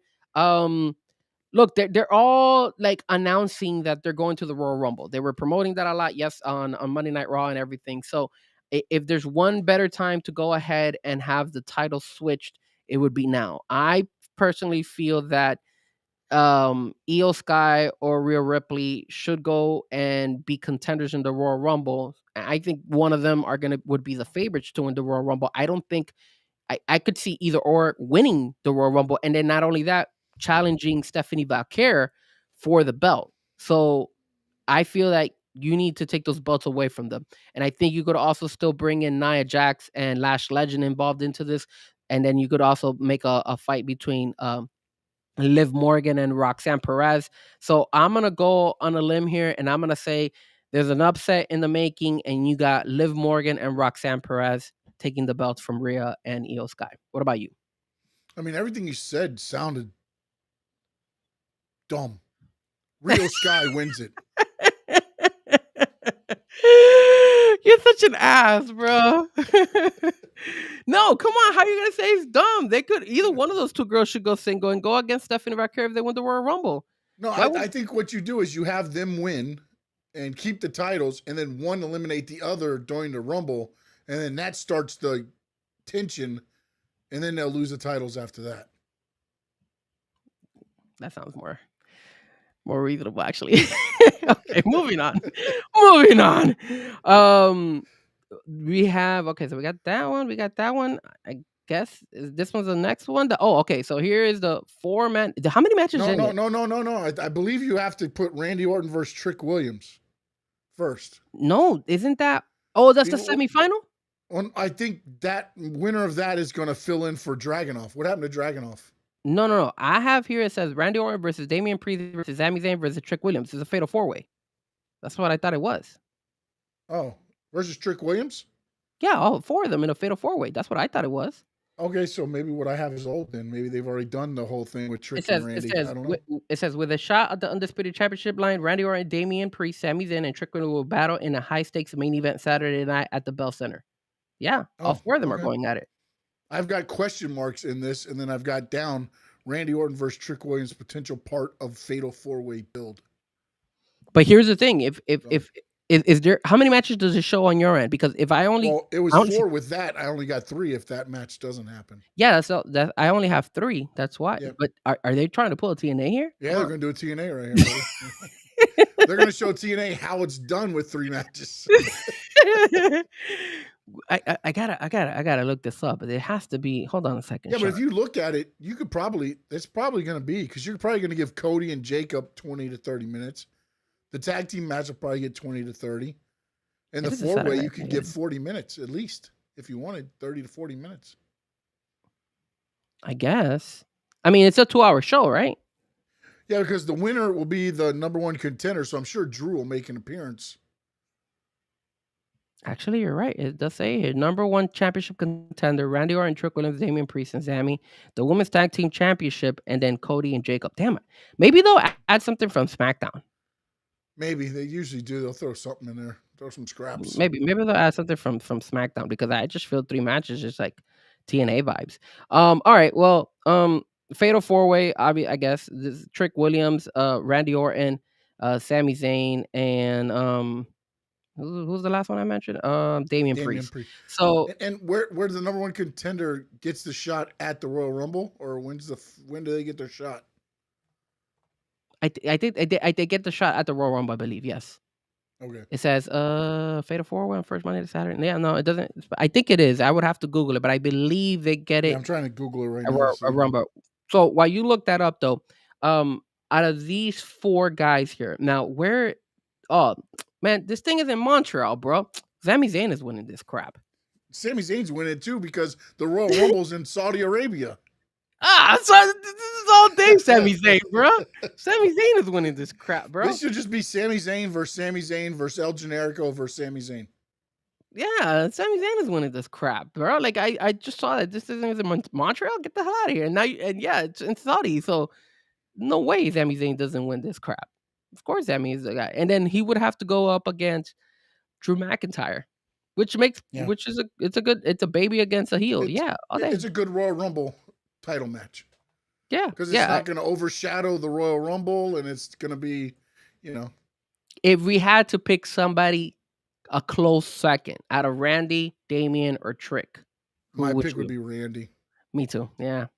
Look, they're all like announcing that they're going to the Royal Rumble. They were promoting that a lot, yes, on Monday Night Raw and everything. So if there's one better time to go ahead and have the title switched, it would be now. I personally feel that Io Sky or Rhea Ripley should go and be contenders in the Royal Rumble. I think one of them would be the favorites to win the Royal Rumble. I don't think I could see either or winning the Royal Rumble, and then not only that, challenging Stephanie Valkyrie for the belt. So I feel like you need to take those belts away from them. And I think you could also still bring in Nia Jax and Lash Legend involved into this. And then you could also make a fight between Liv Morgan and Roxanne Perez. So I'm going to go on a limb here, and I'm going to say there's an upset in the making, and you got Liv Morgan and Roxanne Perez taking the belts from Rhea and Io Sky. What about you? I mean, everything you said sounded dumb. Rio Sky wins it. You're such an ass, bro. No, come on. How are you gonna say it's dumb? They could either one of those two girls should go single and go against Stephanie Valkyrie if they win the Royal Rumble. No, I think what you do is you have them win and keep the titles, and then one eliminate the other during the Rumble, and then that starts the tension, and then they'll lose the titles after that. That sounds more reasonable, actually. Okay, moving on. Moving on. We have so we got that one. We got that one. I guess this one's the next one. Okay. So here is the 4-man. How many matches? No. I believe you have to put Randy Orton versus Trick Williams first. No, isn't that? Oh, that's the semifinal. I think that winner of that is going to fill in for Dragunov. What happened to Dragunov? No. I have here it says Randy Orton versus Damian Priest versus Sami Zayn versus Trick Williams. It's a fatal 4-way. That's what I thought it was. Oh, versus Trick Williams? Yeah, all 4 of them in a fatal 4-way. That's what I thought it was. Okay, so maybe what I have is old then. Maybe they've already done the whole thing with Trick and Randy. I don't know. It says, with a shot at the Undisputed Championship line, Randy Orton, Damian Priest, Sami Zayn, and Trick Williams will battle in a high-stakes main event Saturday night at the Bell Center. Yeah, all 4 of them are going at it. I've got question marks in this, and then I've got down Randy Orton versus Trick Williams, potential part of fatal 4-way build. But here's the thing: is there, how many matches does it show on your end? Because if I only, it was 4 with that. I only got 3 if that match doesn't happen. Yeah, that I only have 3. That's why. Yep. But are they trying to pull a TNA here? Yeah, they're going to do a TNA right here. They're going to show TNA how it's done with 3 matches. I gotta look this up. It has to be. Hold on a second. Yeah, but if you look at it, you could probably. It's probably going to be because you're probably going to give Cody and Jacob 20 to 30 minutes. The tag team match will probably get 20 to 30, and the 4-way you could give 40 minutes at least if you wanted 30 to 40 minutes. I guess. I mean, it's a 2-hour show, right? Yeah, because the winner will be the number 1 contender, so I'm sure Drew will make an appearance. Actually, you're right. It does say here, number 1 championship contender, Randy Orton, Trick Williams, Damian Priest, and Sami. The women's tag team championship, and then Cody and Jacob. Damn it. Maybe they'll add something from SmackDown. Maybe they usually do. They'll throw something in there. Throw some scraps. Maybe they'll add something from SmackDown because I just feel 3 matches just like TNA vibes. All right. Well, fatal 4-way. I guess this is Trick Williams, Randy Orton, Sami Zayn, and who's the last one I mentioned? Damian Priest. So and where the number 1 contender gets the shot at the Royal Rumble, or when do they get their shot? I think they get the shot at the Royal Rumble, I believe. Yes. Okay. It says fatal 4-way on first Monday to Saturday. Yeah, no, it doesn't. I think it is. I would have to Google it, but I believe they get it. Yeah, I'm trying to Google it right now. A Rumble. So while you look that up, though, out of these 4 guys here, now where? Oh man, this thing is in Montreal, bro. Sami Zayn is winning this crap. Sami Zayn's winning too because the Royal Rumble's in Saudi Arabia. So this is all day Sami Zayn, bro. Sami Zayn is winning this crap, bro. This should just be Sami Zayn versus El Generico versus Sami Zayn. Yeah, Sami Zayn is winning this crap, bro. Like I just saw that this isn't in Montreal. Get the hell out of here! And yeah, it's in Saudi, so no way Sami Zayn doesn't win this crap. Of course, Sami is the guy, and then he would have to go up against Drew McIntyre, which is it's a baby against a heel. It's a good Royal Rumble title match. Yeah, because it's not going to overshadow the Royal Rumble, and it's going to be, If we had to pick somebody a close second out of Randy, Damian, or Trick, my pick would be Randy. Me too. Yeah.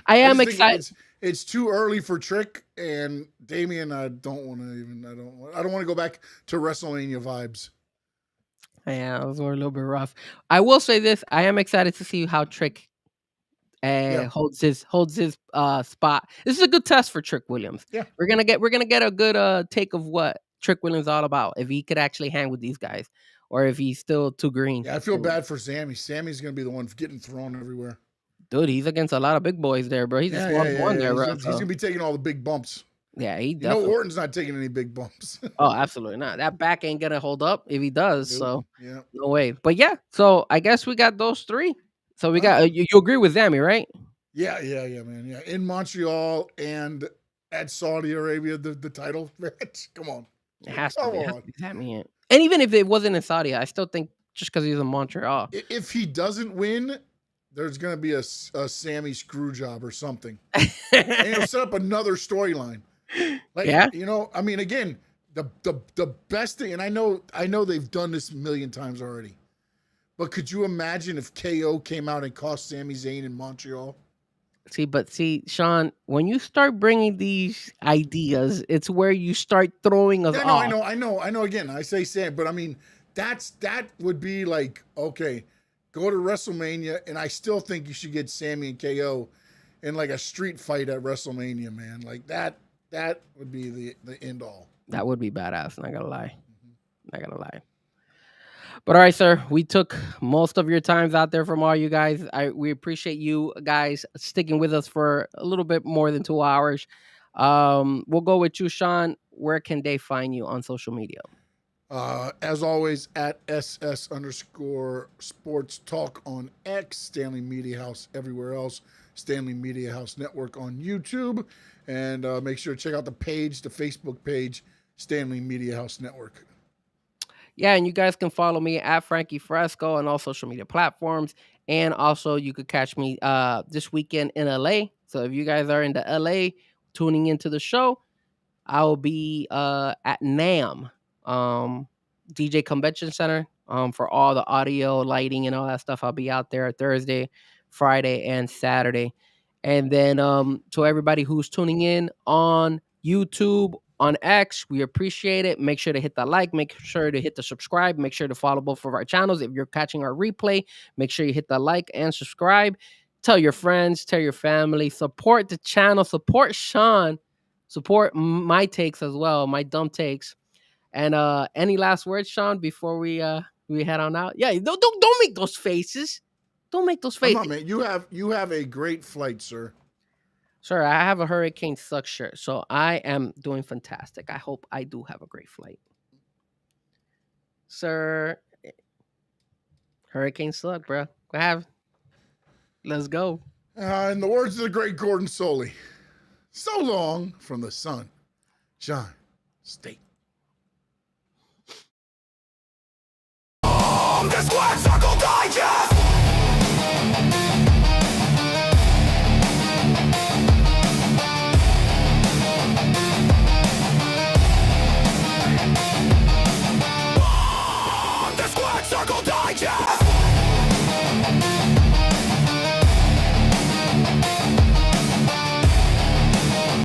I am excited. It's too early for Trick and Damian. I don't want to go back to WrestleMania vibes. Yeah, those were a little bit rough. I will say this: I am excited to see how Trick holds his spot. This is a good test for Trick Williams. Yeah, we're gonna get a good take of what Trick Williams is all about. If he could actually hang with these guys, or if he's still too green. Yeah, I feel bad for Sami. Sami's gonna be the one getting thrown everywhere. Dude, he's against a lot of big boys there, bro. He's the one there, bro. He's gonna be taking all the big bumps. Yeah, he You know, definitely. Orton's not taking any big bumps. Oh, absolutely not. That back ain't gonna hold up if he does. Nope. So Yeah. no way. But yeah, so I guess we got those three. So we All right. got you agree with Zammy, right? Yeah, man. Yeah. In Montreal and at Saudi Arabia, the title match. Come on. It has to Come be. It has on. to be Zammy. And even if it wasn't in Saudi, I still think just because he's in Montreal. If he doesn't win, there's going to be a Sammy screw job or something. And he'll set up another storyline. Like, Yeah. you know, I mean, again, the best thing, and I know they've done this a million times already, but could you imagine if KO came out and cost Sami Zayn in Montreal? See, Sean, when you start bringing these ideas, it's where you start throwing us Yeah, off. I know. Again, I say Sam, but I mean, that would be like, okay, go to WrestleMania, and I still think you should get Sammy and KO in like a street fight at WrestleMania, man. Like that would be the end all. That would be badass. Not gonna lie. Not gonna lie. But all right, sir, we took most of your times out there from all you guys. We appreciate you guys sticking with us for a little bit more than 2 hours. We'll go with you, Sean. Where can they find you on social media? As always, at SS_sports talk on X, Stanley Media House everywhere else, Stanley Media House Network on YouTube, and make sure to check out the Facebook page, Stanley Media House Network. Yeah, and you guys can follow me at Frankie Fresco on all social media platforms. And also you could catch me this weekend in LA. So if you guys are into LA tuning into the show, I will be at NAM, DJ Convention Center, for all the audio, lighting, and all that stuff. I'll be out there Thursday, Friday, and Saturday. And then to everybody who's tuning in on YouTube, on X, we appreciate it. Make sure to hit the like, make sure to hit the subscribe, make sure to follow both of our channels. If you're catching our replay, make sure you hit the like and subscribe. Tell your friends, tell your family, support the channel, support Sean, support my takes as well, my dumb takes. And any last words, Sean, before we head on out? Yeah, don't make those faces. Don't make those I'm faces. not, man. You have a great flight, sir. Sir, I have a Hurricane Suck shirt, so I am doing fantastic. I hope I do have a great flight. Sir, Hurricane Suck, bro. Let's go. In the words of the great Gordon Soley, so long from the sun, John State. This words circle digest.